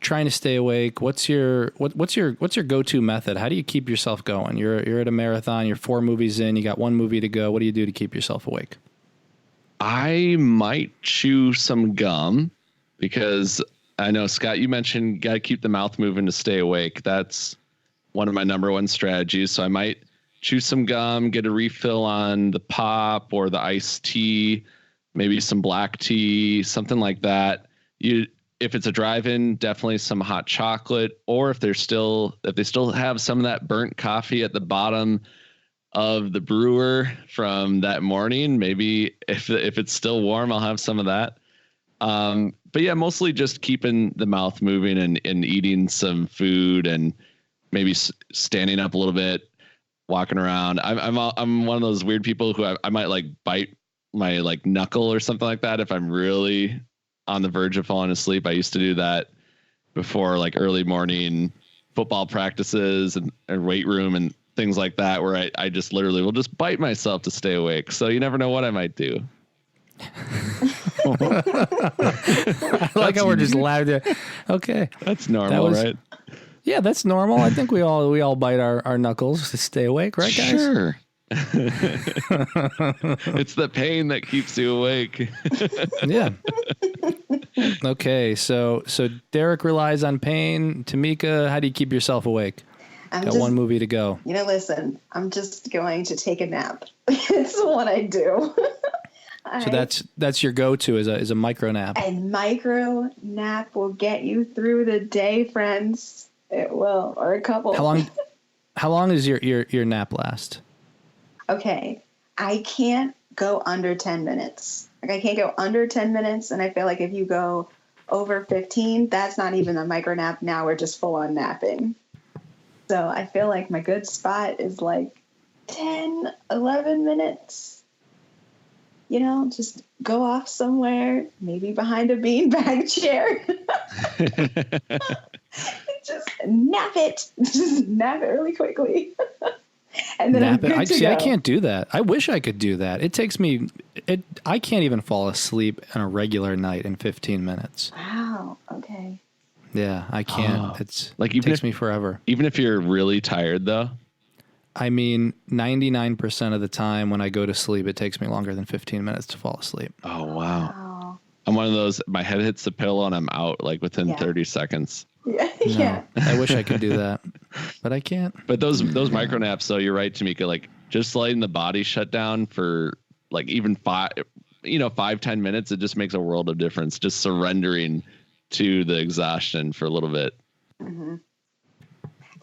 trying to stay awake, what's your go-to method? How do you keep yourself going? You're at a marathon, you're 4 movies in, you got 1 movie to go. What do you do to keep yourself awake? I might chew some gum, because I know, Scott, you mentioned got to keep the mouth moving to stay awake. That's one of my number one strategies. So I might chew some gum, get a refill on the pop or the iced tea, maybe some black tea, something like that. If it's a drive-in, definitely some hot chocolate, or if they still have some of that burnt coffee at the bottom of the brewer from that morning, maybe if it's still warm, I'll have some of that. But yeah, mostly just keeping the mouth moving and eating some food and maybe standing up a little bit, walking around. I'm one of those weird people who I might like bite my like knuckle or something like that if I'm really on the verge of falling asleep. I used to do that before like early morning football practices and weight room and things like that, where I just literally will just bite myself to stay awake. So you never know what I might do. I like how we're just loud there. Okay. That's normal, right? Yeah, that's normal. I think we all bite our knuckles to stay awake, right, guys? Sure. It's the pain that keeps you awake. Yeah. Okay, so Derek relies on pain. Tamika, how do you keep yourself awake? Got one movie to go. Listen, I'm just going to take a nap. It's what I do. So that's your go-to is a micro nap. A micro nap will get you through the day, friends. It will, or a couple. How long does your nap last? Okay, I can't go under 10 minutes. Like I can't go under 10 minutes, and I feel like if you go over 15, that's not even a micro nap. Now we're just full on napping. So I feel like my good spot is like 10, 11 minutes. Just go off somewhere, maybe behind a beanbag chair. Just nap it. Just nap it really quickly. And then nap it. I can't do that. I wish I could do that. It takes me. I can't even fall asleep on a regular night in 15 minutes. Wow. Okay. Yeah, I can't. It takes me forever. Even if you're really tired, though. I mean, 99% of the time when I go to sleep, it takes me longer than 15 minutes to fall asleep. Oh, wow. I'm one of those, my head hits the pillow and I'm out like within 30 seconds. Yeah. No, Yeah. I wish I could do that, but I can't. But those micro naps, though, you're right, Tamika, like just letting the body shut down for like even 5-10 minutes, it just makes a world of difference. Just surrendering to the exhaustion for a little bit. Mm-hmm.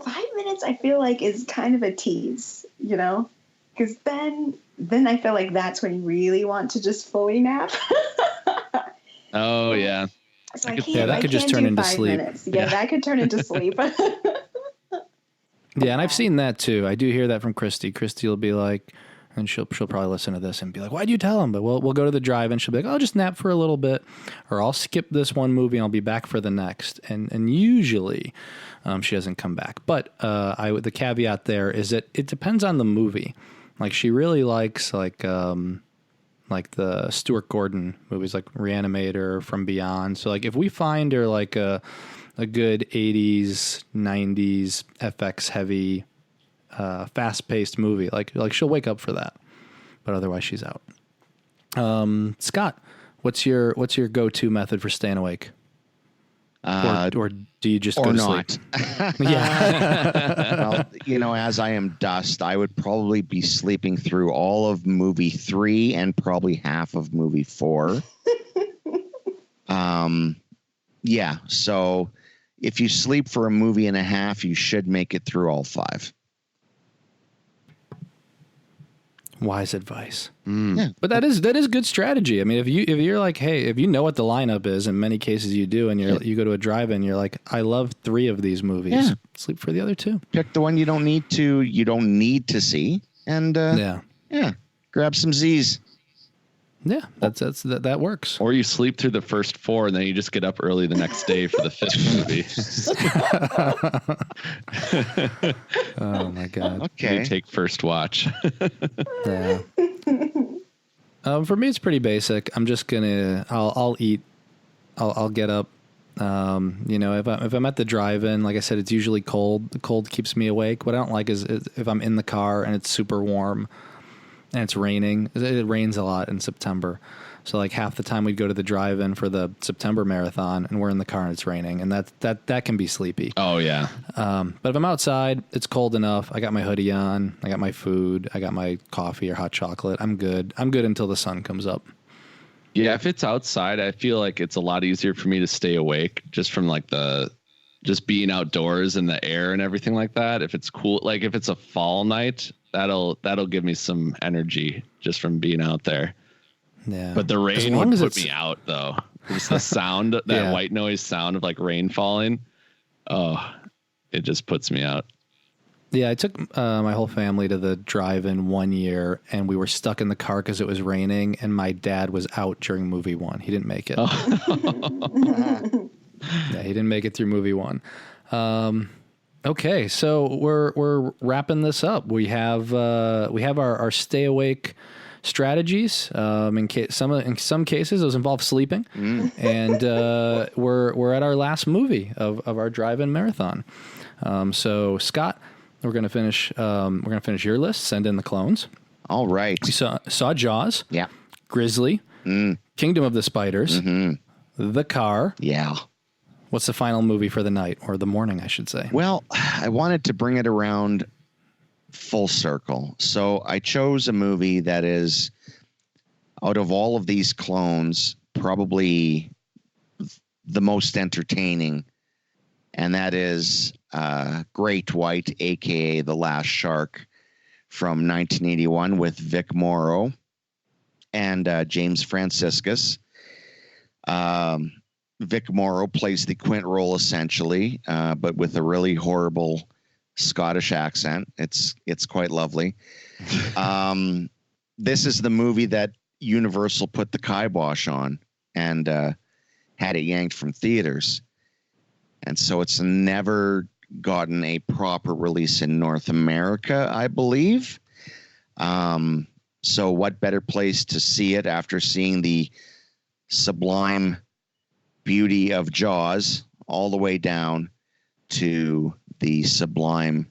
5 minutes, I feel like, is kind of a tease, because then I feel like that's when you really want to just fully nap. Oh, yeah. So that could just turn into sleep. Minutes. Yeah, that could turn into sleep. Yeah, and I've seen that too. I do hear that from Christy. Christy will be like, and she'll probably listen to this and be like, "Why'd you tell him?" But we'll go to the drive and she'll be like, "I'll just nap for a little bit, or I'll skip this one movie and I'll be back for the next." And usually, she doesn't come back. But the caveat there is that it depends on the movie. Like she really likes like the Stuart Gordon movies, like Reanimator, From Beyond. So like if we find her like a good 80s, 90s FX heavy, fast-paced movie, like she'll wake up for that, but otherwise she's out. Scott, what's your go-to method for staying awake? Or do you just go to not. sleep? Yeah. Well, as I am dust, I would probably be sleeping through all of movie 3 and probably half of movie 4. Yeah. So if you sleep for a movie and a half, you should make it through all 5. Wise advice. Yeah. But that is good strategy. I mean, if you're like, hey, if you know what the lineup is, in many cases you do, and you go to a drive-in, you're like, I love 3 of these movies. Yeah. Sleep for the other 2. Pick the one you don't need to see, and grab some Z's. Yeah, that works. Or you sleep through the first 4 and then you just get up early the next day for the 5th movie. Oh my God. Okay. You take first watch. Yeah. For me, it's pretty basic. I'm just I'll eat. I'll get up. If I'm at the drive-in, like I said, it's usually cold. The cold keeps me awake. What I don't like is if I'm in the car and it's super warm. and it's raining. It rains a lot in September. So like half the time we'd go to the drive-in for the September marathon, and we're in the car and it's raining, and that can be sleepy. Oh yeah. But if I'm outside, it's cold enough. I got my hoodie on. I got my food. I got my coffee or hot chocolate. I'm good. I'm good until the sun comes up. Yeah, if it's outside, I feel like it's a lot easier for me to stay awake just from like just being outdoors in the air and everything like that. If it's cool, like if it's a fall night, that'll give me some energy just from being out there. Yeah. But the rain would put me out though. Just the sound, that white noise sound of like rain falling. Oh, it just puts me out. Yeah, I took my whole family to the drive-in one year, and we were stuck in the car because it was raining, and my dad was out during movie one. He didn't make it. Oh. Yeah, he didn't make it through movie one. Okay, so we're wrapping this up. We have our stay awake strategies. In some cases, those involve sleeping, and we're at our last movie of our drive-in marathon. So Scott, we're gonna finish your list. Send in the clones. All right. We saw Jaws. Yeah. Grizzly. Kingdom of the Spiders. The Car. Yeah. What's the final movie for the night, or the morning, I should say? Well, I wanted to bring it around full circle. So I chose a movie that is, out of all of these clones, probably the most entertaining, and that is Great White, a.k.a. The Last Shark, from 1981 with Vic Morrow and James Franciscus. Vic Morrow plays the Quint role essentially, but with a really horrible Scottish accent. It's quite lovely. This is the movie that Universal put the kibosh on and had it yanked from theaters. And so it's never gotten a proper release in North America, I believe. So what better place to see it after seeing the sublime beauty of Jaws all the way down to the sublime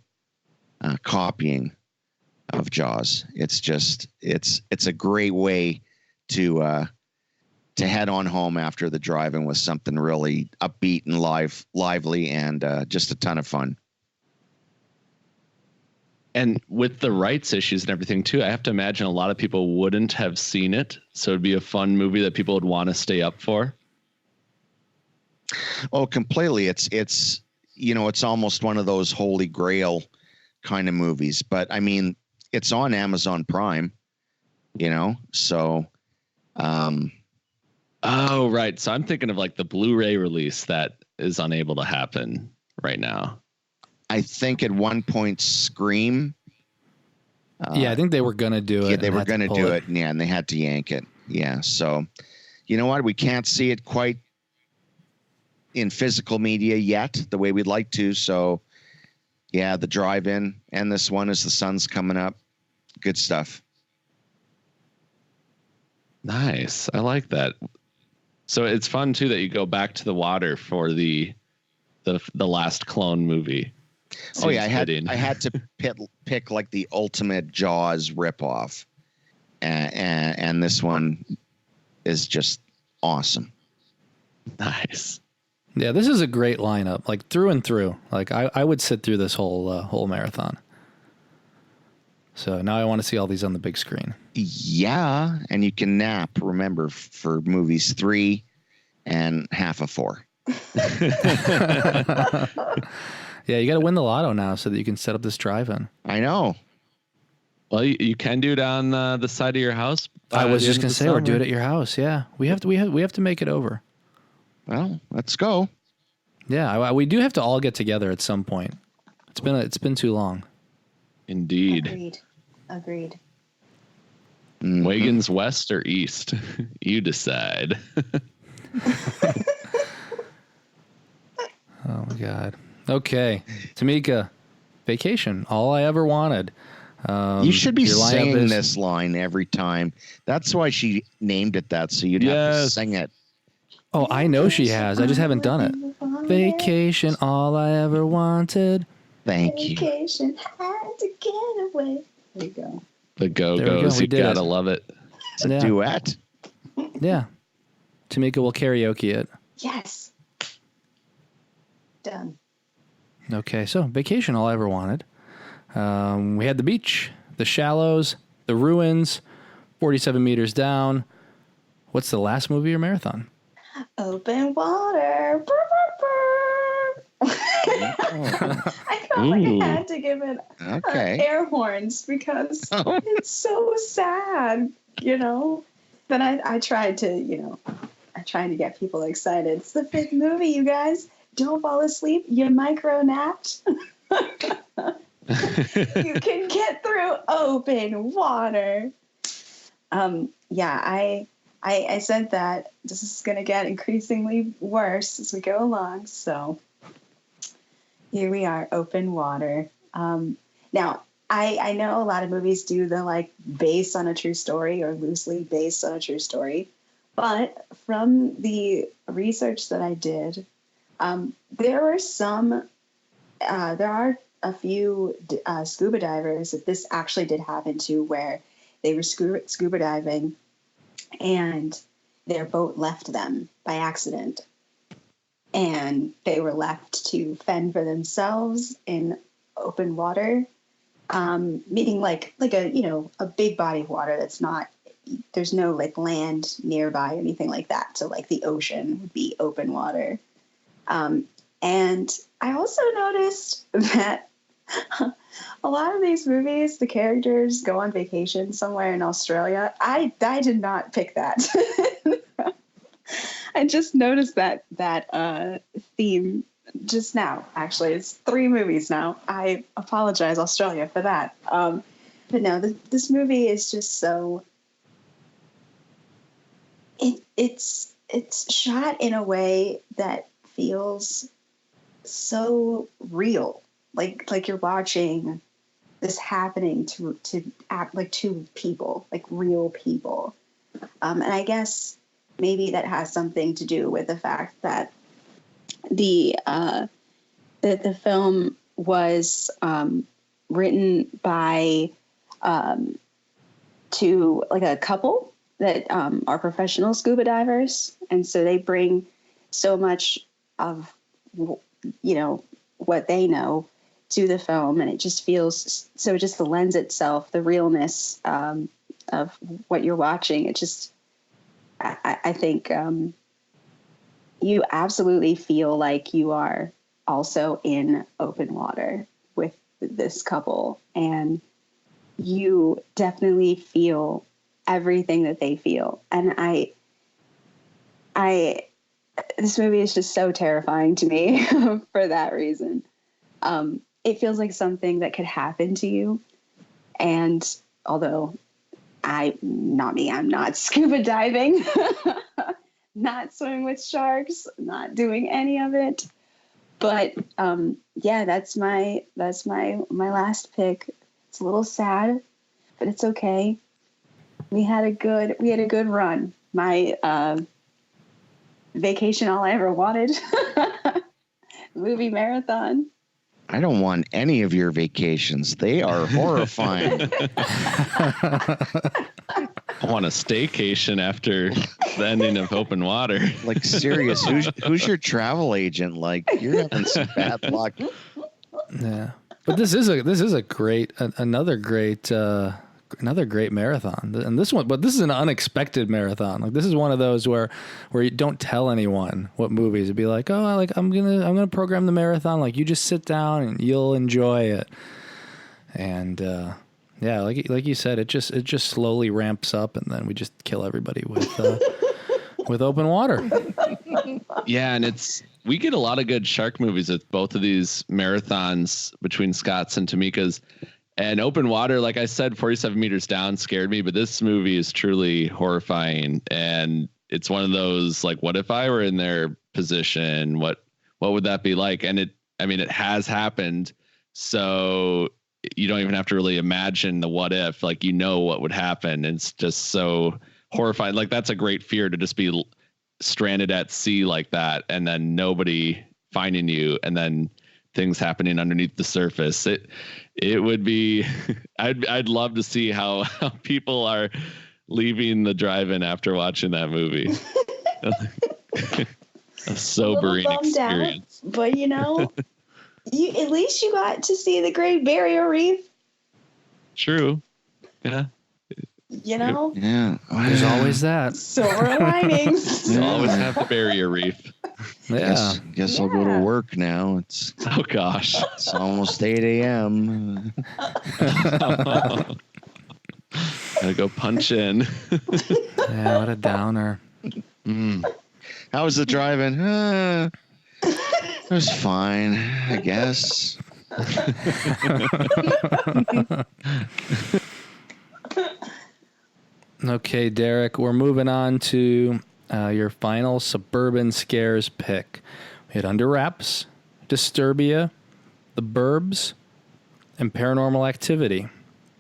copying of Jaws. It's a great way to head on home after the drive-in with something really upbeat and lively and just a ton of fun. And with the rights issues and everything too, I have to imagine a lot of people wouldn't have seen it. So it'd be a fun movie that people would want to stay up for. Oh, completely. It's almost one of those holy grail kind of movies, but I mean, it's on Amazon Prime, so, oh, right. So I'm thinking of like the Blu-ray release that is unable to happen right now. I think at one point Scream. I think they were going to do it. Yeah, they were going to do it. Yeah, and they had to yank it. Yeah. So, you know what? We can't see it quite in physical media yet the way we'd like to. So, yeah, the drive-in and this one as the sun's coming up. Good stuff. Nice. I like that. So it's fun too that you go back to the water for the last clone movie. Oh yeah, I had to pick like the ultimate Jaws ripoff, and this one is just awesome. Nice. Yeah, this is a great lineup, like through and through. Like I would sit through this whole marathon. So now I want to see all these on the big screen. Yeah, and you can nap. Remember, for movies 3 and half of 4. Yeah, you got to win the lotto now so that you can set up this drive-in. I know. Well, you can do it on the side of your house. I was just going to say, or do it at your house. Yeah, we have to make it over. Well, let's go. Yeah, we do have to all get together at some point. It's been too long. Indeed. Agreed. Mm-hmm. Wagons west or east? You decide. Oh my God. Okay, Tamika, Vacation. All I ever wanted. You should be singing this line every time. That's why she named it that, so you'd have to sing it. Oh, I know she has. I just haven't done it. Vacation, all I ever wanted. Thank you. Vacation, had to get away. There you go. The There we go. Go-Go's. We You did gotta it. love it. It's a Yeah. duet. Yeah. Tamika will karaoke it. Yes. Done. Okay, so vacation all I ever wanted. We had the beach, the shallows, the ruins, 47 meters down. What's the last movie or marathon? Open water. Brr, brr, brr. I felt like I had to give it Okay. air horns because it's so sad, Then I tried to, I tried to get people excited. It's the 5th movie, you guys. Don't fall asleep. You micro napped. You can get through open water. I said that this is going to get increasingly worse as we go along. So here we are, open water. Now, I know a lot of movies do the based on a true story or loosely based on a true story. But from the research that I did, there are a few scuba divers that this actually did happen to, where they were scuba diving and their boat left them by accident. And they were left to fend for themselves in open water, meaning like a big body of water that's not, there's no land nearby or anything like that. So the ocean would be open water. And I also noticed that a lot of these movies, the characters go on vacation somewhere in Australia. I did not pick that. I just noticed that theme just now. Actually, it's 3 movies now. I apologize, Australia, for that. But no, this movie is just so. It's shot in a way that feels so real, like you're watching this happening to act like 2 people, like real people. And I guess maybe that has something to do with the fact that the film was written by to a couple that are professional scuba divers, and so they bring so much of what they know to the film, and it just feels so. It just lends itself, the realness of what you're watching. It just, I think you absolutely feel like you are also in open water with this couple, and you definitely feel everything that they feel. And this movie is just so terrifying to me for that reason. It feels like something that could happen to you. And although I'm not scuba diving, not swimming with sharks, not doing any of it. But that's my last pick. It's a little sad, but it's okay. We had a good run. My vacation all I ever wanted. Movie marathon. I don't want any of your vacations. They are horrifying. I want a staycation after the ending of Open Water. Like, serious, who's your travel agent? Like, you're having some bad luck. Yeah, but this is a great another great marathon, and this is an unexpected marathon. Like, this is one of those where you don't tell anyone what movies. It'd be like, oh, I'm gonna program the marathon. Like, you just sit down and you'll enjoy it. And yeah, like you said, it just slowly ramps up, and then we just kill everybody with open water. Yeah, and we get a lot of good shark movies with both of these marathons between Scott's and Tamika's. And Open Water, like I said, 47 meters down scared me, but this movie is truly horrifying. And it's one of those, like, what if I were in their position? What would that be like? And it has happened. So you don't even have to really imagine the what if, like, what would happen. It's just so horrifying. Like, that's a great fear, to just be stranded at sea like that, and then nobody finding you, and then things happening underneath the surface. It would be, I'd love to see how people are leaving the drive-in after watching that movie. A sobering experience. Out, but at least you got to see the Great Barrier Reef. True. Yeah. Yeah. There's always that. Silver linings. You always have the barrier reef. Yeah. Guess I'll go to work now. Oh gosh. It's almost 8 a.m. Gotta go punch in. Yeah, what a downer. How was the drive-in? It was fine, I guess. Okay, Derek, we're moving on to your final suburban scares pick. We had Under Wraps, Disturbia, The Burbs, and Paranormal Activity.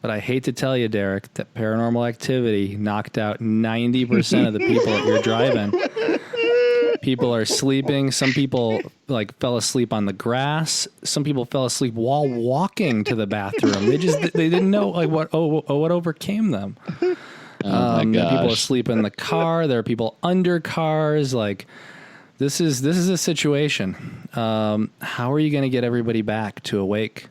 But I hate to tell you, Derek, that Paranormal Activity knocked out 90% of the people at your drive-in. People are sleeping. Some people fell asleep on the grass. Some people fell asleep while walking to the bathroom. They didn't know what overcame them. There are people asleep in the car. There are people under cars. This is a situation. How are you going to get everybody back to awake?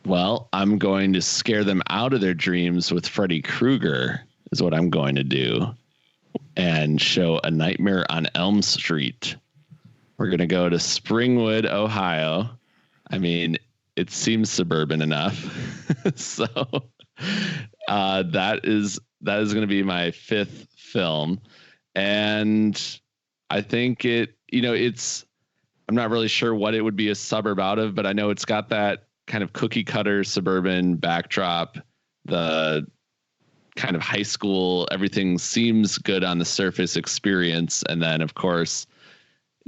Well, I'm going to scare them out of their dreams with Freddy Krueger is what I'm going to do, and show A Nightmare on Elm Street. We're going to go to Springwood, Ohio. I mean, it seems suburban enough. So that is going to be my fifth film. And I think I'm not really sure what it would be a suburb out of, but I know it's got that kind of cookie cutter suburban backdrop, the kind of high school, everything seems good on the surface experience. And then of course,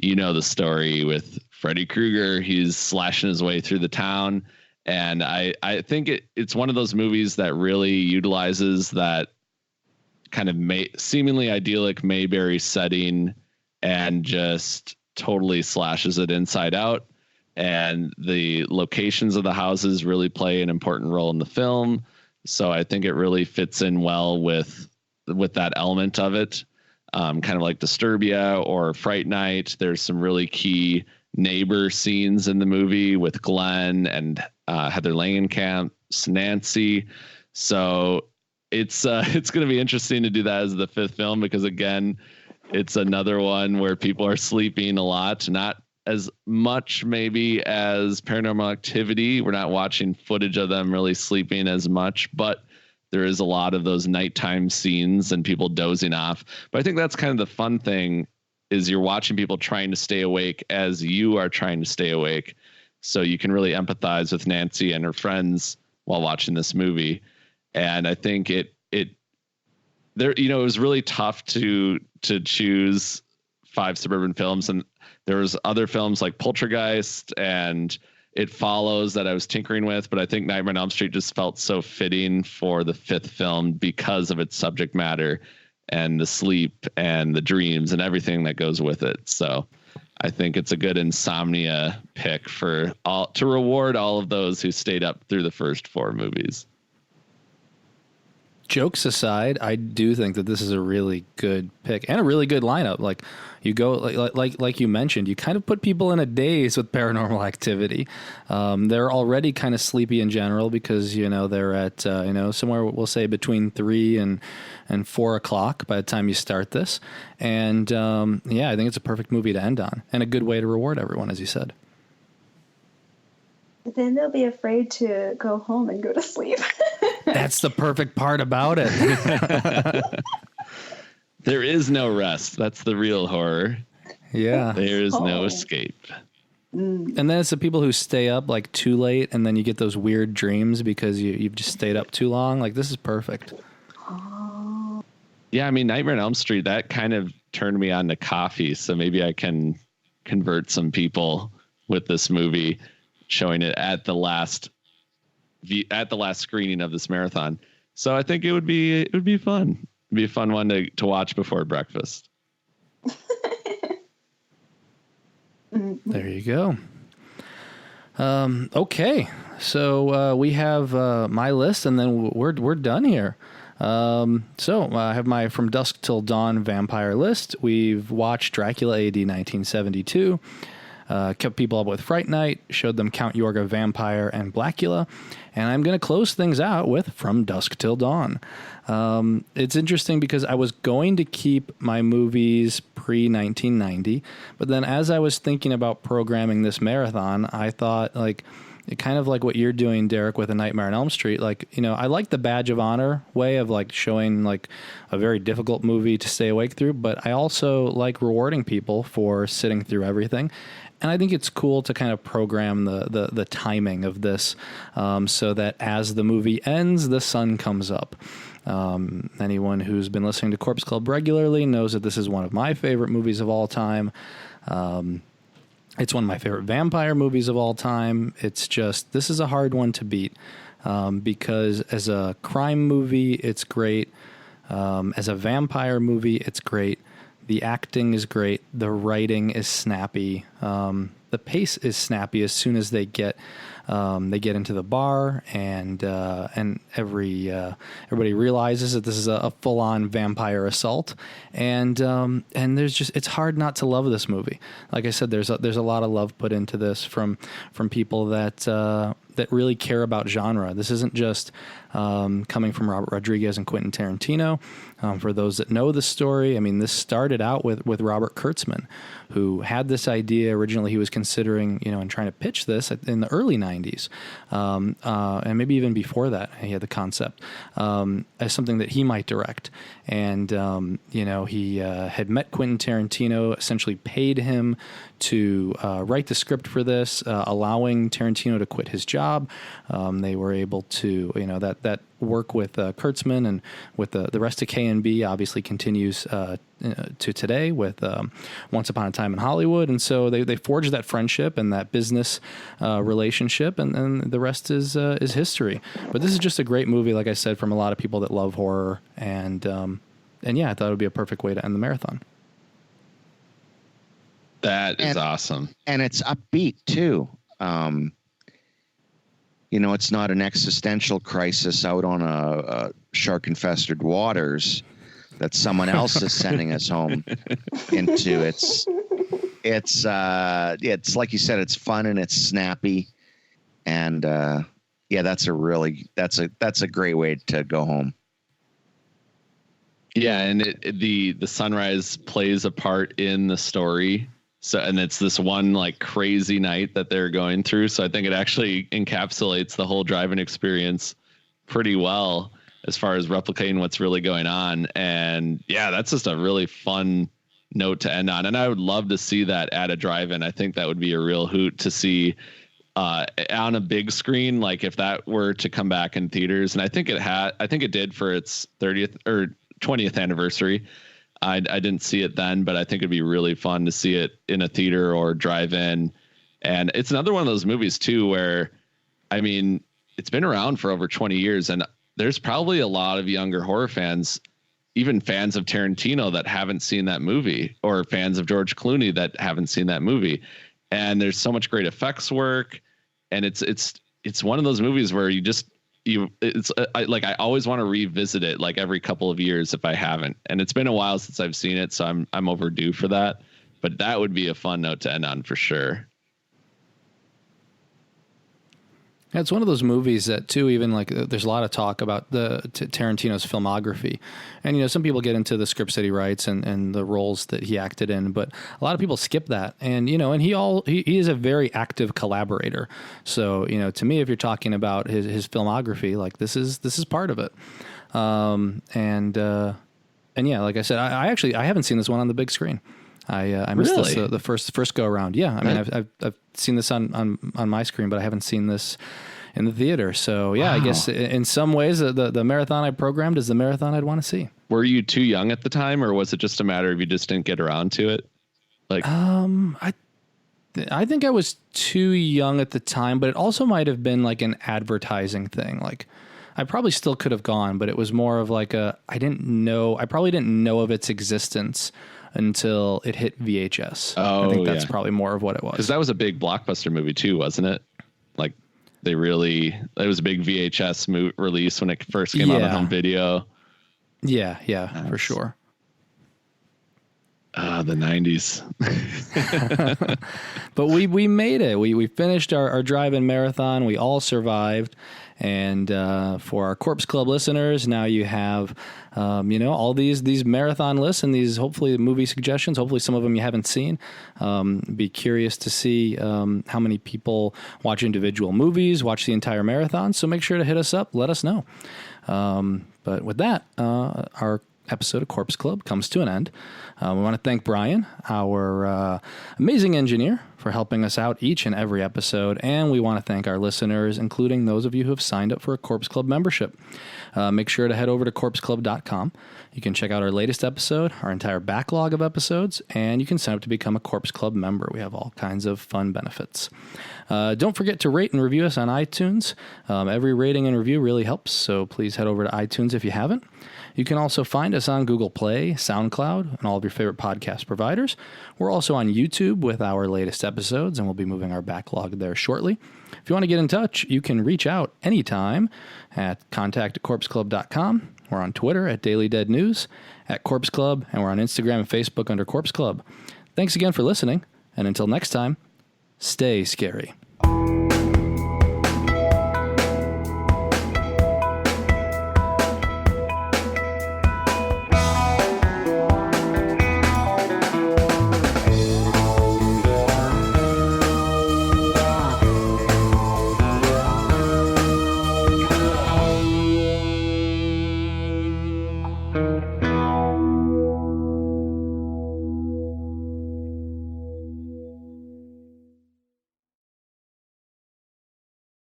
the story with Freddy Krueger, he's slashing his way through the town. And I think it's one of those movies that really utilizes that kind of seemingly idyllic Mayberry setting and just totally slashes it inside out. And the locations of the houses really play an important role in the film. So I think it really fits in well with that element of it. Kind of like Disturbia or Fright Night. There's some really key neighbor scenes in the movie with Glenn and Heather Langenkamp's Nancy. So it's going to be interesting to do that as the fifth film, because again, it's another one where people are sleeping a lot, not as much maybe as Paranormal Activity. We're not watching footage of them really sleeping as much, but there is a lot of those nighttime scenes and people dozing off. But I think that's kind of the fun thing, is you're watching people trying to stay awake as you are trying to stay awake. So you can really empathize with Nancy and her friends while watching this movie. And I think it was really tough to choose 5 suburban films. And there was other films like Poltergeist and It Follows that I was tinkering with, but I think Nightmare on Elm Street just felt so fitting for the fifth film because of its subject matter and the sleep and the dreams and everything that goes with it. So I think it's a good insomnia pick to reward all of those who stayed up through the first 4 movies. Jokes aside, I do think that this is a really good pick and a really good lineup. Like you go, like you mentioned, you kind of put people in a daze with Paranormal Activity. They're already kind of sleepy in general because they're at somewhere we'll say between 3 and 4 o'clock by the time you start this. And I think it's a perfect movie to end on and a good way to reward everyone, as you said. But then they'll be afraid to go home and go to sleep. That's the perfect part about it. There is no rest. That's the real horror. Yeah. There is no escape. And then it's the people who stay up too late, and then you get those weird dreams because you've just stayed up too long. This is perfect. Oh. Yeah, I mean, Nightmare on Elm Street, that kind of turned me on to coffee. So maybe I can convert some people with this movie, showing it at the last screening of this marathon. So I think it would be fun. It'd be a fun one to watch before breakfast. There you go. Okay, so we have my list, and then we're done here. I have my From Dusk Till Dawn vampire list. We've watched Dracula A.D. 1972, kept people up with Fright Night, showed them Count Yorga Vampire and Blackula, and I'm going to close things out with From Dusk Till Dawn. It's interesting because I was going to keep my movies pre-1990, but then as I was thinking about programming this marathon, I thought, like, kind of like what you're doing, Derek, with A Nightmare on Elm Street. Like, you know, I like the badge of honor way of like showing like a very difficult movie to stay awake through, but I also like rewarding people for sitting through everything. And I think it's cool to kind of program the timing of this so that as the movie ends, the sun comes up. Anyone who's been listening to Corpse Club regularly knows that this is one of my favorite movies of all time. It's one of my favorite vampire movies of all time. It's just, this is a hard one to beat because as a crime movie, it's great. As a vampire movie, it's great. The acting is great. The writing is snappy. The pace is snappy as soon as they get into the bar, and everybody realizes that this is a full-on vampire assault, and there's just, it's hard not to love this movie. Like I said, there's a lot of love put into this from people that really care about genre. This isn't just coming from Robert Rodriguez and Quentin Tarantino. For those that know the story, I mean, this started out with Robert Kurtzman, who had this idea. Originally, he was considering, and trying to pitch this in the early 90s, and maybe even before that, he had the concept as something that he might direct. And, he had met Quentin Tarantino, essentially paid him to write the script for this, allowing Tarantino to quit his job. They were able to, that work with Kurtzman and with the rest of K&B obviously continues to today with Once Upon a Time in Hollywood. And so they forged that friendship and that business relationship, and the rest is history. But this is just a great movie, like I said, from a lot of people that love horror. And yeah, I thought it would be a perfect way to end the marathon. That is awesome. And it's upbeat too. It's not an existential crisis out on a shark-infested waters that someone else is sending us home into. It's like you said, it's fun and it's snappy, and that's a great way to go home. Yeah, and the sunrise plays a part in the story. So, and it's this one like crazy night that they're going through. So I think it actually encapsulates the whole driving experience pretty well as far as replicating what's really going on. And yeah, that's just a really fun note to end on. And I would love to see that at a drive-in. I think that would be a real hoot to see on a big screen, like if that were to come back in theaters. And I think it did for its 30th or 20th anniversary. I didn't see it then, but I think it'd be really fun to see it in a theater or drive-in. And it's another one of those movies too, where, I mean, it's been around for over 20 years, and there's probably a lot of younger horror fans, even fans of Tarantino, that haven't seen that movie, or fans of George Clooney that haven't seen that movie. And there's so much great effects work, and it's one of those movies where I always want to revisit it like every couple of years if I haven't. And it's been a while since I've seen it, so I'm overdue for that. But that would be a fun note to end on for sure. Yeah, it's one of those movies that too, even like there's a lot of talk about Tarantino's filmography, and some people get into the scripts that he writes and the roles that he acted in, but a lot of people skip that. And and he is a very active collaborator. So to me, if you're talking about his filmography, like this is part of it. And yeah, like I said, I haven't seen this one on the big screen. I missed this the first go around. Yeah, I mean I've seen this on my screen, but I haven't seen this in the theater. So yeah, wow. I guess in some ways the marathon I programmed is the marathon I'd want to see. Were you too young at the time, or was it just a matter of you just didn't get around to it? Like, I think I was too young at the time, but it also might have been like an advertising thing. Like, I probably still could have gone, but it was more of like I probably didn't know of its existence until it hit VHS. Oh, I think that's probably more of what it was. Because that was a big blockbuster movie too, wasn't it? Like it was a big VHS release when it first came out on home video. Yeah, for sure. The 90s. But we made it. We finished our drive-in marathon. We all survived. And for our Corpse Club listeners, now you have, all these marathon lists and these hopefully movie suggestions. Hopefully some of them you haven't seen. Be curious to see how many people watch individual movies, watch the entire marathon. So make sure to hit us up. Let us know. But with that, our episode of Corpse Club comes to an end. We want to thank Brian, our amazing engineer, for helping us out each and every episode. And we want to thank our listeners, including those of you who have signed up for a Corpse Club membership. Make sure to head over to corpseclub.com. You can check out our latest episode, our entire backlog of episodes, and you can sign up to become a Corpse Club member. We have all kinds of fun benefits. Don't forget to rate and review us on iTunes. Every rating and review really helps, so please head over to iTunes if you haven't. You can also find us on Google Play, SoundCloud, and all of your favorite podcast providers. We're also on YouTube with our latest episodes, and we'll be moving our backlog there shortly. If you want to get in touch, you can reach out anytime at contact@corpseclub.com. We're on Twitter at Daily Dead News, at Corpse Club, and we're on Instagram and Facebook under Corpse Club. Thanks again for listening, and until next time, stay scary.